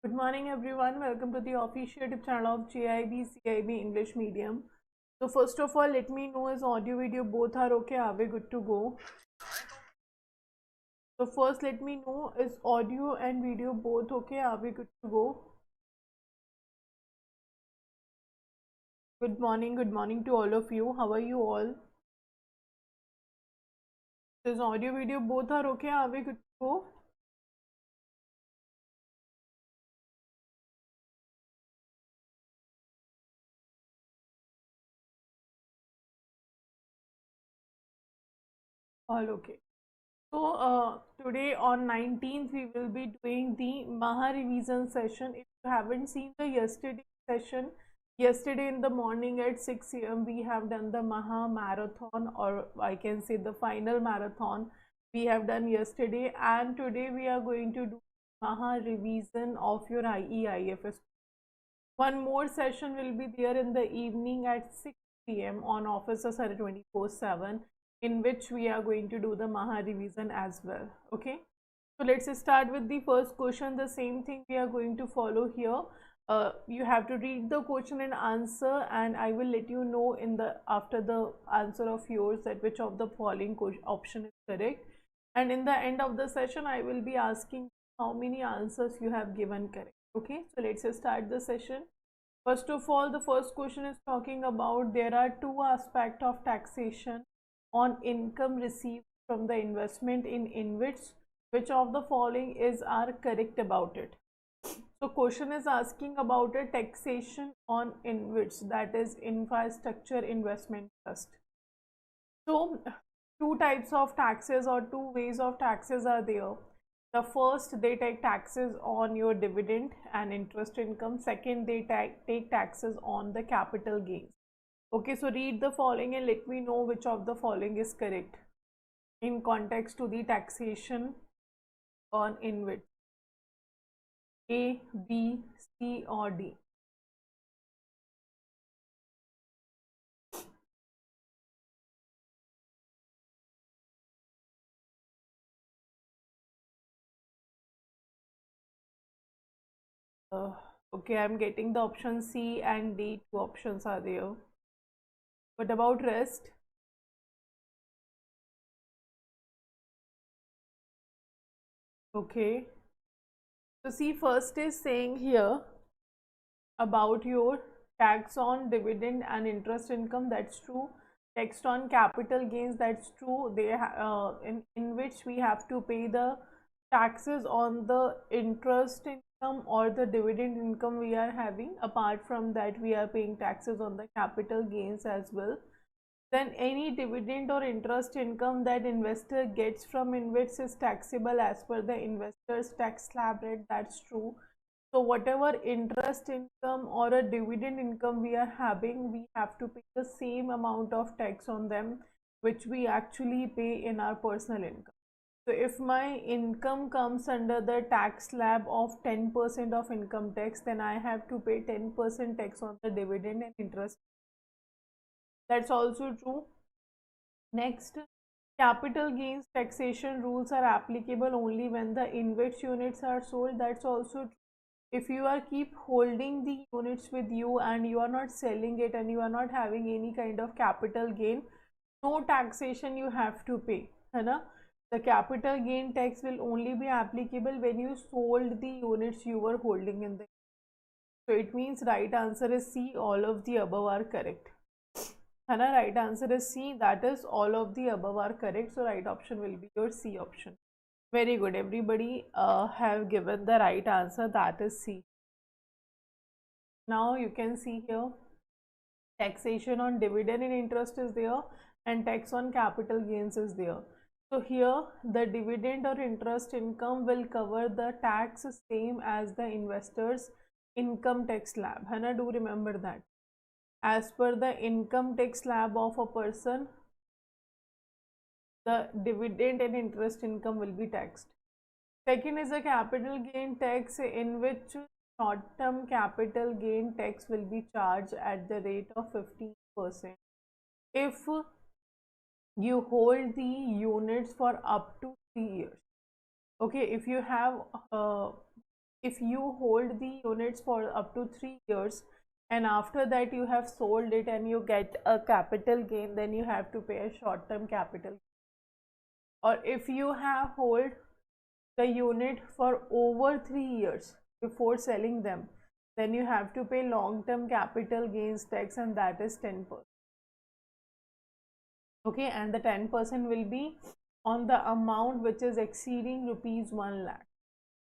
Good morning, everyone. Welcome to the official YouTube channel of JAIIB CAIIB English Medium. So first of all, let me know is audio video both are okay. Are we good to go? So first, let me know is audio and video both okay. Are we good to go? Good morning to all of you. How are you all? Is audio video both are okay? Are we good to go? All okay. So today on 19th we will be doing the Maha revision session. If you haven't seen the yesterday session, yesterday in the morning at 6 a.m. we have done the Maha marathon, or I can say the final marathon we have done yesterday, and today we are going to do Maha revision of your IFS. One more session will be there in the evening at 6 p.m. on Officers are 24/7, in which we are going to do the Maha revision as well. Okay, so let's start with the first question. The same thing we are going to follow here. You have to read the question and answer, and I will let you know in the after the answer of yours that which of the following option is correct. And in the end of the session, I will be asking how many answers you have given correct. Okay, so let's start the session. First of all, the first question is talking about there are two aspects of taxation on income received from the investment in InvITs. Which of the following are correct about it? So question is asking about a taxation on InvITs, that is infrastructure investment trust. So two types of taxes or two ways of taxes are there. The first, they take taxes on your dividend and interest income. Second, they take taxes on the capital gains. Okay, so read the following and let me know which of the following is correct in context to the taxation on InvIT. A, B, C or D? Okay, I'm getting the option C and D. Two options are there. What about rest? Okay, so see, first is saying here about your tax on dividend and interest income. That's true. Tax on capital gains, that's true. They in which we have to pay the taxes on the interest income or the dividend income we are having. Apart from that, we are paying taxes on the capital gains as well. Then any dividend or interest income that investor gets from InvITs is taxable as per the investor's tax slab rate. That's true. So whatever interest income or a dividend income we are having, we have to pay the same amount of tax on them which we actually pay in our personal income. So if my income comes under the tax slab of 10% of income tax, then I have to pay 10% tax on the dividend and interest. That's also true. Next, capital gains taxation rules are applicable only when the InvITs units are sold. That's also true. If you are keep holding the units with you and you are not selling it and you are not having any kind of capital gain, no taxation you have to pay, है ना? The capital gain tax will only be applicable when you sold the units you were holding in the. So it means right answer is C. All of the above are correct. है ना? Right answer is C. That is all of the above are correct. So right option will be your C option. Very good. Everybody have given the right answer. That is C. Now you can see here taxation on dividend and interest is there and tax on capital gains is there. So here the dividend or interest income will cover the tax same as the investor's income tax slab. है ना? Do remember that. As per the income tax slab of a person, the dividend and interest income will be taxed. Second is a capital gain tax, in which short-term capital gain tax will be charged at the rate of 15% if you hold the units for up to 3 years. Okay, if you have if you hold the units for up to 3 years and after that you have sold it and you get a capital gain, then you have to pay a short term capital. Or if you have hold the unit for over 3 years before selling them, then you have to pay long term capital gains tax, and that is 10%. Okay, and the 10% will be on the amount which is exceeding rupees 1 lakh.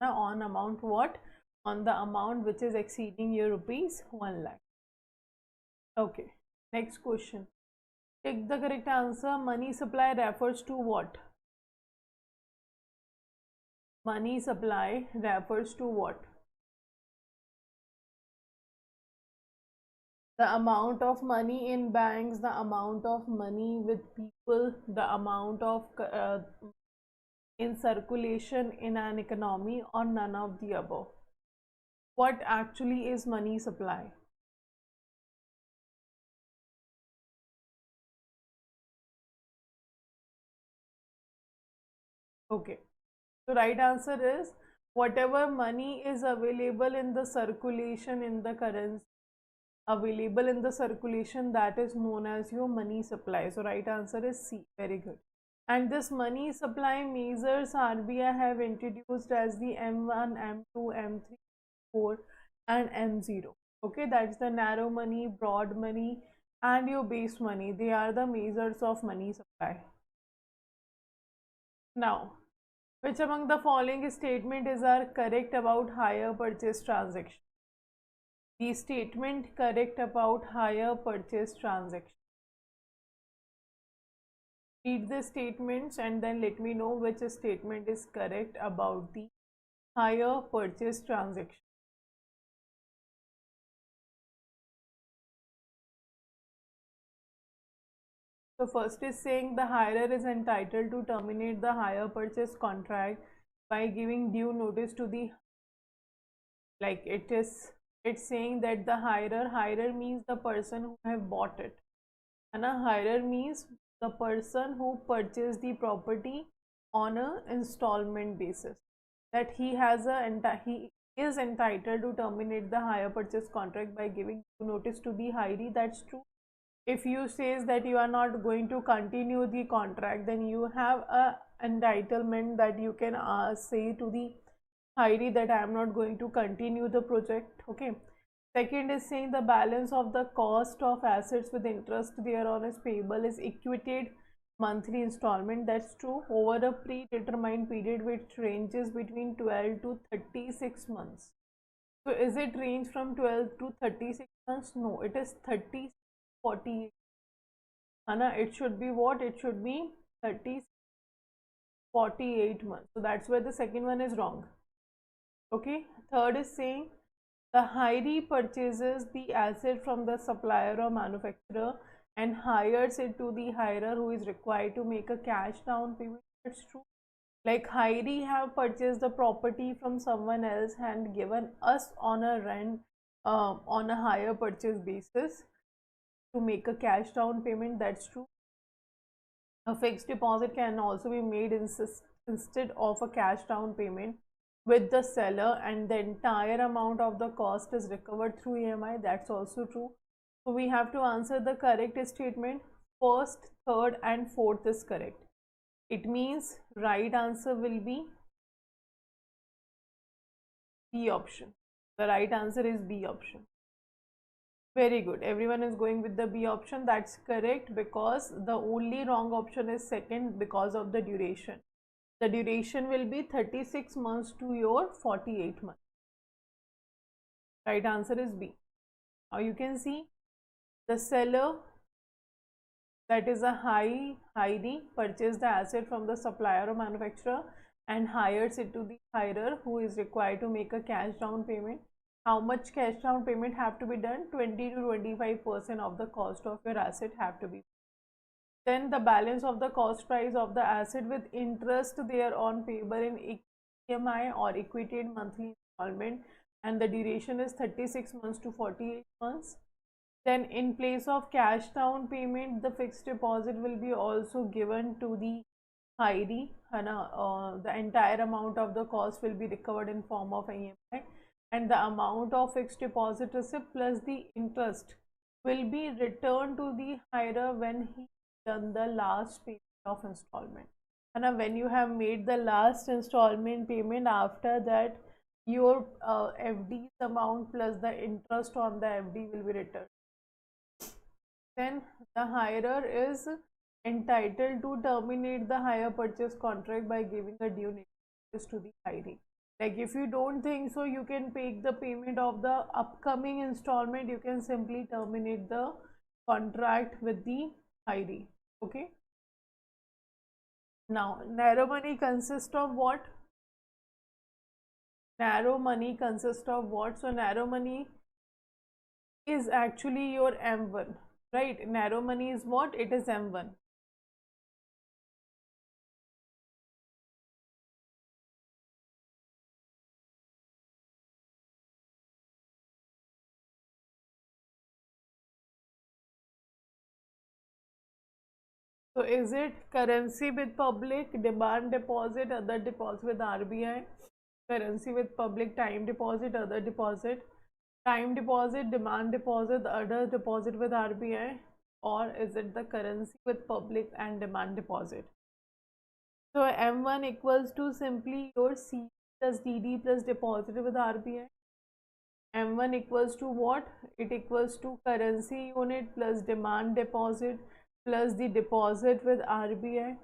Now on amount what? On the amount which is exceeding your rupees 1 lakh. Okay, next question. Take the correct answer. Money supply refers to what? Money supply refers to what? The amount of money in banks, the amount of money with people, the amount of in circulation in an economy, or none of the above. What actually is money supply? Okay, so right answer is whatever money is available in the circulation, in the currency available in the circulation, that is known as your money supply. So right answer is C. Very good. And this money supply measures RBI have introduced as the M1, M2, M3, 4 and M0. Okay, that's the narrow money, broad money and your base money. They are the measures of money supply. Now, which among the following statement is correct about hire purchase transaction? The statement correct about hire purchase transaction. Read the statements and then let me know which statement is correct about the hire purchase transaction. So first is saying the hirer is entitled to terminate the hire purchase contract by giving due notice to the, like it's saying that the hirer means the person who have bought it, and a hirer means the person who purchased the property on a installment basis, that he is entitled to terminate the hire purchase contract by giving notice to the hiree. That's true. If you says that you are not going to continue the contract, then you have a entitlement that you can say to the hiree that I am not going to continue the project. Okay. Second is saying the balance of the cost of assets with interest thereon is payable is equated monthly installment. That's true. Over a predetermined period which ranges between 12 to 36 months. So is it range from 12 to 36 months? No, it is 30, 40. Anna, it should be what? It should be 30, 48 months. So that's where the second one is wrong. Okay. Third is saying the hiree purchases the asset from the supplier or manufacturer and hires it to the hirer who is required to make a cash down payment. That's true. Like hiree have purchased the property from someone else and given us on a rent on a hire purchase basis to make a cash down payment. That's true. A fixed deposit can also be made instead of a cash down payment with the seller, and the entire amount of the cost is recovered through EMI. That's also true. So we have to answer the correct statement. First, third and fourth is correct. It means right answer will be B option. The right answer is B option. Very good. Everyone is going with the B option. That's correct, because the only wrong option is second, because of the duration. The duration will be 36 months to your 48 months. Right answer is B. Now you can see the seller, that is a hiree, purchased the asset from the supplier or manufacturer and hires it to the hirer who is required to make a cash down payment. How much cash down payment have to be done? 20 to 25% of the cost of your asset have to be. Then the balance of the cost price of the asset with interest thereon payable in EMI or equated monthly installment, and the duration is 36 months to 48 months. Then in place of cash down payment, the fixed deposit will be also given to the CAIIB, है ना, the entire amount of the cost will be recovered in form of EMI, and the amount of fixed deposit receipt plus the interest will be returned to the hirer when he done the last payment of installment. And when you have made the last installment payment, after that your FD's amount plus the interest on the FD will be returned. Then the hirer is entitled to terminate the hire purchase contract by giving a due notice to the hiree. Like if you don't think so, you can take the payment of the upcoming installment, you can simply terminate the contract with the hiree. Okay. Now, narrow money consists of what? Narrow money consists of what? So, narrow money is actually your M1, right? Narrow money is what? It is M1. So is it currency with public, demand deposit, other deposit with RBI, currency with public, time deposit, other deposit, time deposit, demand deposit, other deposit with RBI, or is it the currency with public and demand deposit? So M1 equals to simply your C plus DD plus deposit with RBI. M1 equals to what? It equals to currency unit plus demand deposit plus the deposit with RBI.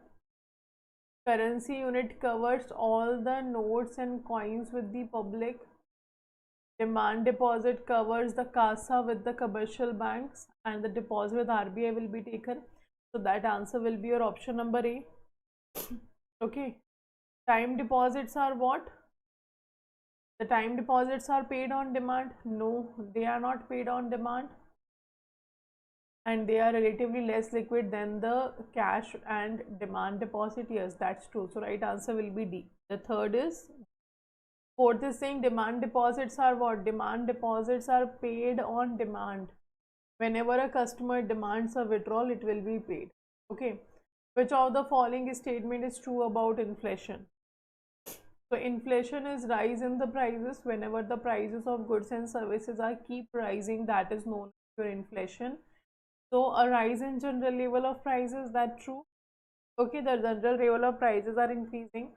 Currency unit covers all the notes and coins with the public. Demand deposit covers the CASA with the commercial banks, and the deposit with RBI will be taken. So that answer will be your option number A. Okay. Time deposits are what? The time deposits are paid on demand? No, they are not paid on demand. And they are relatively less liquid than the cash and demand deposit. Yes, that's true. So right answer will be D. The third is, fourth is saying demand deposits are what? Demand deposits are paid on demand. Whenever a customer demands a withdrawal, it will be paid. Okay. Which of the following statement is true about inflation? So inflation is rise in the prices. Whenever the prices of goods and services are keep rising, that is known as your inflation. So a rise in general level of prices, that true? Okay, the general level of prices are increasing.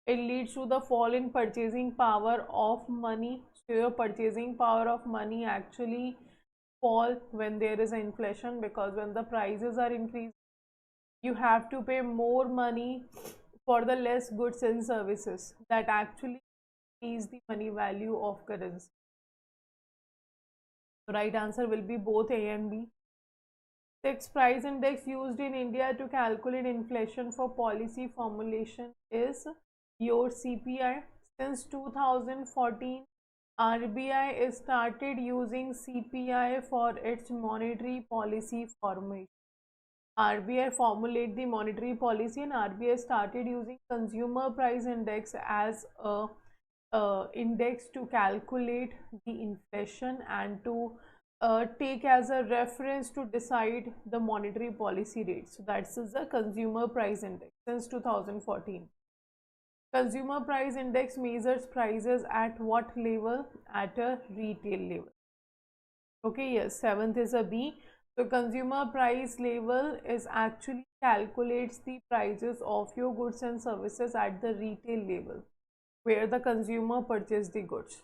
It leads to the fall in purchasing power of money. So your purchasing power of money actually fall when there is inflation, because when the prices are increasing, you have to pay more money for the less goods and services. That actually is the money value of currency. The right answer will be both A and B. Fixed price index used in India to calculate inflation for policy formulation is your CPI. Since 2014, RBI is started using CPI for its monetary policy formation. RBI formulate the monetary policy, and RBI started using consumer price index as a index to calculate the inflation and to take as a reference to decide the monetary policy rate. So that is the consumer price index since 2014. Consumer price index measures prices at what level? At a retail level. Okay, yes, seventh is a B. So consumer price level is actually calculates the prices of your goods and services at the retail level, where the consumer purchase the goods.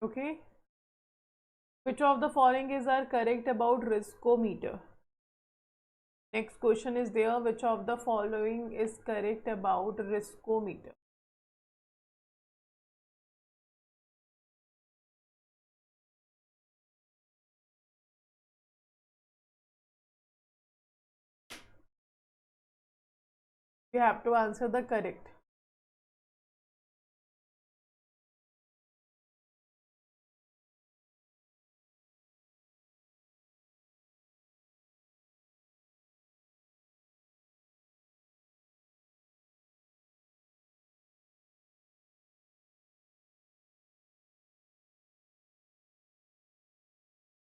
Okay. Which of the following is are correct about riskometer? Next question is there. Which of the following is correct about riskometer? You have to answer the correct.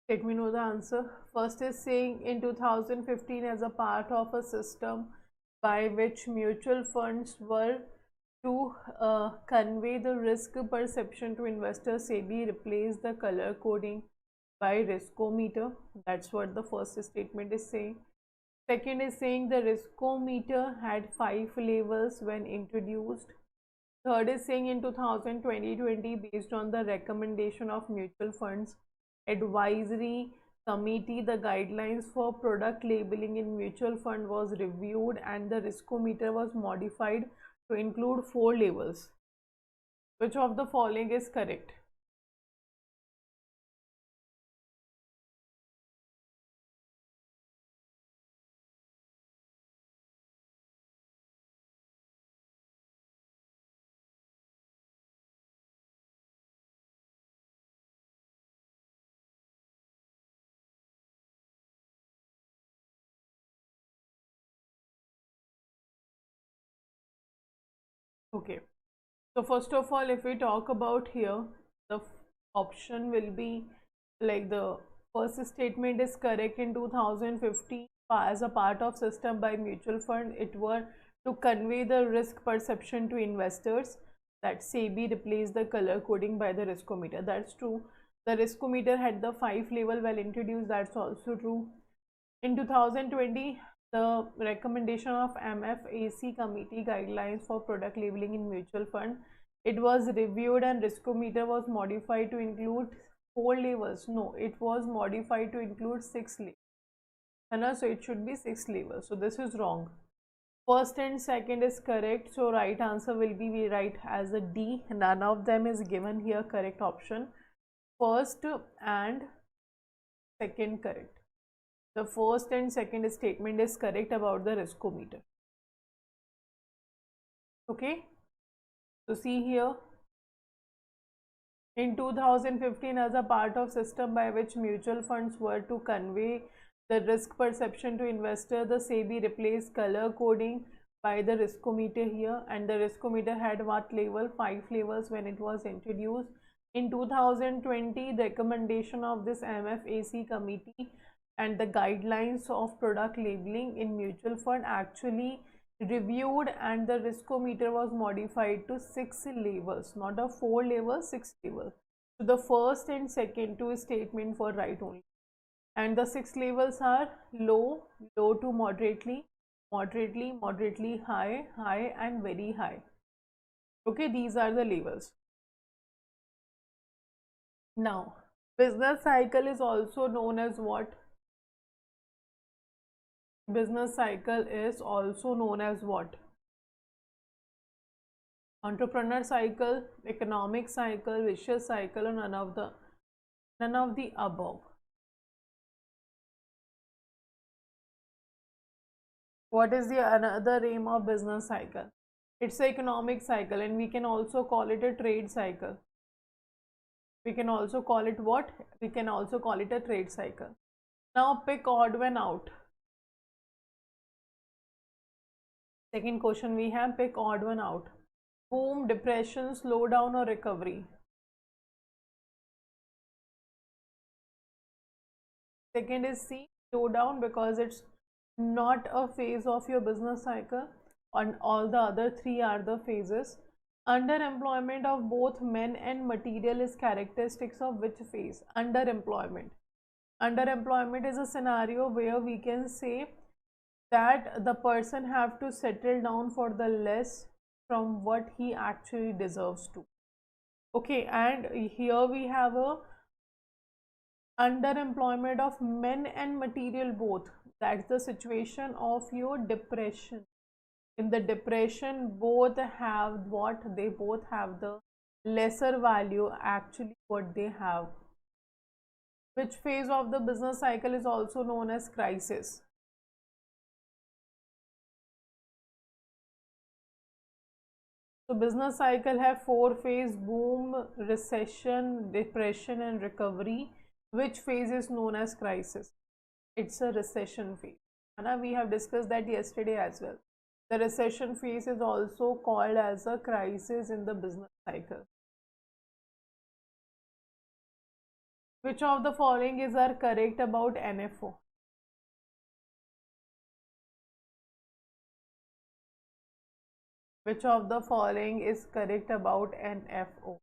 Let me know the answer. First is saying in 2015, as a part of a system by which mutual funds were to convey the risk perception to investors, SEBI replaced the color coding by riskometer. That's what the first statement is saying. Second is saying the riskometer had 5 levels when introduced. Third is saying in 2020, based on the recommendation of mutual funds advisory committee, the guidelines for product labeling in mutual fund was reviewed and the riskometer was modified to include 4 levels. Which of the following is correct? Okay, so first of all, if we talk about here, the option will be like the first statement is correct. In 2015, as a part of system by mutual fund, it were to convey the risk perception to investors that SEBI replaced the color coding by the riskometer. That's true. The riskometer had the 5 level well introduced. That's also true. In 2020, the recommendation of MFAC committee guidelines for product labeling in mutual fund, it was reviewed and riskometer was modified to include 4 levels. No, it was modified to include 6 levels. So it should be 6 levels. So this is wrong. First and second is correct. So right answer will be, we write as a D. None of them is given here correct option. First and second correct. The first and second statement is correct about the riskometer. Okay, so see here, in 2015, as a part of system by which mutual funds were to convey the risk perception to investor, the SEBI replaced color coding by the riskometer here, and the riskometer had what level? 5 levels when it was introduced. In 2020, the recommendation of this MFAC committee and the guidelines of product labeling in mutual fund actually reviewed, and the riskometer was modified to 6 levels, not a 4 level, 6 level. So the first and second two statement were right only, and the 6 levels are low, low to moderately, moderately, moderately high, high and very high. Okay, these are the levels. Now, business cycle is also known as what? Business cycle is also known as what? Entrepreneur cycle, economic cycle, vicious cycle, or none of the above. What is the another name of business cycle? It's the economic cycle, and we can also call it a trade cycle. We can also call it what? We can also call it a trade cycle. Now pick odd one out. Second question we have, pick odd one out. Boom, depression, slowdown or recovery? Second is C, slowdown, because it's not a phase of your business cycle, and all the other 3 are the phases. Underemployment of both men and material is characteristics of which phase? Underemployment. Underemployment is a scenario where we can say that the person have to settle down for the less from what he actually deserves to. Okay, and here we have a underemployment of men and material both. That's the situation of your depression. In the depression, both have what? They both have the lesser value actually what they have. Which phase of the business cycle is also known as crisis? So business cycle have 4 phase: boom, recession, depression and recovery. Which phase is known as crisis? It's a recession phase. And we have discussed that yesterday as well. The recession phase is also called as a crisis in the business cycle. Which of the following is are correct about NFO? Which of the following is correct about NFO?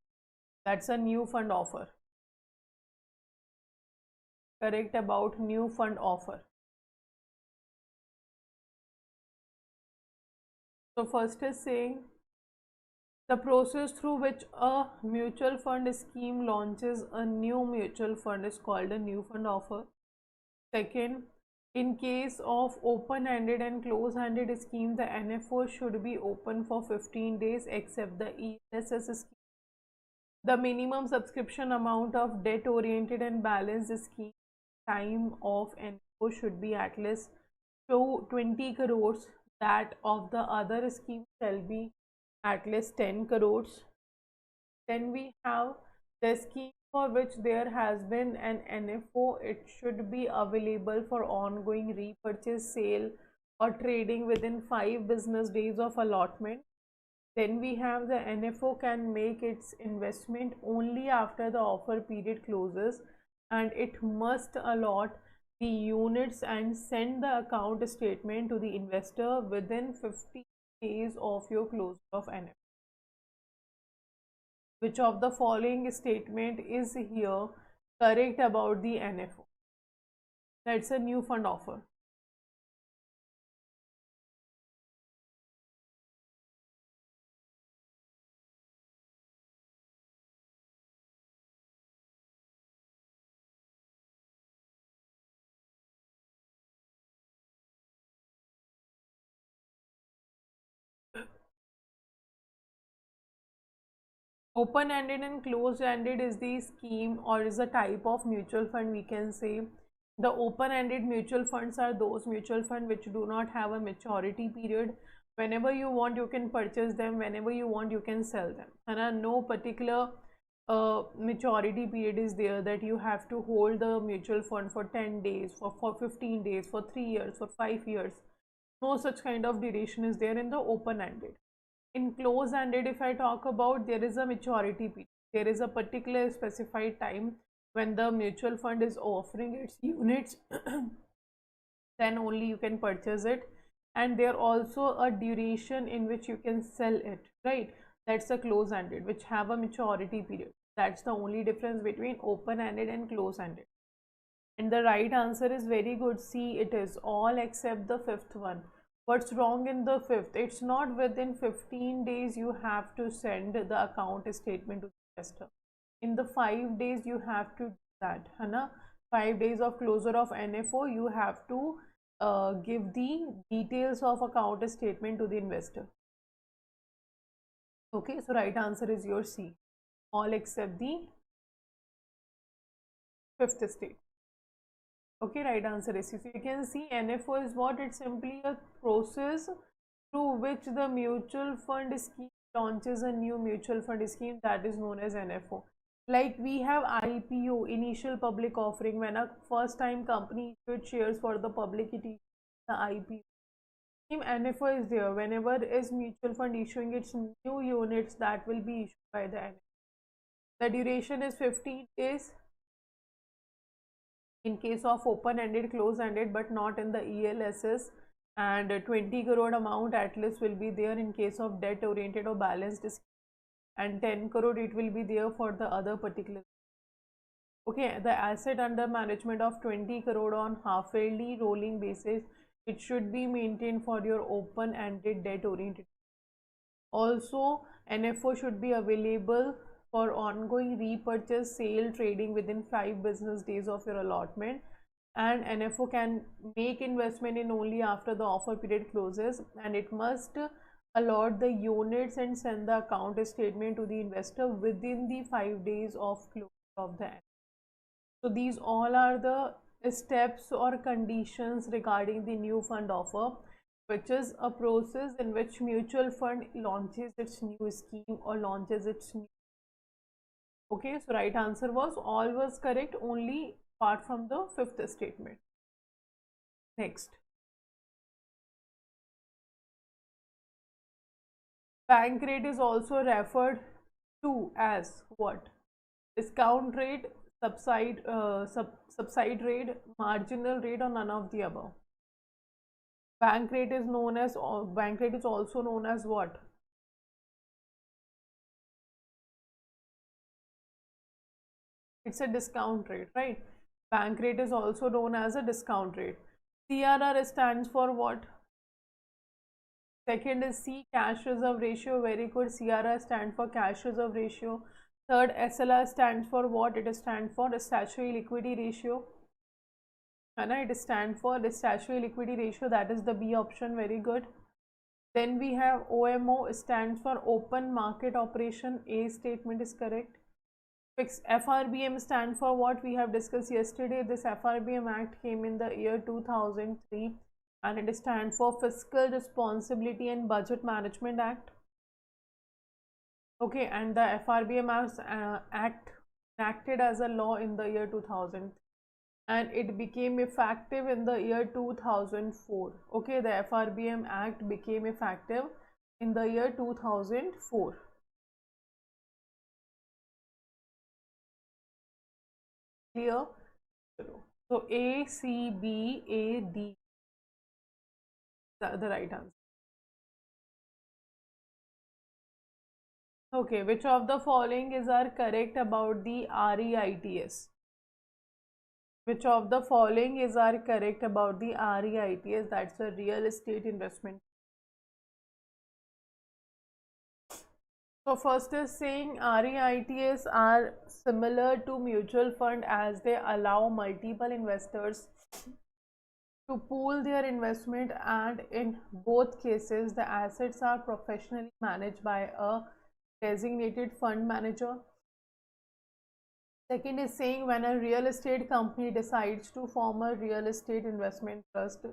That's a new fund offer. Correct about new fund offer. So first is saying the process through which a mutual fund scheme launches a new mutual fund is called a new fund offer. Second, in case of open-ended and close-ended scheme, the NFO should be open for 15 days except the ELSS scheme. The minimum subscription amount of debt-oriented and balanced scheme time of NFO should be at least 20 crores. That of the other scheme shall be at least 10 crores. Then we have the scheme for which there has been an NFO. It should be available for ongoing repurchase, sale or trading within 5 business days of allotment. Then we have the NFO can make its investment only after the offer period closes, and it must allot the units and send the account statement to the investor within 50 days of your closure of NFO. Which of the following statement is here correct about the NFO? That's a new fund offer. Open-ended and closed-ended is the scheme or is a type of mutual fund, we can say. The open-ended mutual funds are those mutual funds which do not have a maturity period. Whenever you want, you can purchase them. Whenever you want, you can sell them. And no particular maturity period is there that you have to hold the mutual fund for 10 days, for 15 days, for 3 years, for 5 years. No such kind of duration is there in the open-ended. In close-ended, if I talk about, there is a maturity period. There is a particular specified time when the mutual fund is offering its units, then only you can purchase it. And there also a duration in which you can sell it, right? That's a close-ended, which have a maturity period. That's the only difference between open-ended and close-ended. And the right answer is very good. C, it is all except the fifth one. What's wrong in the fifth? It's not within 15 days you have to send the account statement to the investor. In the 5 days you have to do that, है ना? 5 days of closure of NFO, you have to give the details of account statement to the investor. Okay, so right answer is your C, all except the fifth state. Okay, right answer is C. So you can see NFO is what? It's simply a process through which the mutual fund scheme launches a new mutual fund scheme, that is known as NFO. Like we have IPO, initial public offering, when a first time company issued shares for the public, it is the IPO. Same NFO is there. Whenever is mutual fund issuing its new units, that will be issued by the NFO. The duration is 15 days. In case of open-ended, close-ended, but not in the ELSS, and 20 crore amount at least will be there in case of debt-oriented or balanced, and 10 crore it will be there for the other particular. Okay, the asset under management of 20 crore on half-yearly rolling basis, it should be maintained for your open-ended debt-oriented. Also, NFO should be available for ongoing repurchase, sale, trading within 5 business days of your allotment, and NFO can make investment in only after the offer period closes, and it must allot the units and send the account statement to the investor within the 5 days of close of the NFO. So these all are the steps or conditions regarding the new fund offer, which is a process in which mutual fund launches its new scheme or launches its new. Okay, so right answer was all was correct, only apart from the fifth statement. Next, bank rate is also referred to as what? Discount rate, subside rate, marginal rate, or none of the above. Bank rate is also known as what? It's a discount rate, right? Bank rate is also known as a discount rate. CRR stands for what? Second is C, cash reserve ratio. Very good. CRR stands for cash reserve ratio. Third, SLR stands for what? It stands for the statutory liquidity ratio. And it stands for the statutory liquidity ratio. That is the B option. Very good. Then we have OMO, stands for open market operation. A statement is correct. Fixed FRBM stands for what we have discussed yesterday. This FRBM Act came in the year 2003 and it stands for Fiscal Responsibility and Budget Management Act. Okay, and the FRBM Act enacted as a law in the year 2000 and it became effective in the year 2004. Okay, the FRBM Act became effective in the year 2004. Clear? So A, C, B, A, D, the right answer. Okay, which of the following is are correct about the REITs? Which of the following is are correct about the REITs? That's a real estate investment. So first is saying REITs are similar to mutual fund as they allow multiple investors to pool their investment, and in both cases the assets are professionally managed by a designated fund manager. Second is saying when a real estate company decides to form a real estate investment trust,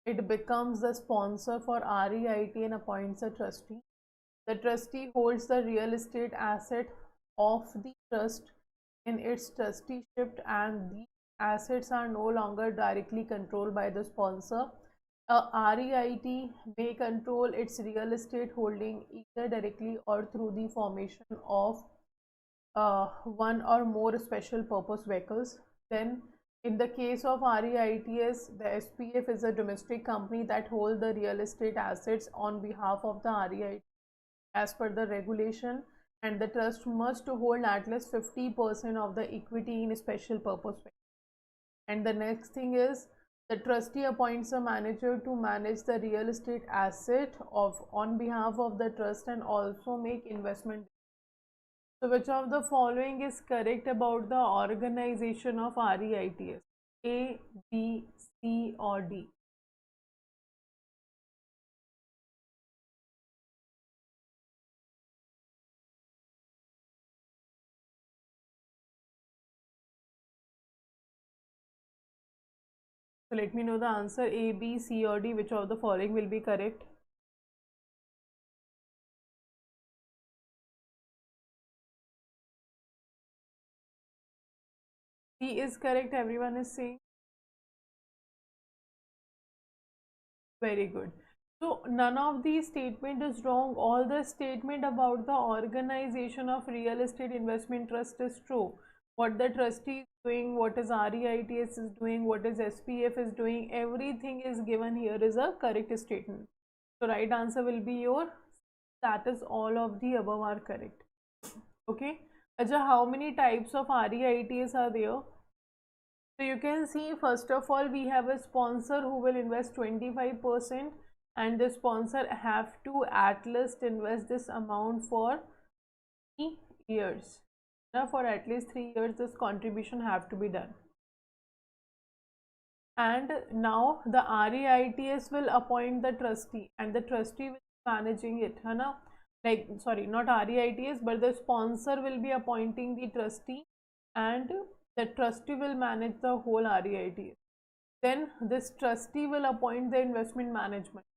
it becomes the sponsor for REIT and appoints a trustee. The trustee holds the real estate asset of the trust in its trusteeship and the assets are no longer directly controlled by the sponsor. A REIT may control its real estate holding either directly or through the formation of one or more special purpose vehicles. Then in the case of REITs, the SPF is a domestic company that holds the real estate assets on behalf of the REIT as per the regulation, and the trust must hold at least 50% of the equity in a special purpose vehicle. And the next thing is the trustee appoints a manager to manage the real estate asset on behalf of the trust and also make investment. So which of the following is correct about the organization of REITs? A, B, C or D? So let me know the answer. A, B, C or D. Which of the following will be correct? C is correct. Everyone is saying. Very good. So none of these statement is wrong. All the statement about the organization of real estate investment trust is true. What the trustee is doing, what is REITs is doing, what is SPF is doing, everything is given here is a correct statement. So right answer will be your, that is all of the above are correct. Okay. Aja, how many types of REITs are there? So you can see, first of all, we have a sponsor who will invest 25%, and the sponsor have to at least invest this amount for 3 years. Now for at least 3 years this contribution have to be done. And now the REITs will appoint the trustee and the trustee will be managing it, है ना? Like, sorry, not REITs, but the sponsor will be appointing the trustee and the trustee will manage the whole REIT. Then this trustee will appoint the investment management,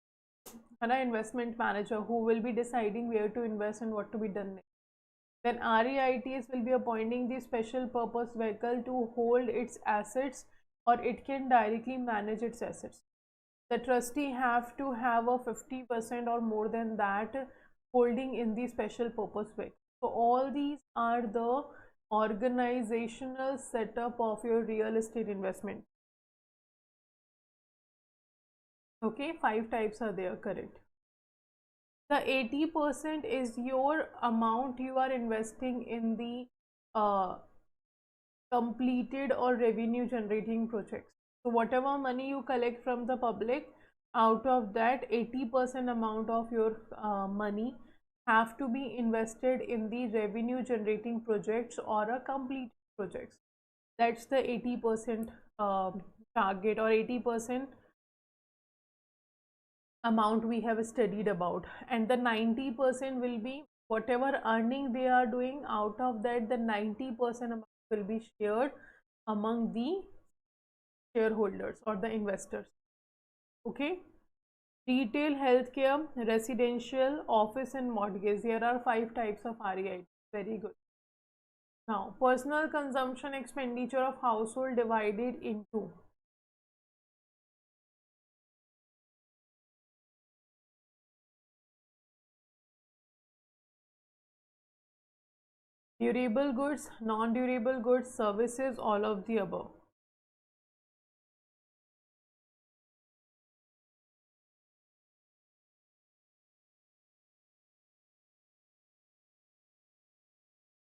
investment manager who will be deciding where to invest and what to be done next. Then REITs will be appointing the special purpose vehicle to hold its assets, or it can directly manage its assets. The trustee have to have a 50% or more than that holding in the special purpose vehicle. So all these are the organizational setup of your real estate investment. Okay, 5 types are there, correct. The 80% is your amount you are investing in the completed or revenue generating projects. So whatever money you collect from the public, out of that 80% amount of your money have to be invested in the revenue generating projects or a complete projects. That's the 80% target or 80% amount we have studied about, and the 90% will be whatever earning they are doing. Out of that, the 90% amount will be shared among the shareholders or the investors. Okay. Retail, healthcare, residential, office and mortgage. There are 5 types of REIT. Very good. Now, personal consumption expenditure of household divided into durable goods, non-durable goods, services, all of the above.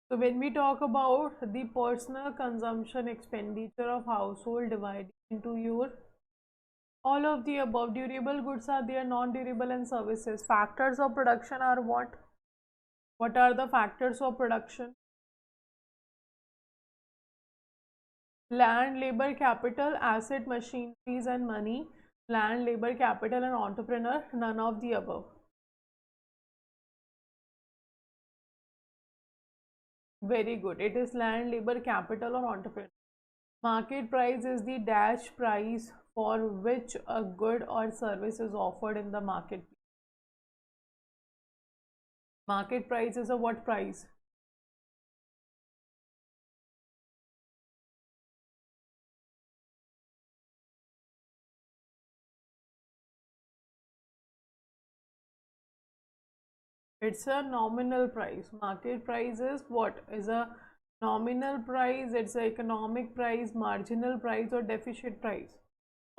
So when we talk about the personal consumption expenditure of household divided into your all of the above, durable goods are there, non-durable and services. Factors of production are what? What are the factors of production? Land, labor, capital, asset, machineries and money. Land, labor, capital and entrepreneur, none of the above. Very good. It is land, labor, capital or entrepreneur. Market price is the dash price for which a good or service is offered in the market. Market price is a what price? It's a nominal price. Market price is what? Is a nominal price, it's an economic price, marginal price or deficit price.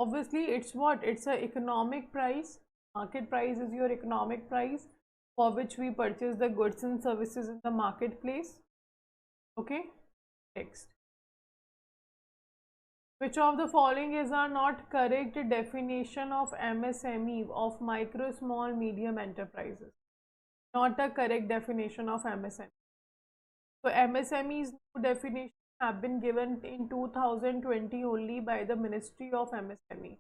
Obviously, it's what? It's an economic price. Market price is your economic price for which we purchase the goods and services in the marketplace. Okay, next. Which of the following is a not correct definition of MSME, of micro, small, medium enterprises? Not a correct definition of MSME. So MSME's new definition have been given in 2020 only by the Ministry of MSME.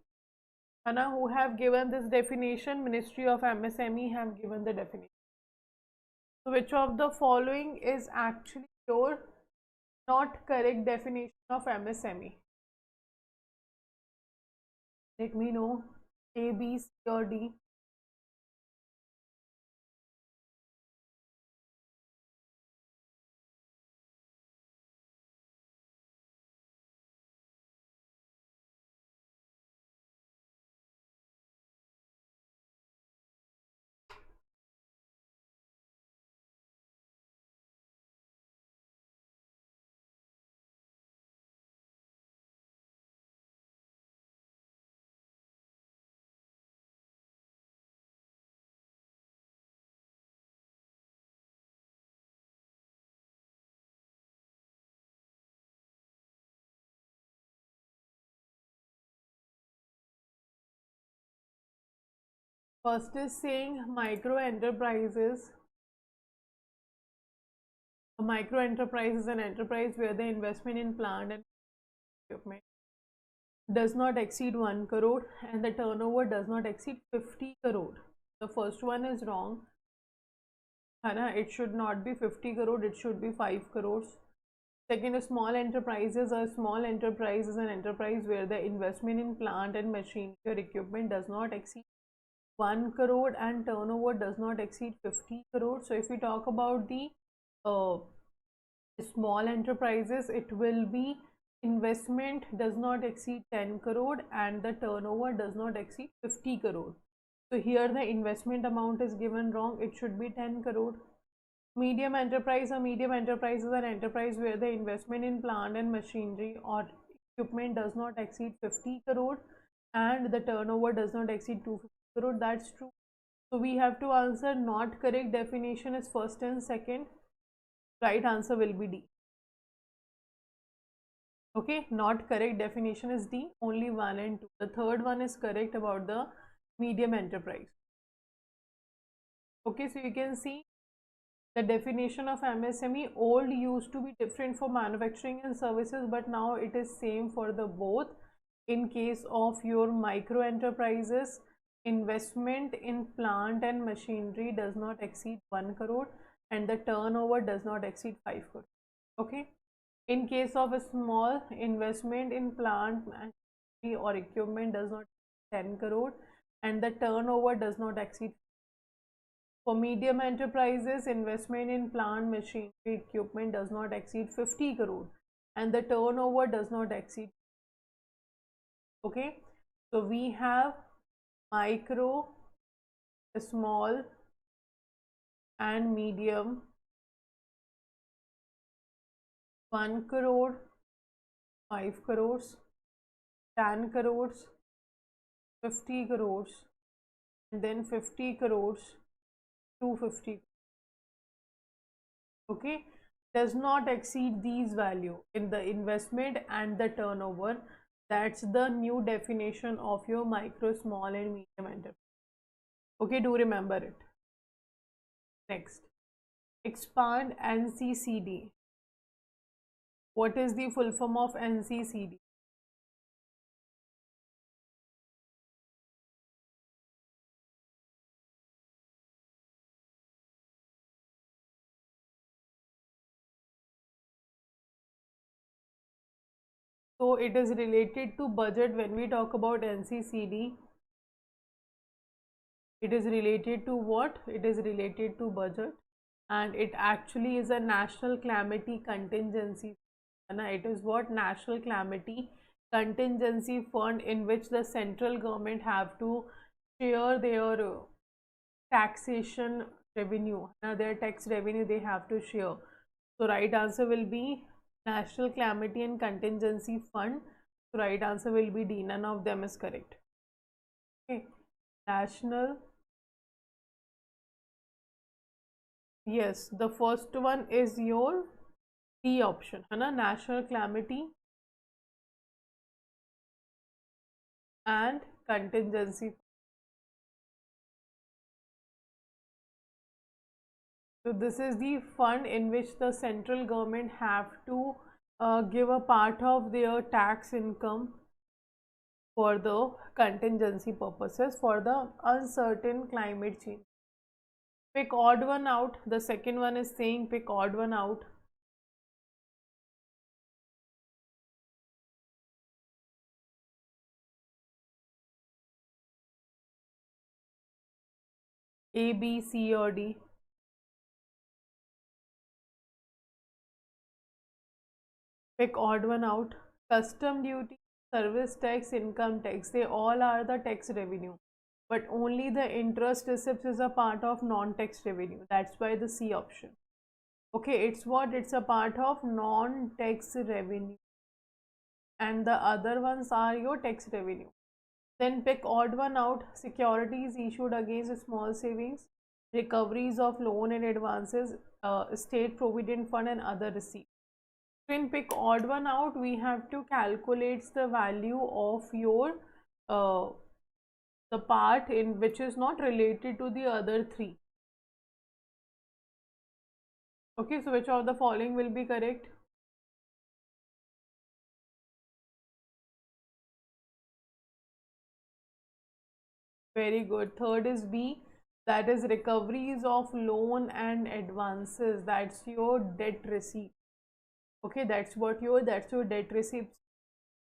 Hana, who have given this definition? Ministry of MSME have given the definition. So which of the following is actually your not correct definition of MSME? Let me know. A, B, C or D. First is saying micro enterprises. A micro enterprise is an enterprise where the investment in plant and equipment does not exceed 1 crore and the turnover does not exceed 50 crore. The first one is wrong. Hana, it should not be 50 crore, it should be 5 crores. Second is small enterprises. A small enterprise is an enterprise where the investment in plant and machinery or equipment does not exceed 1 crore and turnover does not exceed 50 crore. So if we talk about the small enterprises, it will be investment does not exceed 10 crore and the turnover does not exceed 50 crore. So here the investment amount is given wrong, it should be 10 crore. Medium enterprise. A medium enterprise is an enterprise where the investment in plant and machinery or equipment does not exceed 50 crore and the turnover does not exceed 250 crore. That's true. So we have to answer not correct definition is first and second. Right answer will be D. Okay, not correct definition is D, only 1 and 2. The third one is correct about the medium enterprise. Okay, so you can see the definition of MSME. Old used to be different for manufacturing and services, but now it is same for the both. In case of your micro enterprises, investment in plant and machinery does not exceed 1 crore and the turnover does not exceed 5 crore. Okay. In case of a small investment in plant machinery or equipment does not exceed 10 crore and the turnover does not exceed. For medium enterprises, investment in plant machinery equipment does not exceed 50 crore and the turnover does not exceed. Okay, so we have micro, small and medium. 1 crore, 5 crores, 10 crores, 50 crores, and then 50 crores, 250. Okay, does not exceed these value in the investment and the turnover. That's the new definition of your micro, small and medium enterprise. Okay, do remember it. Next, expand NCCD. What is the full form of NCCD? So it is related to budget. When we talk about NCCD, it is related to what? It is related to budget, and it actually is a national calamity contingency. And it is what? National calamity contingency fund, in which the central government have to share their taxation revenue. Now their tax revenue they have to share. So right answer will be National Calamity and Contingency Fund. So right answer will be D. None of them is correct. Okay. National. Yes, the first one is your D option. है ना? National Calamity and Contingency. So this is the fund in which the central government have to give a part of their tax income for the contingency purposes for the uncertain climate change. Pick odd one out. The second one is saying pick odd one out. A, B, C or D. Pick odd one out. Custom duty, service tax, income tax, they all are the tax revenue, but only the interest receipts is a part of non-tax revenue. That's why the C option. Okay, it's what? It's a part of non-tax revenue and the other ones are your tax revenue. Then pick odd one out. Securities issued against small savings, recoveries of loan and advances, state provident fund and other receipts. When pick odd one out, we have to calculate the value of your the part in which is not related to the other three. Okay, so which of the following will be correct? Very good. Third is B, that is recoveries of loan and advances. That's your debt receipt. Okay, that's your debt receipts.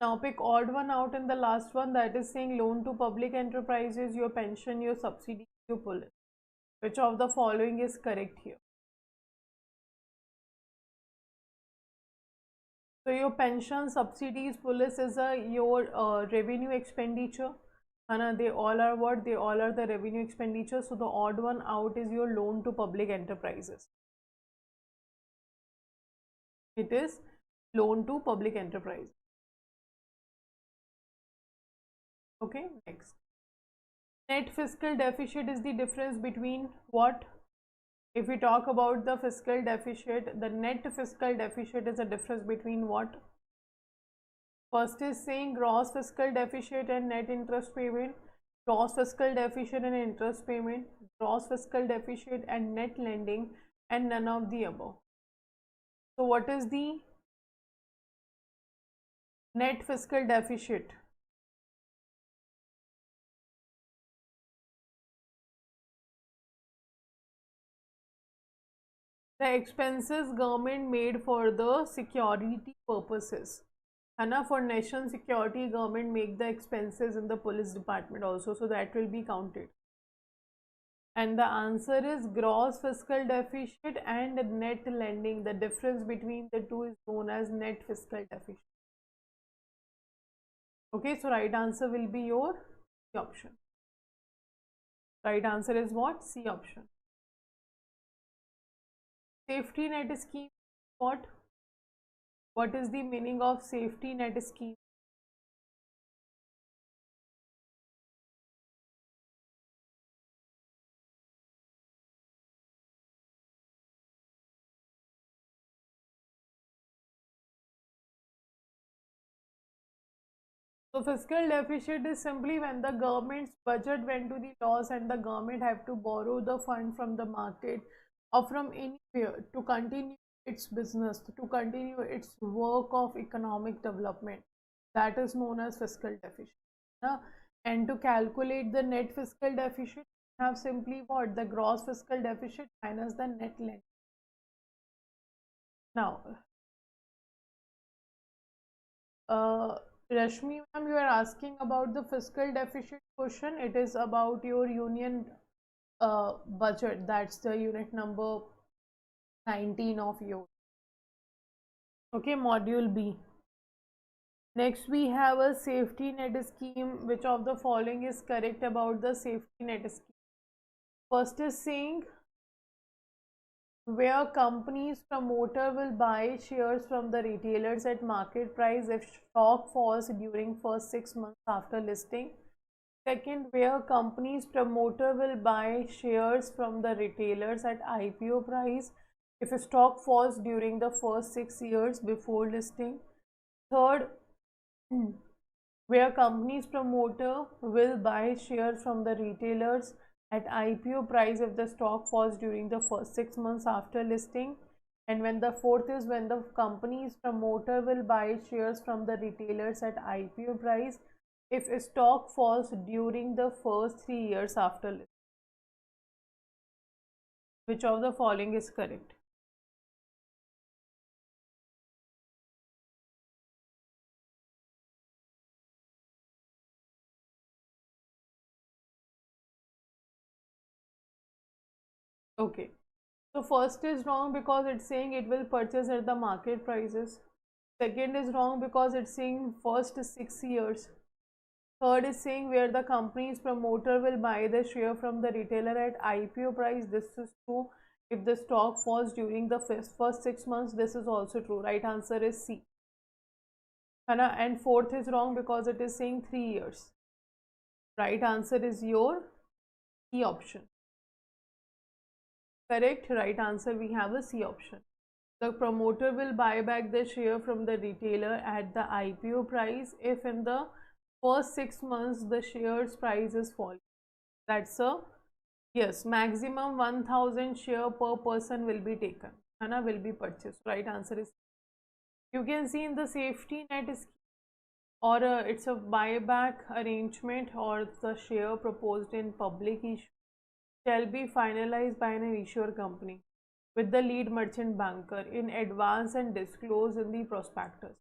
Now pick odd one out in the last one, that is saying loan to public enterprises, your pension, your subsidy, your police. Which of the following is correct here? So your pension, subsidies, police is your revenue expenditure. And they all are what? They all are the revenue expenditure. So the odd one out is your loan to public enterprises. It is loan to public enterprise. Okay, next. Net fiscal deficit is the difference between what? If we talk about the fiscal deficit, the net fiscal deficit is a difference between what? First is saying gross fiscal deficit and net interest payment, gross fiscal deficit and interest payment, gross fiscal deficit and net lending, and none of the above. So what is the net fiscal deficit? The expenses government made for the security purposes. And for national security, government make the expenses in the police department also, so that will be counted. And the answer is gross fiscal deficit and net lending. The difference between the two is known as net fiscal deficit. Okay, so right answer will be your C option. Right answer is what? C option. Safety net scheme, what? What is the meaning of safety net scheme? So fiscal deficit is simply when the government's budget went to the loss and the government have to borrow the fund from the market or from anywhere to continue its business, to continue its work of economic development. That is known as fiscal deficit. And to calculate the net fiscal deficit, we have simply what? The gross fiscal deficit minus the net lending. Now, Rashmi ma'am, you are asking about the fiscal deficit question. It is about your union budget. That's the unit number 19 of yours. Okay, module B. Next, we have a safety net scheme. Which of the following is correct about the safety net scheme? First is saying where company's promoter will buy shares from the retailers at market price if stock falls during first 6 months after listing. Second, where company's promoter will buy shares from the retailers at IPO price if stock falls during the first 6 years before listing. Third, where company's promoter will buy shares from the retailers at IPO price if the stock falls during the first 6 months after listing. And when the fourth is when the company's promoter will buy shares from the retailers at IPO price if stock falls during the first 3 years after listing. Which of the following is correct? Okay, so first is wrong because it's saying it will purchase at the market prices. Second is wrong because it's saying first 6 years. Third is saying where the company's promoter will buy the share from the retailer at IPO price. This is true if the stock falls during the first 6 months. This is also true. Right answer is C. And fourth is wrong because it is saying 3 years. Right answer is your C option. Correct. Right answer, we have a C option. The promoter will buy back the share from the retailer at the IPO price if in the first 6 months the shares price is falling. That's a yes. Maximum 1000 share per person will be taken. Will be purchased. Right answer is. You can see in the safety net scheme or it's a buyback arrangement or the share proposed in public issue shall be finalized by an issuer company with the lead merchant banker in advance and disclosed in the prospectus.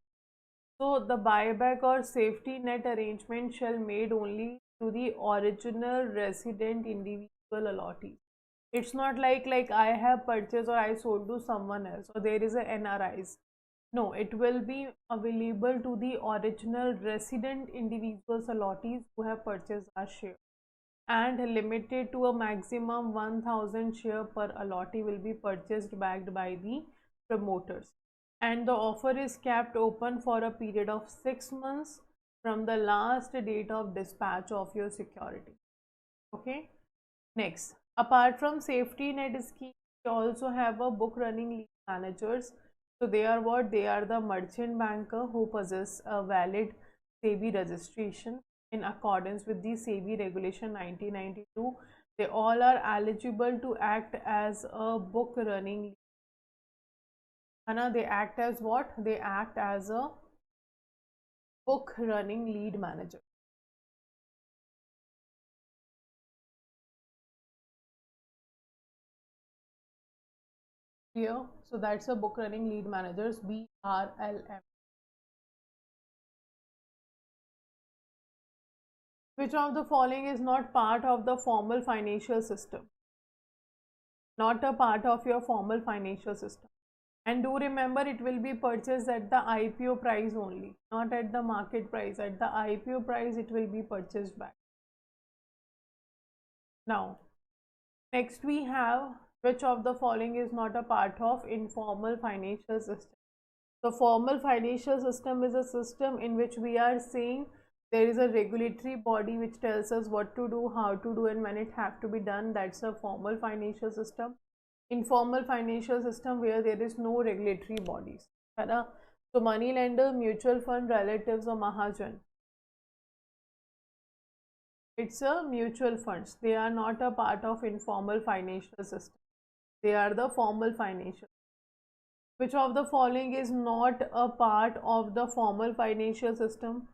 So the buyback or safety net arrangement shall made only to the original resident individual allotee. It's not like I have purchased or I sold to someone else or there is a NRIs. No, it will be available to the original resident individuals allottees who have purchased our share, and limited to a maximum 1000 share per allottee will be purchased backed by the promoters. And the offer is kept open for a period of 6 months from the last date of dispatch of your security. Okay. Next, apart from safety net scheme, we also have a book running lease managers. So they are what? They are the merchant banker who possess a valid SEBI registration in accordance with the SEBI regulation 1992. They all are eligible to act as a book running. They act as what? They act as a book running lead manager. Here, so that's a book running lead managers, BRLM. Which of the following is not part of the formal financial system? Not a part of your formal financial system. And do remember, it will be purchased at the IPO price only, not at the market price. At the IPO price, it will be purchased back. Now, next we have, which of the following is not a part of informal financial system? The formal financial system is a system in which we are saying there is a regulatory body which tells us what to do, how to do, and when it have to be done. That's a formal financial system. Informal financial system where there is no regulatory bodies. So money lender, mutual fund, relatives, or Mahajan. It's a mutual funds. They are not a part of informal financial system. They are the formal financial. Which of the following is not a part of the formal financial system?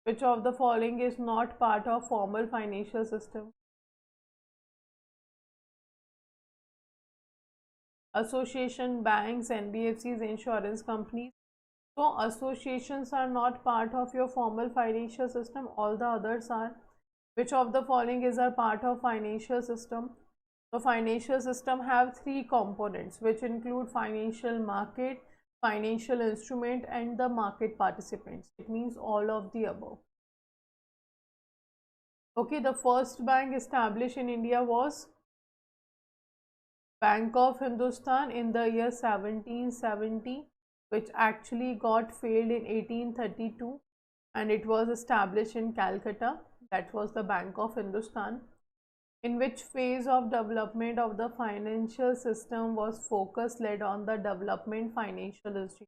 Which of the following is not part of formal financial system? Association, banks, NBFCs, insurance companies. So associations are not part of your formal financial system, all the others are. Which of the following is a part of financial system? The financial system have three components which include financial market, financial instrument, and the market participants. It means all of the above. Okay, the first bank established in India was Bank of Hindustan in the year 1770, which actually got failed in 1832, and it was established in Calcutta. That was the Bank of Hindustan. In which phase of development of the financial system was focus led on the development financial institution?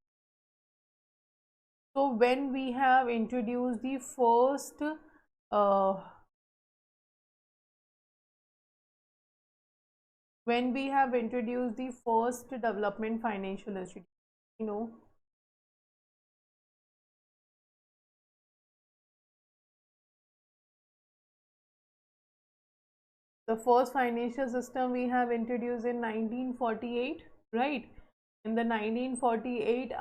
So when we have introduced the first development financial institution, you know, the first financial system we have introduced in 1948, right? In the 1948,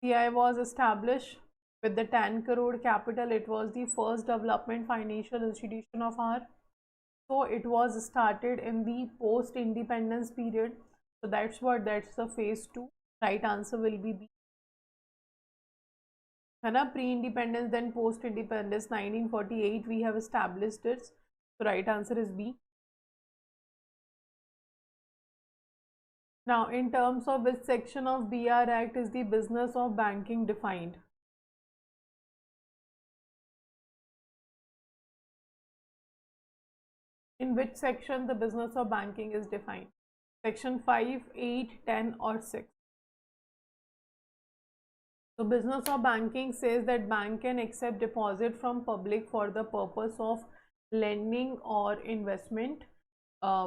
CI was established with the 10 crore capital. It was the first development financial institution of our. So it was started in the post-independence period. So that's the phase 2. Right answer will be B. Pre-independence, then post-independence. 1948 we have established it. So right answer is B. Now, in terms of which section of BR Act is the business of banking defined? In which section the business of banking is defined? Section 5, 8, 10 or 6? So business of banking says that bank can accept deposit from public for the purpose of lending or investment,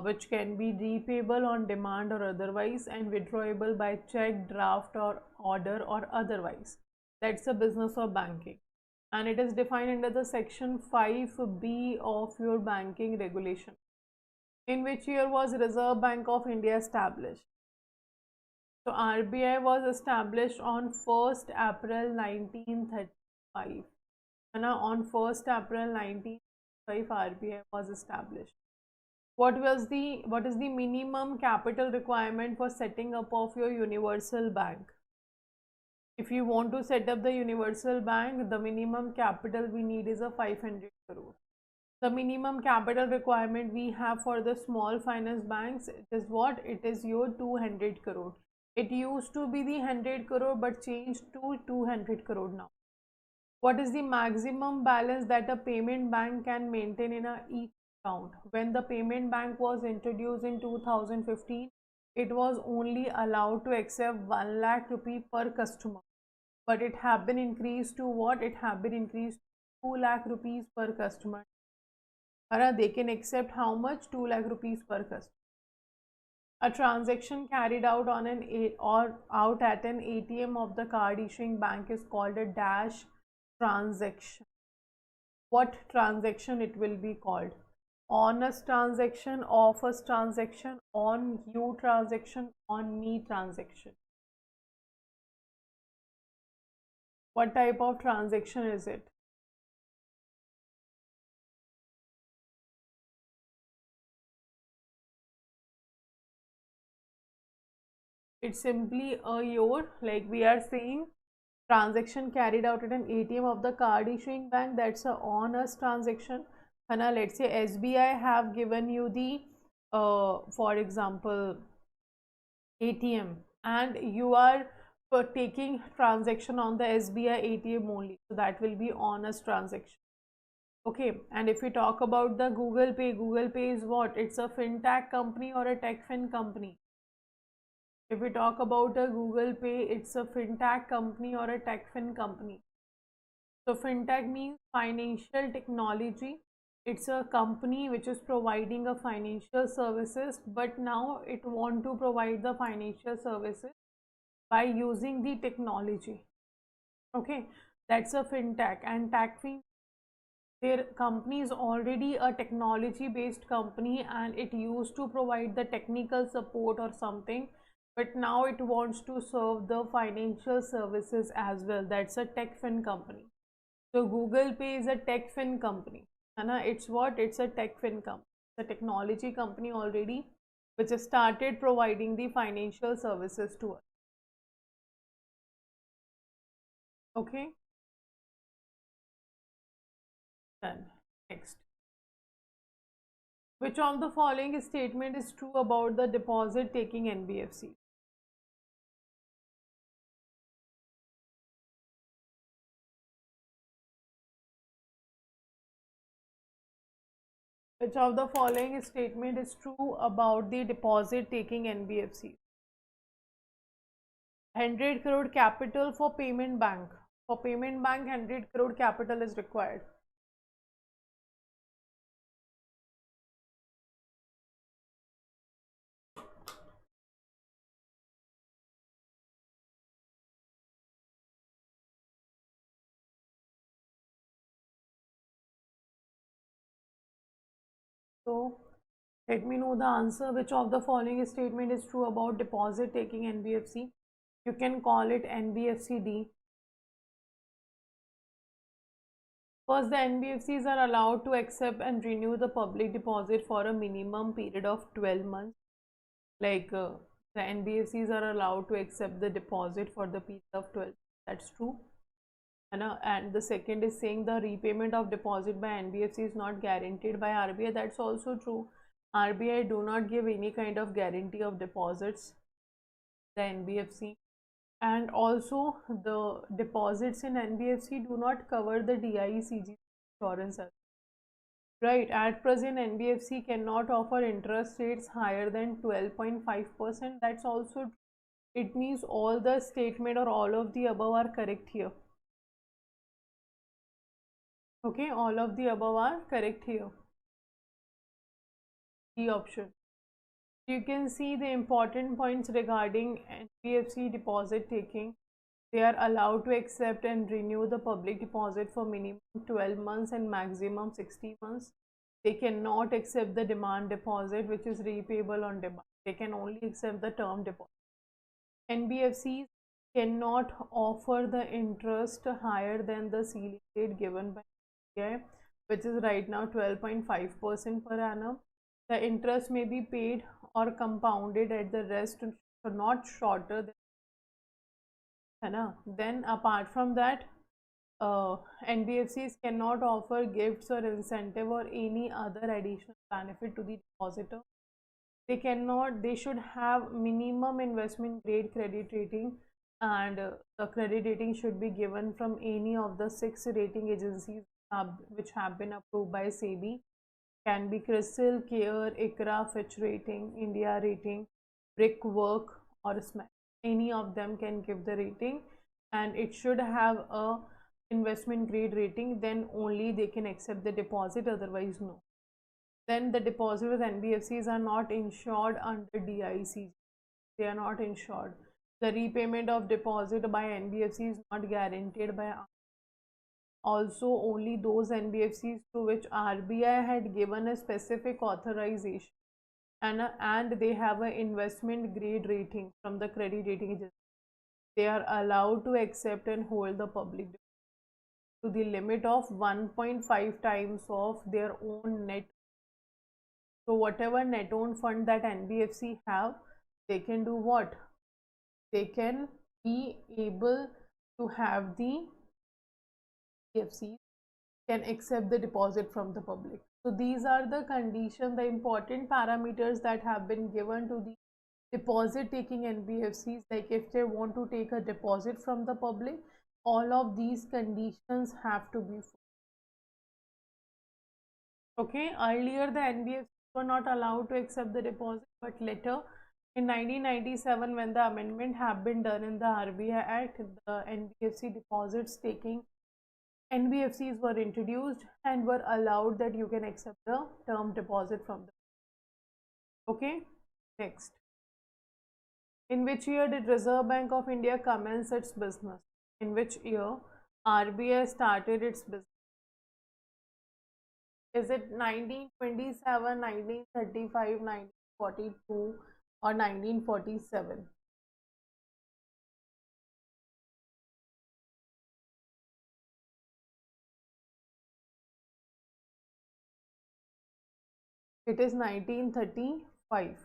which can be repayable on demand or otherwise, and withdrawable by check, draft or order or otherwise. That's the business of banking, and it is defined under the section 5B of your banking regulation. In which year was Reserve Bank of India established? So RBI was established on 1st April 1935. And on 1st April 1935, RBI was established. What is the minimum capital requirement for setting up of your universal bank? If you want to set up the universal bank, the minimum capital we need is a 500 crore. The minimum capital requirement we have for the small finance banks is what? It is your 200 crore. It used to be the 100 crore but changed to 200 crore now. What is the maximum balance that a payment bank can maintain in a each account? When the payment bank was introduced in 2015, it was only allowed to accept 1 lakh rupee per customer. But it have been increased to what? It have been increased to 2 lakh rupees per customer. They can accept how much? 2 lakh rupees per customer. A transaction carried out on out at an ATM of the card issuing bank is called a dash transaction. What transaction it will be called? On us transaction, off us transaction, on you transaction, on me transaction. What type of transaction is it? It's simply a your, like we are saying, transaction carried out at an ATM of the card issuing bank, that's a on us transaction. And let's say SBI have given you the for example ATM, and you are taking transaction on the SBI ATM only, so that will be on us transaction. Okay, and if we talk about the Google Pay is what? It's a fintech company or a tech fin company. If we talk about a Google Pay, it's a fintech company or a tech fin company. So fintech means financial technology. It's a company which is providing a financial services, but now it want to provide the financial services by using the technology. Okay, that's a fintech. And techfin, their company is already a technology based company and it used to provide the technical support or something, but now it wants to serve the financial services as well. That's a tech fin company. So Google Pay is a tech fin company. It's what? It's a tech fin company. It's a technology company already which has started providing the financial services to us. Okay. Then next. Which of the following statement is true about the deposit taking NBFC? Which of the following statement is true about the deposit taking NBFC? 100 crore capital for payment bank. For payment bank, 100 crore capital is required. So let me know the answer. Which of the following statement is true about deposit taking NBFC? You can call it NBFCD. First, the NBFCs are allowed to accept and renew the public deposit for a minimum period of 12 months. Like the NBFCs are allowed to accept the deposit for the period of 12. That's true. And the second is saying the repayment of deposit by NBFC is not guaranteed by RBI. That's also true. RBI do not give any kind of guarantee of deposits, the NBFC. And also the deposits in NBFC do not cover the DICG insurance. Right, at present NBFC cannot offer interest rates higher than 12.5%. That's also true. It means all the statement or all of the above are correct here. Okay, all of the above are correct here. The option. You can see the important points regarding NBFC deposit taking. They are allowed to accept and renew the public deposit for minimum 12 months and maximum 60 months. They cannot accept the demand deposit which is repayable on demand. They can only accept the term deposit. NBFCs cannot offer the interest higher than the ceiling rate given by RBI, which is right now 12.5% per annum. The interest may be paid or compounded at the rest, not shorter than. Then apart from that, NBFCs cannot offer gifts or incentive or any other additional benefit to the depositor. they should have minimum investment grade credit rating, and the credit rating should be given from any of the 6 rating agencies which have been approved by SEBI. Can be CRISIL, CARE, ICRA, Fitch Rating, India Rating, Brickwork, or SMART. Any of them can give the rating, and it should have a investment grade rating. Then only they can accept the deposit, otherwise no. Then the deposit with NBFCs are not insured under DIC. They are not insured. The repayment of deposit by NBFC is not guaranteed by. Also, only those NBFCs to which RBI had given a specific authorization and they have an investment grade rating from the credit rating agency, they are allowed to accept and hold the public to the limit of 1.5 times of their own net. So whatever net own fund that NBFC have, they can do what? They can be able to have the NBFCs can accept the deposit from the public. So these are the conditions, the important parameters that have been given to the deposit taking NBFCs. Like if they want to take a deposit from the public, all of these conditions have to be full. Okay, earlier the NBFCs were not allowed to accept the deposit, but later in 1997, when the amendment have been done in the RBI Act, the NBFC deposits taking NBFCs were introduced and were allowed that you can accept the term deposit from them. Okay, next. In which year did Reserve Bank of India commence its business? In which year RBI started its business? Is it 1927, 1935, 1942 or 1947? It is 1935.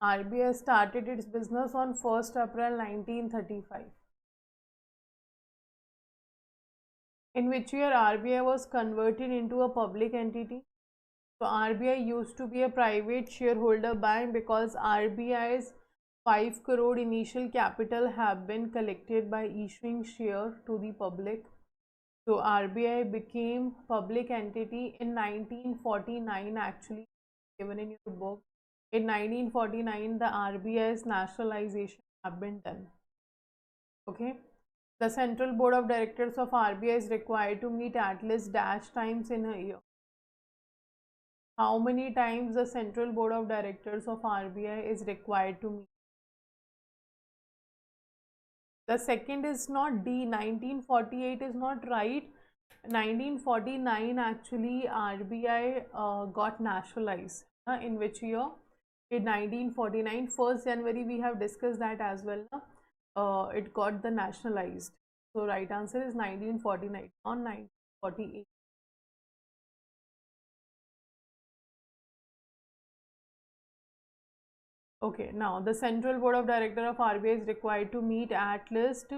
RBI started its business on 1st April 1935. In which year RBI was converted into a public entity? So RBI used to be a private shareholder bank because RBI's 5 crore initial capital have been collected by issuing share to the public. So RBI became public entity in 1949, actually given in your book. In 1949, the RBI's nationalization have been done. Okay. The Central Board of Directors of RBI is required to meet at least dash times in a year. How many times the Central Board of Directors of RBI is required to meet? The second is not D. 1948 is not right. 1949 actually RBI got nationalized. In which year? In 1949, 1st January, we have discussed that as well. It got the nationalized. So right answer is 1949 on 1948. Okay, now the Central Board of Directors of RBI is required to meet at least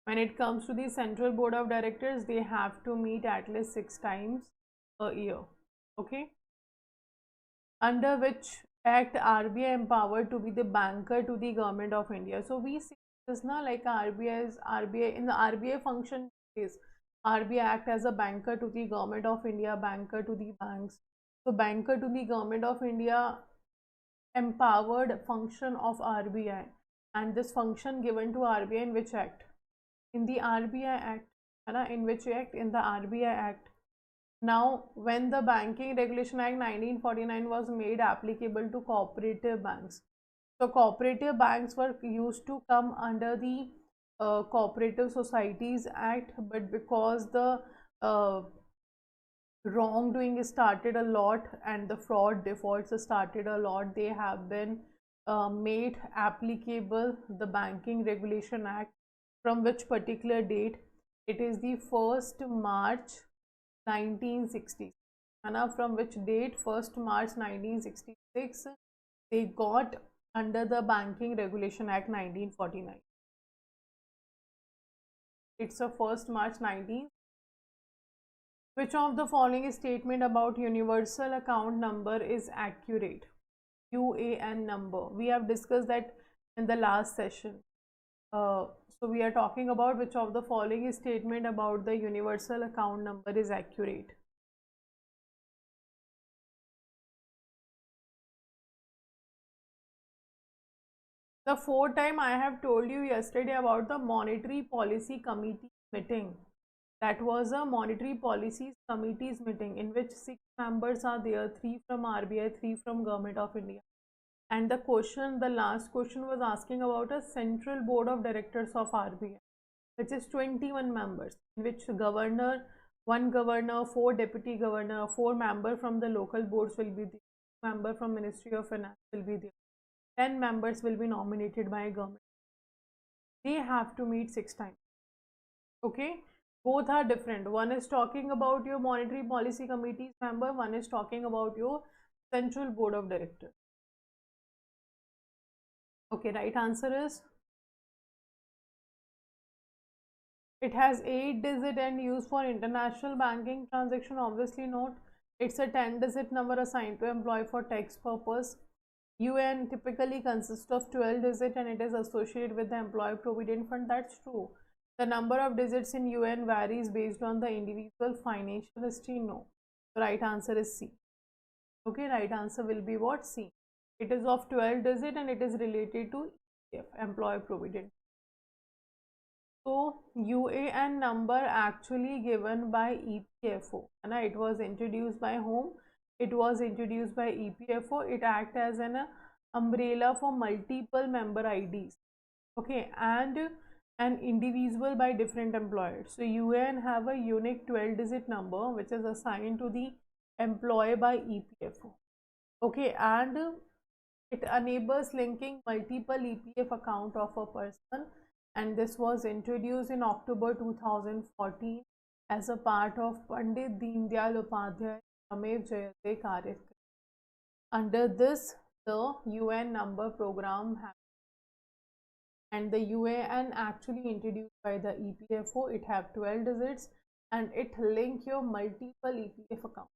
when it comes to the Central Board of Directors, they have to meet at least 6 times a year. Okay. Under which act RBI empowered to be the banker to the government of India? So we see this now, like RBI in the RBI function is RBI act as a banker to the government of India, banker to the banks. So banker to the government of India, empowered function of RBI, and this function given to RBI in which act? In the RBI Act. In which act? In the RBI Act. Now, when the Banking Regulation Act 1949 was made applicable to cooperative banks, so cooperative banks were used to come under the Cooperative Societies Act, but because the wrongdoing started a lot and the fraud defaults started a lot, they have been made applicable the Banking Regulation Act. From which particular date? It is the 1st March 1960. from which date 1st March 1966 they got under the Banking Regulation Act 1949. It's a 1st March 19. Which of the following statement about universal account number is accurate? UAN number. We have discussed that in the last session. So we are talking about which of the following statement about the universal account number is accurate. The fourth time I have told you yesterday about the Monetary Policy Committee meeting. That was a Monetary Policies Committee's meeting in which 6 members are there, 3 from RBI, 3 from Government of India. And the last question was asking about a Central Board of Directors of RBI, which is 21 members, in which governor, 1 governor, 4 deputy governor, 4 members from the local boards will be there, member from Ministry of Finance will be there, 10 members will be nominated by government. They have to meet 6 times. Okay, both are different. One is talking about your Monetary Policy Committee's member, one is talking about your Central Board of Directors. Okay, right answer is it has 8-digit and used for international banking transaction. Obviously not. It's a 10-digit number assigned to employee for tax purpose. UN typically consists of 12 digits and it is associated with the employee provident fund. That's true. The number of digits in UN varies based on the individual financial history. No. The right answer is C. Okay, right answer will be what? C. It is of 12 digit and it is related to employee provident. So UAN number actually given by EPFO, and it was introduced by whom? It was introduced by EPFO. It acts as an umbrella for multiple member IDs, okay, and an individual by different employers. So UAN have a unique 12-digit number which is assigned to the employee by EPFO, okay, and it enables linking multiple EPF account of a person, and this was introduced in October 2014 as a part of Pandit Deen Dayal Upadhyay Samev Jayate Karyakram. Under this, the UN number program and the UAN actually introduced by the EPFO. It have 12 digits and it link your multiple EPF account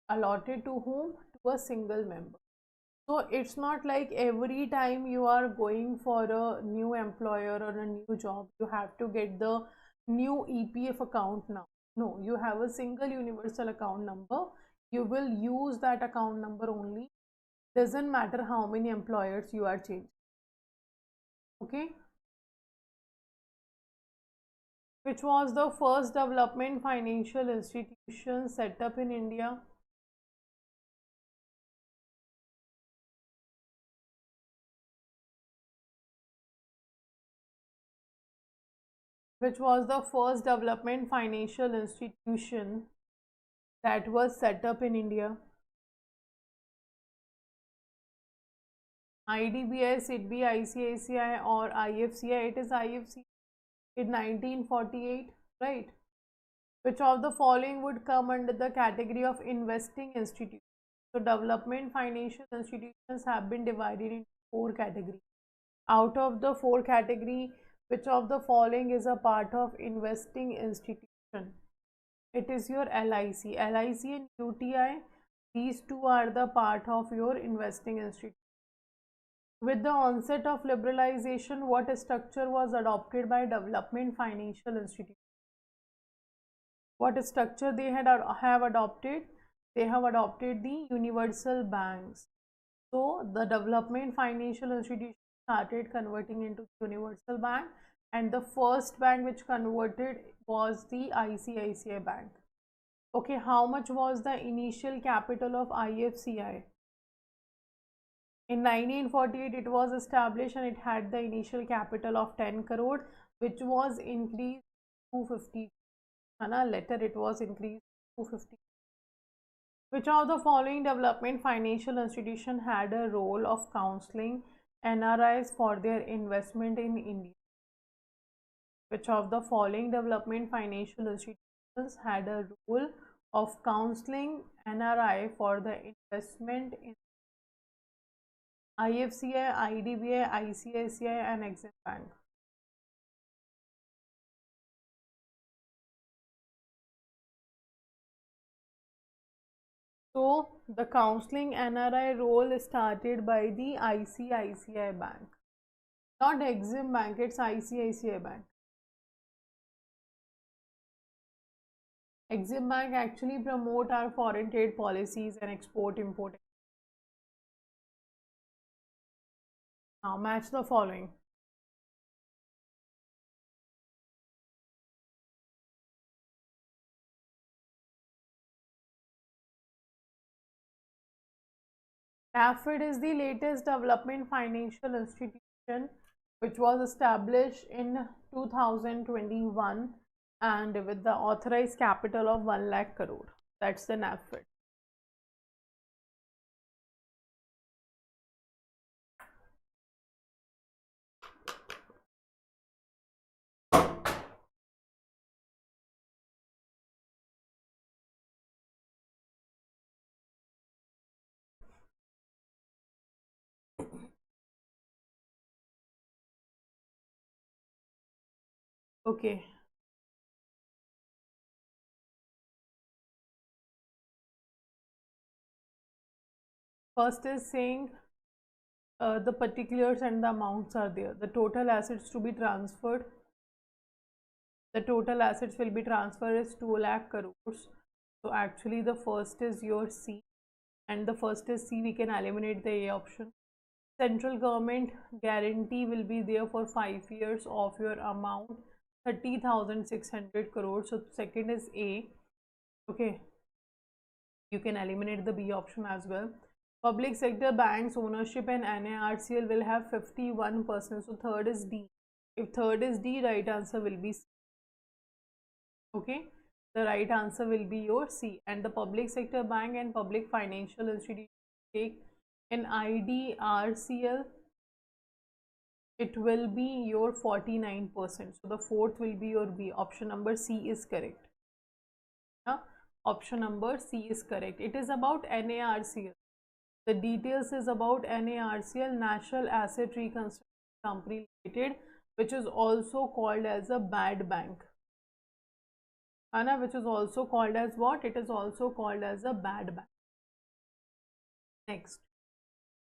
allotted to whom? To a single member. So it's not like every time you are going for a new employer or a new job, you have to get the new EPF account now. No, you have a single universal account number. You will use that account number only. Doesn't matter how many employers you are changing. Okay. Which was the first development financial institution set up in India? Which was the first development financial institution that was set up in India? IDBI, SIDBI, ICICI or IFCI? It is IFCI in 1948, right? Which of the following would come under the category of investing institutions? So development financial institutions have been divided into 4 categories. Out of the 4 category, which of the following is a part of investing institution? It is your LIC. LIC and UTI, these two are the part of your investing institution. With the onset of liberalization, what structure was adopted by development financial institutions? What structure they have adopted? They have adopted the universal banks. So the development financial institution started converting into universal bank, and the first bank which converted was the ICICI Bank. Okay, how much was the initial capital of IFCI? In 1948 it was established and it had the initial capital of 10 crore, which was increased to 250. Later it was increased to 250. Which of the following development financial institution had a role of counseling NRIs for their investment in India? Which of the following development financial institutions had a role of counseling NRI for the investment in IFCI, IDBI, ICICI and Exim Bank. So the counseling NRI role started by the ICICI Bank, not Exim Bank, it's ICICI Bank. Exim Bank actually promote our foreign trade policies and export import. Now match the following. NAFID is the latest development financial institution which was established in 2021 and with the authorized capital of 1 lakh crore. That's the NAFID. Okay. First is saying the particulars and the amounts are there. The total assets to be transferred. The total assets will be transferred is 2 lakh crores. So actually the first is your C and the first is C. We can eliminate the A option. Central government guarantee will be there for 5 years of your amount 30,600 crores. So second is A. Okay. You can eliminate the B option as well. Public sector banks ownership and NARCL will have 51%. So third is D. If third is D, right answer will be C. Okay. The right answer will be your C. And the public sector bank and public financial institution take in IDRCL, it will be your 49%. So the fourth will be your B. Option number C is correct. Option number C is correct. It is about NARCL. The details is about NARCL, National Asset Reconstruction Company Limited, which is also called as a bad bank. Anna, which is also called as what? It is also called as a bad bank. Next.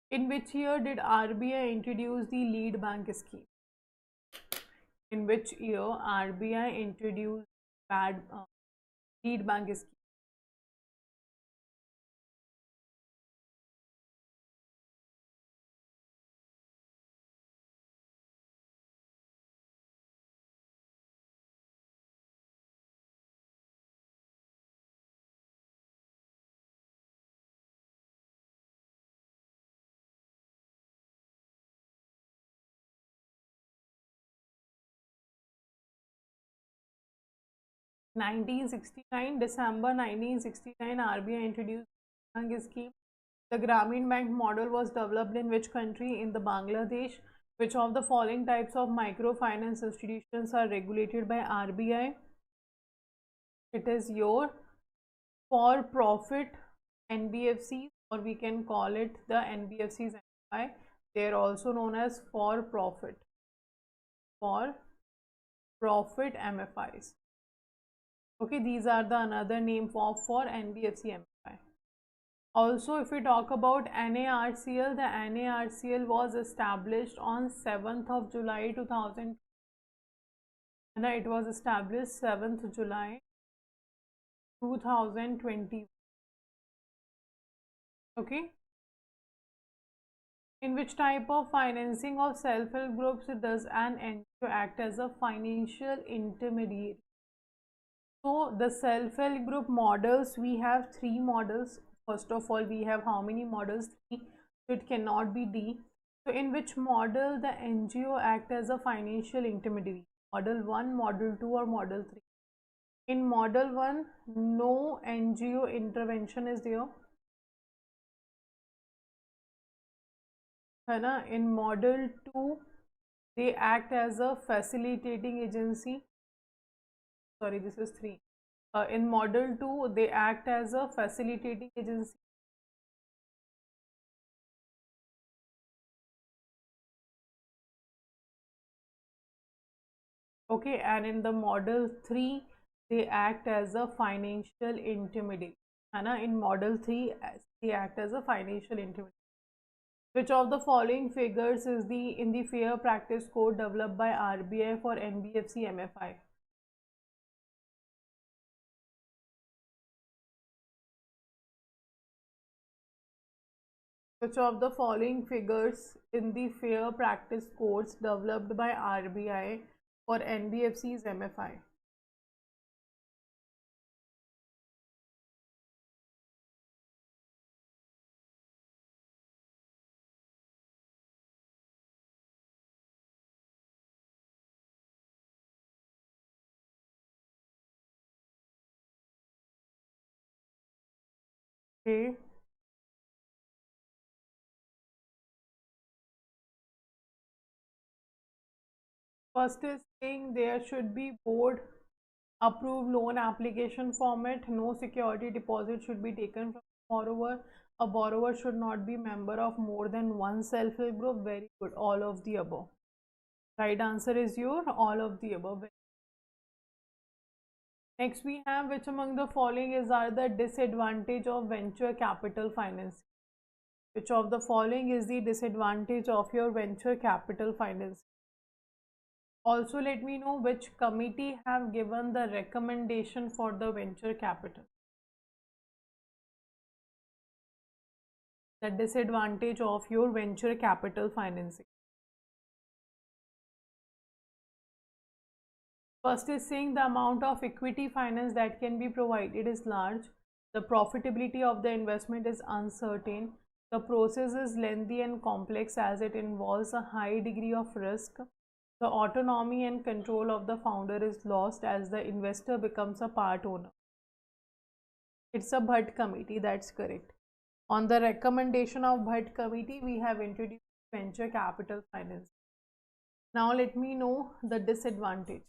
In which year did RBI introduce the lead bank scheme? In which year RBI introduced lead bank scheme? December 1969, RBI introduced bank scheme. The Grameen Bank model was developed in which country? In the Bangladesh. Which of the following types of microfinance institutions are regulated by RBI? It is your for-profit NBFCs, or we can call it the NBFCs MFI. They are also known as for-profit MFIs. Okay, these are the another name for NBFC MFI. Also, if we talk about NARCL, the NARCL was established on 7th of July 2000. And it was established 7th July 2020. Okay. In which type of financing of self-help groups does an NGO act as a financial intermediary? So the self-help group models, we have 3 models. First of all, we have how many models? 3. So it cannot be D. So in which model the NGO act as a financial intermediary? Model 1, model 2 or model 3? In model 1, no NGO intervention is there. In model 2, they act as a facilitating agency. Sorry, this is 3. In model 2, they act as a facilitating agency. Okay, and in the model 3, they act as a financial intermediary. In model 3, they act as a financial intermediary. Which of the following figures is in the fair practice code developed by RBI for NBFC MFI? Which of the following figures in the fair practice codes developed by RBI for NBFC's MFI? Okay. First is saying there should be board approved loan application format. No security deposit should be taken from borrower. A borrower should not be member of more than one self-help group. Very good. All of the above. Right answer is your all of the above. Next we have which among the following are the disadvantage of venture capital finance? Which of the following is the disadvantage of your venture capital finance? Also let me know which committee have given the recommendation for the venture capital. The disadvantage of your venture capital financing. First is saying the amount of equity finance that can be provided is large. The profitability of the investment is uncertain. The process is lengthy and complex as it involves a high degree of risk. The autonomy and control of the founder is lost as the investor becomes a part owner. It's a Bhatt committee, that's correct. On the recommendation of Bhatt committee, we have introduced venture capital finance. Now let me know the disadvantage.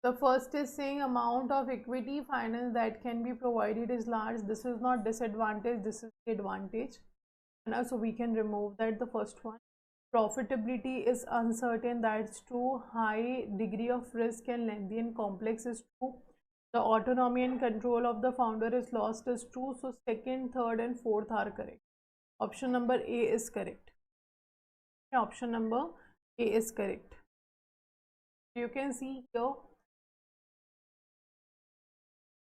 The first is saying amount of equity finance that can be provided is large. This is not disadvantage, this is the advantage. So we can remove that, the first one. Profitability is uncertain, that's true. High degree of risk and lengthy and complex is true. The autonomy and control of the founder is lost is true. So second, third and fourth are correct. Option number A is correct. Option number A is correct. You can see here,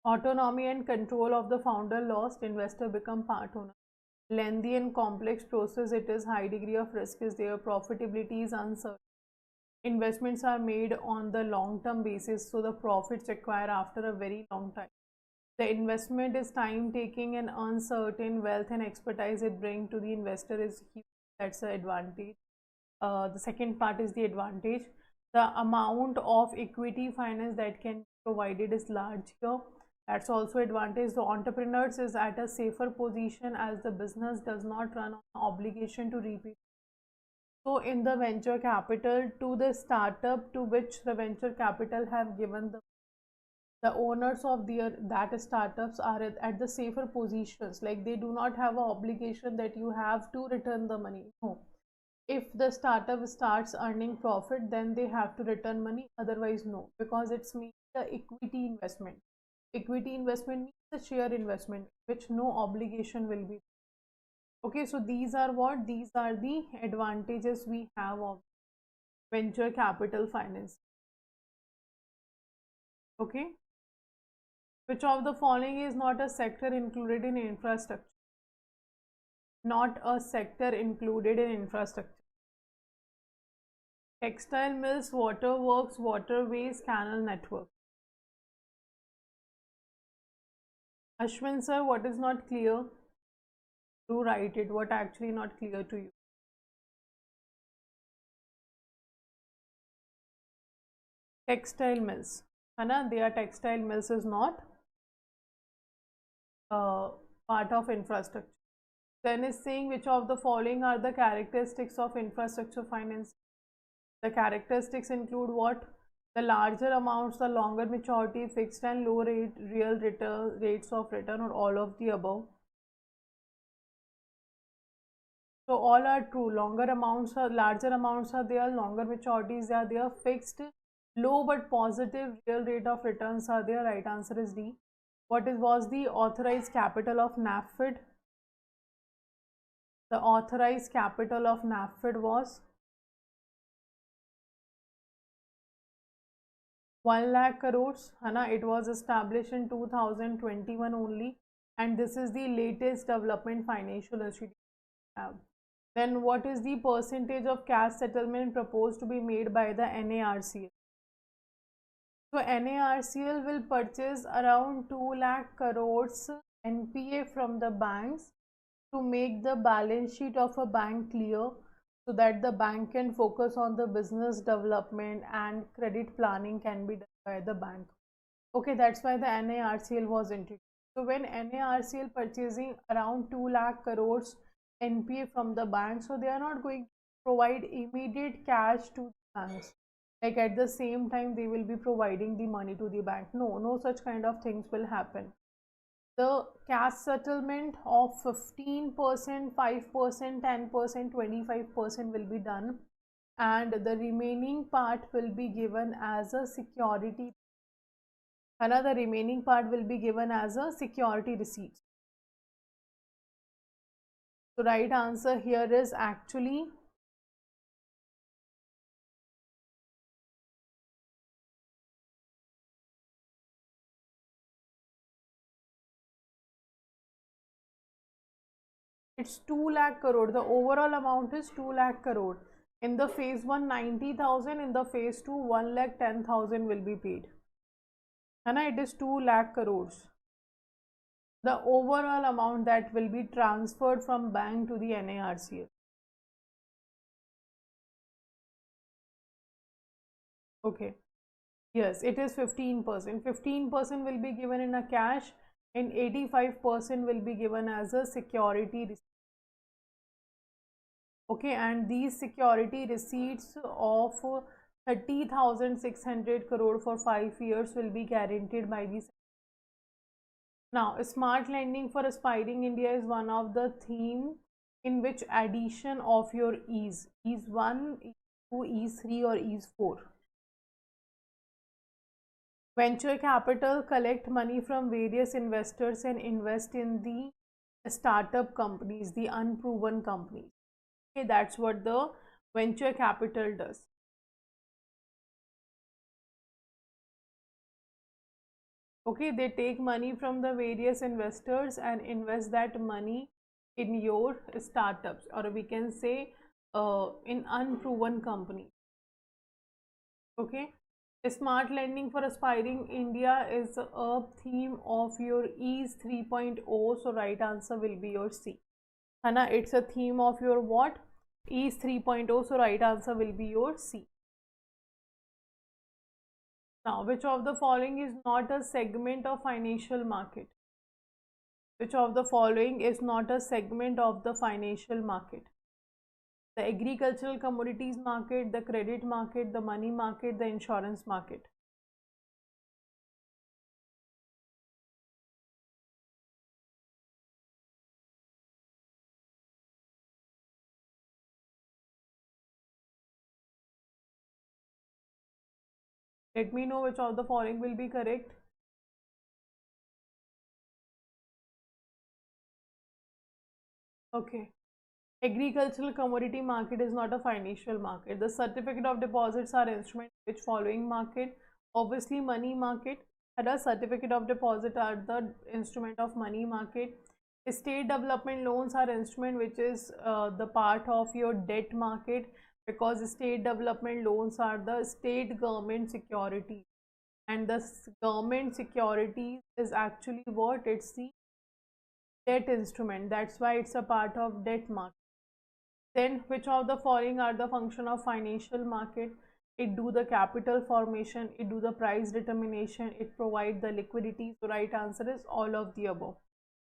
autonomy and control of the founder lost, investor become part owner. Lengthy and complex process, it is high degree of risk is there, profitability is uncertain. Investments are made on the long term basis, so the profits acquire after a very long time. The investment is time taking and uncertain. Wealth and expertise it brings to the investor is huge. That's the advantage. The second part is the advantage. The amount of equity finance that can be provided is large here. That's also advantage. The entrepreneurs is at a safer position as the business does not run on obligation to repay. So in the venture capital, to the startup to which the venture capital have given the owners of that startups are at the safer positions. Like they do not have an obligation that you have to return the money. No. If the startup starts earning profit, then they have to return money, otherwise no, because it's mainly the equity investment. Equity investment means the share investment, which no obligation will be. Okay, so these are what? These are the advantages we have of venture capital finance. Okay, which of the following is not a sector included in infrastructure? Not a sector included in infrastructure. Textile mills, waterworks, waterways, canal network. Ashwin sir, what is not clear? Do write it. What actually not clear to you? Textile mills. They are textile mills is not part of infrastructure. Then is saying which of the following are the characteristics of infrastructure finance. The characteristics include what? The larger amounts, the longer maturity, fixed and low rate, real return, rates of return, or all of the above. So all are true. Longer amounts are, larger amounts are there, longer maturities are there, fixed, low but positive real rate of returns are there. Right answer is D. Was the authorized capital of NAFID? The authorized capital of NAFID was 1 lakh crores. It was established in 2021 only, and this is the latest development financial institution we have. Then what is the percentage of cash settlement proposed to be made by the NARCL? So NARCL will purchase around 2 lakh crores NPA from the banks to make the balance sheet of a bank clear, so that the bank can focus on the business development and credit planning can be done by the bank. Okay, that's why the NARCL was introduced. So when NARCL purchasing around 2 lakh crores NPA from the bank, so they are not going to provide immediate cash to the banks. Like at the same time they will be providing the money to the bank. No such kind of things will happen. The cash settlement of 15%, 5%, 10%, 25% will be done, and the remaining part will be given as a security. Another remaining part will be given as a security receipt. So right answer here is actually it's 2 lakh crore. The overall amount is 2 lakh crore. In the phase 1, 90,000. In the phase 2, 1 lakh 10,000 will be paid. And it is 2 lakh crores. The overall amount that will be transferred from bank to the NARCL. Okay. Yes, it is 15%. 15% will be given in a cash, and 85% will be given as a security receipt. Okay, and these security receipts of 30,600 crore for 5 years will be guaranteed by the. Now, smart lending for aspiring India is one of the theme in which addition of your ease 1, ease 2, ease 3 or ease 4. Venture capital collect money from various investors and invest in the startup companies, the unproven companies. Okay, that's what the venture capital does. Okay, they take money from the various investors and invest that money in your startups, or we can say in unproven companies. Okay, smart lending for aspiring India is a theme of your ease 3.0, so right answer will be your C. Hana, it's a theme of your what? Ease 3.0, so right answer will be your C. Now, which of the following is not a segment of financial market? Which of the following is not a segment of the financial market? The agricultural commodities market, the credit market, the money market, the insurance market. Let me know which of the following will be correct. Okay. Agricultural commodity market is not a financial market. The certificate of deposits are instrument which following market? Obviously money market. Other certificate of deposit are the instrument of money market. State development loans are instrument which is the part of your debt market, because state development loans are the state government security, and the government security is actually what? It's the debt instrument. That's why it's a part of debt market. Then which of the following are the function of financial market? It do the capital formation, it do the price determination, it provide the liquidity. So right answer is all of the above.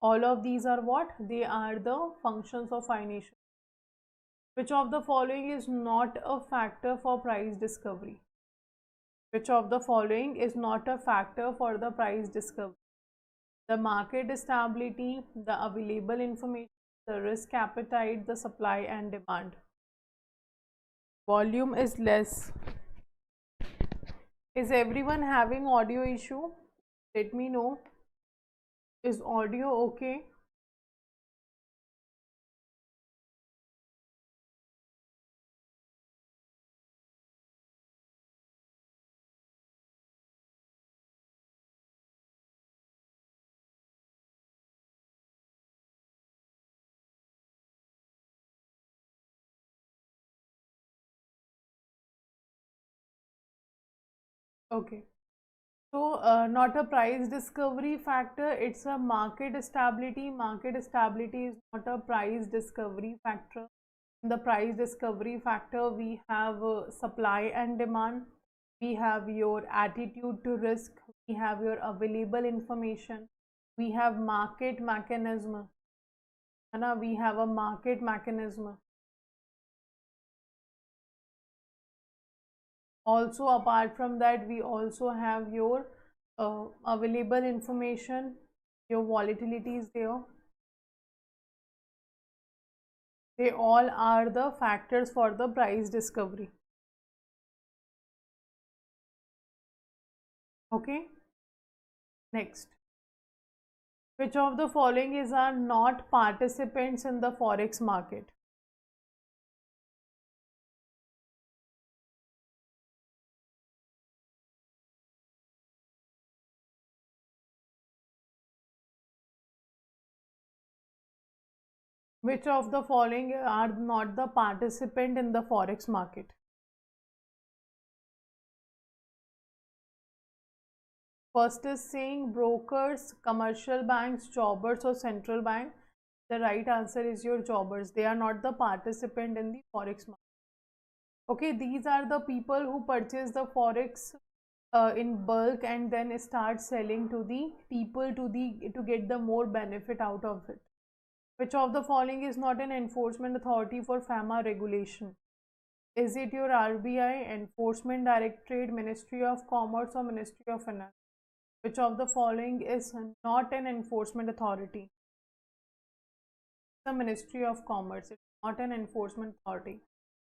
All of these are what? They are the functions of financial. Which of the following is not a factor for price discovery? Which of the following is not a factor for the price discovery? The market stability, the available information, the risk appetite, the supply and demand. Volume is less. Is everyone having audio issue? Let me know. Is audio okay? Okay. So, not a price discovery factor, it's a market stability. Market stability is not a price discovery factor. In the price discovery factor, we have supply and demand, we have your attitude to risk, we have your available information, we have market mechanism, and we have a market mechanism. Also, apart from that, we also have your available information, your volatility is there. They all are the factors for the price discovery. Okay. Next. Which of the following is are not participants in the forex market? Which of the following are not the participant in the forex market? First is saying brokers, commercial banks, jobbers or central bank. The right answer is your jobbers. They are not the participant in the forex market. Okay, these are the people who purchase the forex in bulk and then start selling to the people to get the more benefit out of it. Which of the following is not an enforcement authority for FAMA regulation? Is it your RBI, Enforcement Directorate, Ministry of Commerce or Ministry of Finance? Which of the following is not an enforcement authority? The Ministry of Commerce. It's not an enforcement authority.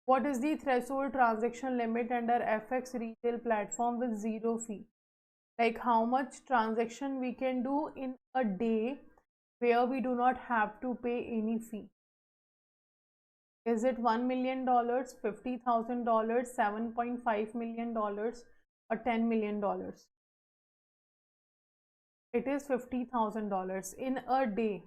What is the threshold transaction limit under FX retail platform with zero fee? Like how much transaction we can do in a day where we do not have to pay any fee? Is it $1 million, $50,000, $7.5 million, or $10 million? It is $50,000 in a day.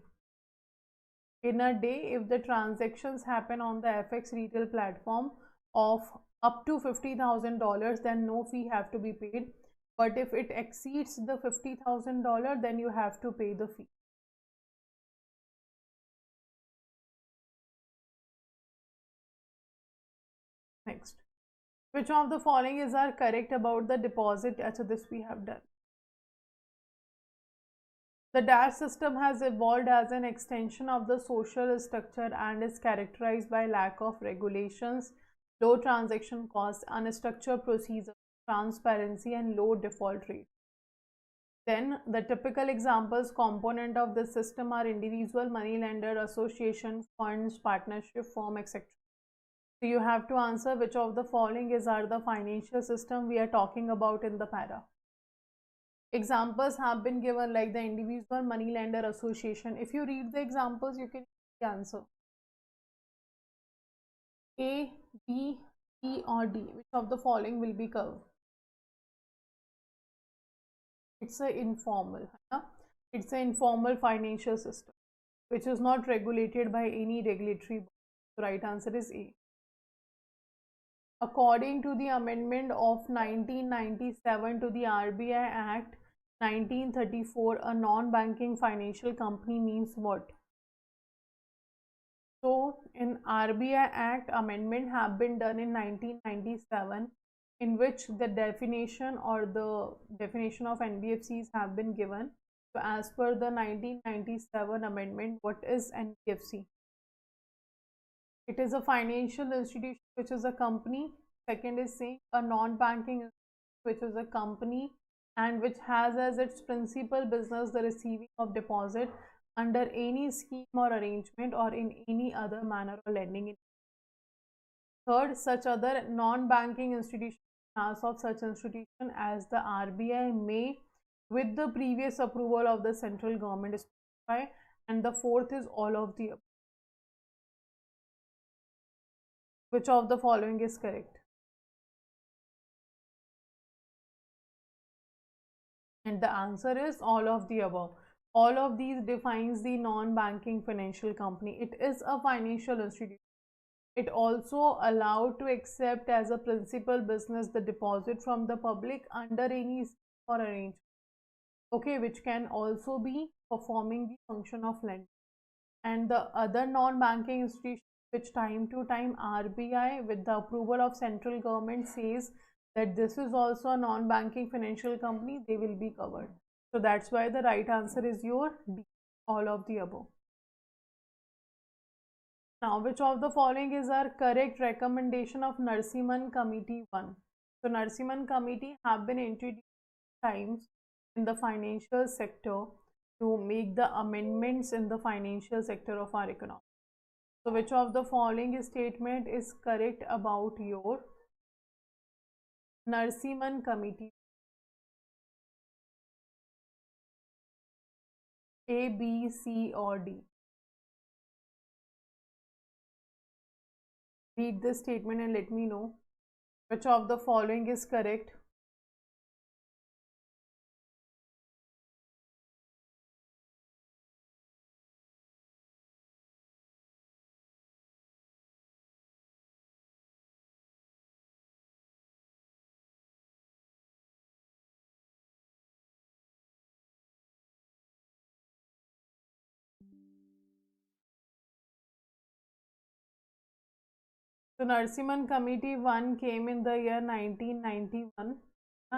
In a day, if the transactions happen on the FX retail platform of up to $50,000, then no fee have to be paid. But if it exceeds the $50,000, then you have to pay the fee. Next. Which of the following is are correct about the deposit? So this we have done. The DAS system has evolved as an extension of the social structure and is characterized by lack of regulations, low transaction costs, unstructured procedures, transparency, and low default rate. Then the typical examples component of this system are individual, money lender, association, funds, partnership, firm, etc. So you have to answer which of the following are the financial system we are talking about in the para. Examples have been given like the individual, money lender, association. If you read the examples, you can answer. A, B, C or D. Which of the following will be covered? It's a informal. It's an informal financial system which is not regulated by any regulatory body. The right answer is A. According to the amendment of 1997 to the RBI Act 1934, a non-banking financial company means what? So, in RBI Act, amendment have been done in 1997, in which the definition or the definition of NBFCs have been given. So as per the 1997 amendment, what is NBFC? It is a financial institution which is a company. Second is saying a non-banking which is a company and which has as its principal business the receiving of deposit under any scheme or arrangement or in any other manner or lending. Third, such other non-banking institutions as of such institution as the RBI may, with the previous approval of the central government, specify. And the fourth is all of the above. Which of the following is correct? And the answer is all of the above. All of these defines the non-banking financial company. It is a financial institution. It also allowed to accept as a principal business the deposit from the public under any scheme or arrangement. Okay, which can also be performing the function of lending. And the other non-banking institutions which time to time RBI with the approval of central government says that this is also a non-banking financial company, they will be covered. So that's why the right answer is your D, all of the above. Now, which of the following is our correct recommendation of Narsimhan Committee 1? So, Narsimhan Committee have been introduced times in the financial sector to make the amendments in the financial sector of our economy. So, which of the following statement is correct about your Narsimhan Committee? A, B, C or D? Read this statement and let me know which of the following is correct. So Narsimhan Committee 1 came in the year 1991.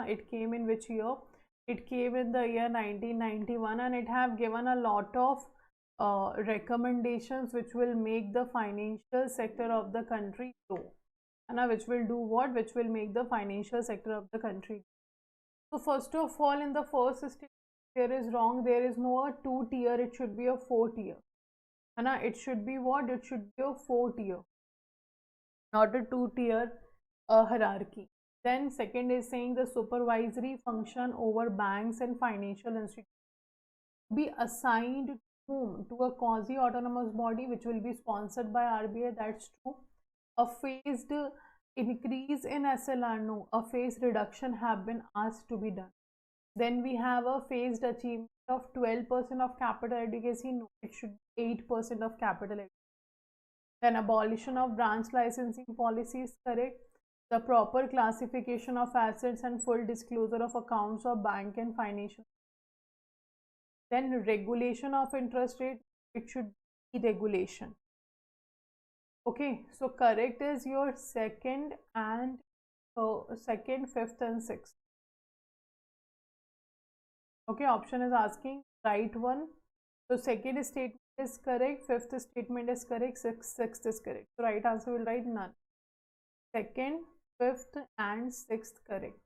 It came in which year? It came in the year 1991 and it have given a lot of recommendations which will make the financial sector of the country grow. Which will do what? Which will make the financial sector of the country. So first of all, in the first step, there is wrong. There is no a 2-tier. It should be a 4-tier. It should be what? It should be a 4-tier. Not a 2-tier hierarchy. Then second is saying the supervisory function over banks and financial institutions be assigned to whom? To a quasi autonomous body which will be sponsored by RBI. That's true. A phased increase in SLR, no. A phased reduction have been asked to be done. Then we have a phased achievement of 12% of capital adequacy, no. It should be 8% of capital adequacy. Then abolition of branch licensing policy is correct. The proper classification of assets and full disclosure of accounts of bank and financial. Then regulation of interest rate, it should be regulation. Okay, so correct is your second and second, fifth and sixth. Okay, option is asking right one. So second statement is correct, fifth statement is correct, sixth is correct. So right answer will write none. Second, fifth and sixth correct.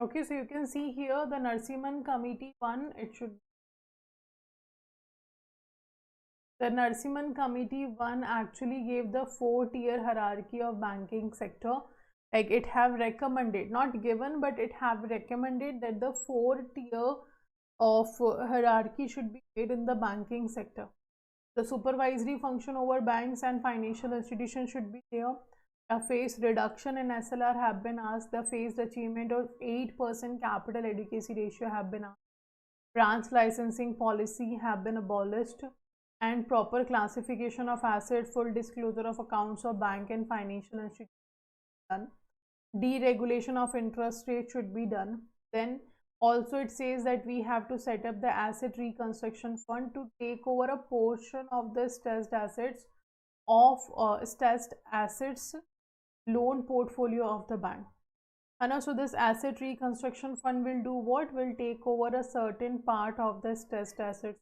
Okay, so you can see here the Narsimhan Committee 1, it should. The Narsimhan Committee 1 actually gave the 4-tier hierarchy of banking sector. Like it have recommended, not given, but it have recommended that the 4-tier of hierarchy should be made in the banking sector. The supervisory function over banks and financial institutions should be there. A phased reduction in SLR have been asked. The phased achievement of 8% capital adequacy ratio have been asked. Branch licensing policy have been abolished. And proper classification of asset, full disclosure of accounts of bank and financial institutions done. Deregulation of interest rate should be done. Then also it says that we have to set up the asset reconstruction fund to take over a portion of the stressed assets loan portfolio of the bank. And so this asset reconstruction fund will do what? Will take over a certain part of the stressed assets.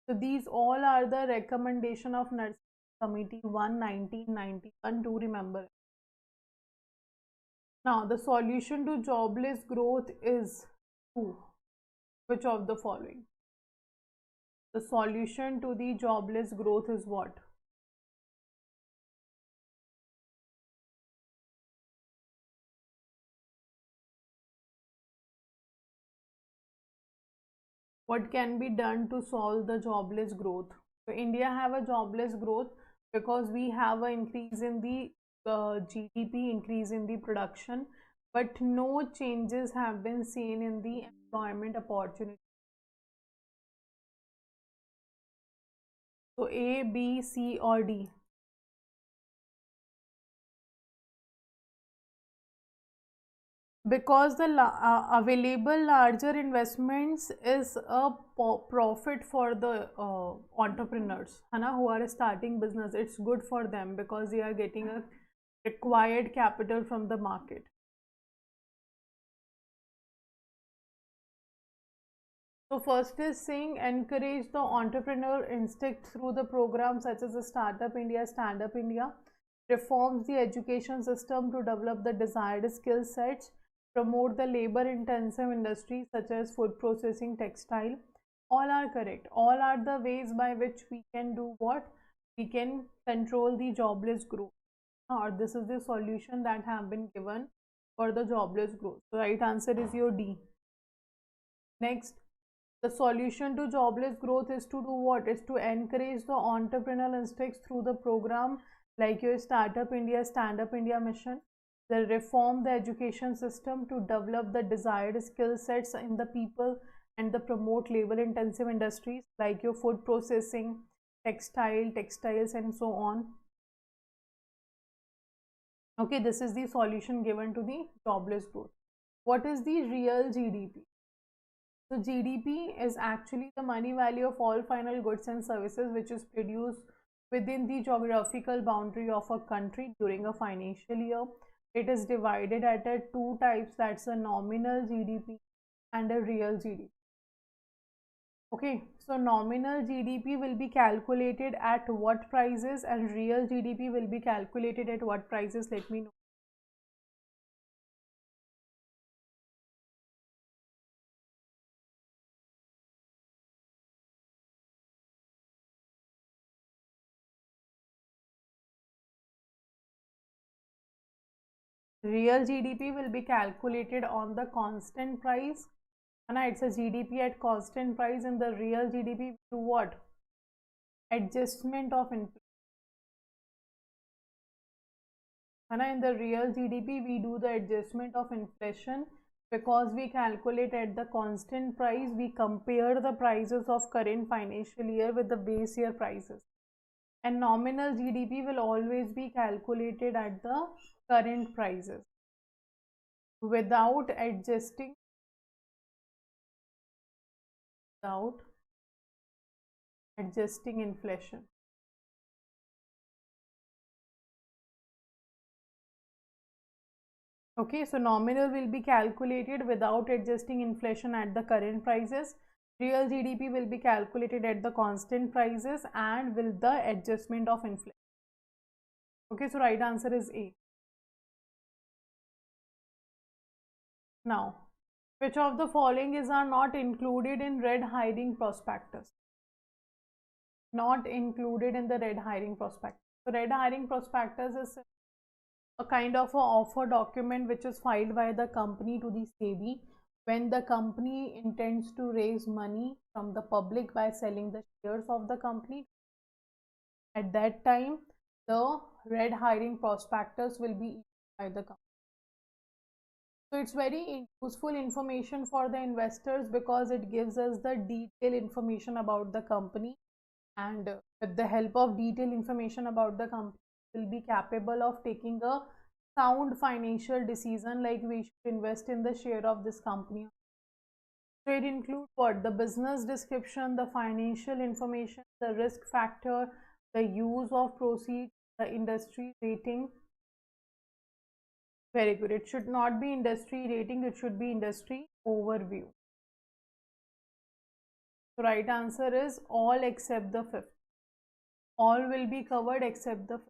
So these all are the recommendation of Nursing Committee 1 1991 to remember. Now the solution to jobless growth is who? Which of the following? The solution to the jobless growth is what? What can be done to solve the jobless growth? So India have a jobless growth because we have an increase in the GDP, increase in the production, but no changes have been seen in the employment opportunity. So A, B, C or D? Because the available larger investments is a profit for the entrepreneurs who are starting business. It's good for them because they are getting a required capital from the market. So first is saying encourage the entrepreneurial instinct through the programs such as the Startup India, Stand Up India, reforms the education system to develop the desired skill sets, promote the labor intensive industries such as food processing, textile. All are correct. All are the ways by which we can do what? We can control the jobless growth. Or this is the solution that have been given for the jobless growth. The right answer is your D. Next, the solution to jobless growth is to do what? Is to encourage the entrepreneurial instincts through the program like your Startup India, Stand Up India mission. They reform the education system to develop the desired skill sets in the people and the promote labor intensive industries like your food processing, textiles and so on. Okay, this is the solution given to the jobless growth. What is the real GDP? So GDP is actually the money value of all final goods and services which is produced within the geographical boundary of a country during a financial year. It is divided at two types, that's a nominal GDP and a real GDP. Okay, so nominal GDP will be calculated at what prices and real GDP will be calculated at what prices? Let me know. Real GDP will be calculated on the constant price. And it's a GDP at constant price, and the real GDP to what? Adjustment of inflation. And in the real GDP, we do the adjustment of inflation because we calculate at the constant price. We compare the prices of current financial year with the base year prices. And nominal GDP will always be calculated at the current prices without adjusting inflation. Okay, so nominal will be calculated without adjusting inflation at the current prices. Real GDP will be calculated at the constant prices and with the adjustment of inflation. Okay, so right answer is A. Now, which of the following are not included in red herring prospectus? Not included in the red herring prospectus. So red herring prospectus is a kind of a offer document which is filed by the company to the SEBI when the company intends to raise money from the public by selling the shares of the company. At that time, the red herring prospectus will be issued by the company. So it's very useful information for the investors because it gives us the detailed information about the company, and with the help of detailed information about the company, will be capable of taking a sound financial decision like we should invest in the share of this company. So it includes what? The business description, the financial information, the risk factor, the use of proceeds, the industry rating, Very good. It should not be industry rating, it should be industry overview. So right answer is all except the fifth. All will be covered except the fifth.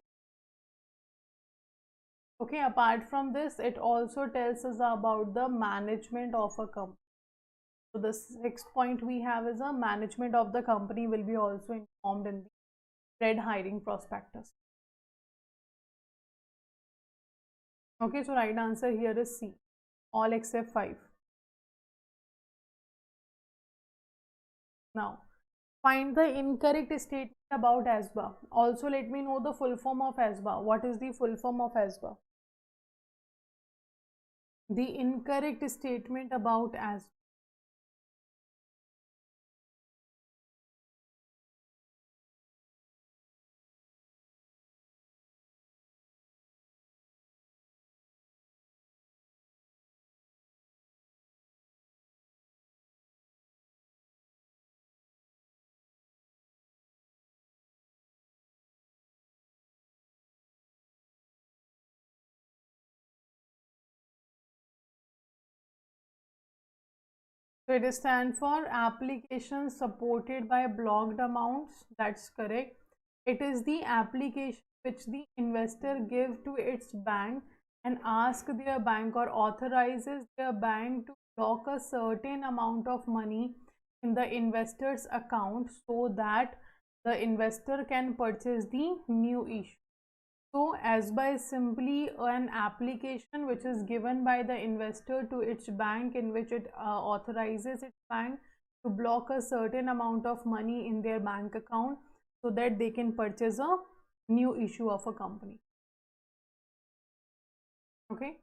Okay, apart from this, it also tells us about the management of a company. So the sixth point we have is a management of the company will be also informed in the red hiring prospectus. Okay, so right answer here is C, all except 5. Now, find the incorrect statement about ASBA. Also, let me know the full form of ASBA. What is the full form of ASBA? The incorrect statement about ASBA. So it stands for applications supported by blocked amounts. That's correct. It is the application which the investor gives to its bank and ask their bank or authorizes their bank to block a certain amount of money in the investor's account so that the investor can purchase the new issue. So ASBA is simply an application which is given by the investor to its bank, in which it authorizes its bank to block a certain amount of money in their bank account so that they can purchase a new issue of a company. Okay.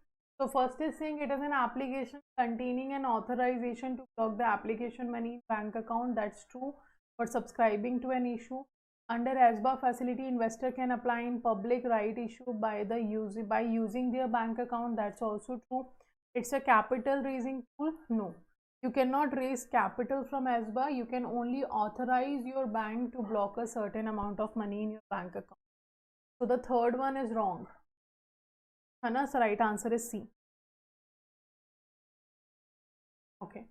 So first is saying it is an application containing an authorization to block the application money in bank account. That's true. For subscribing to an issue, under ASBA facility, investor can apply in public right issue by using their bank account. That's also true. It's a capital raising tool. No, you cannot raise capital from ASBA. You can only authorize your bank to block a certain amount of money in your bank account. So the third one is wrong. Hana, so right answer is C. Okay.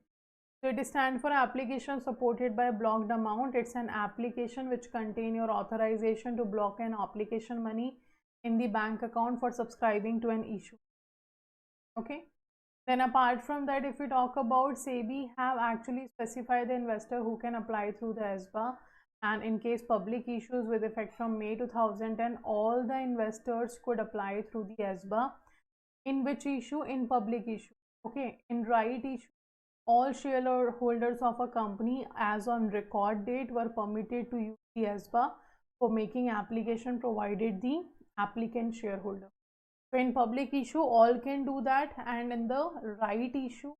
So it stands for application supported by blocked amount. It's an application which contain your authorization to block an application money in the bank account for subscribing to an issue. Okay. Then apart from that, if we talk about SEBI have actually specified the investor who can apply through the ASBA, and in case public issues with effect from May 2010, all the investors could apply through the ASBA. In which issue? In public issue. Okay. In right issue, all shareholders of a company as on record date were permitted to use the ASBA for making application provided the applicant shareholder. So in public issue, all can do that, and in the right issue,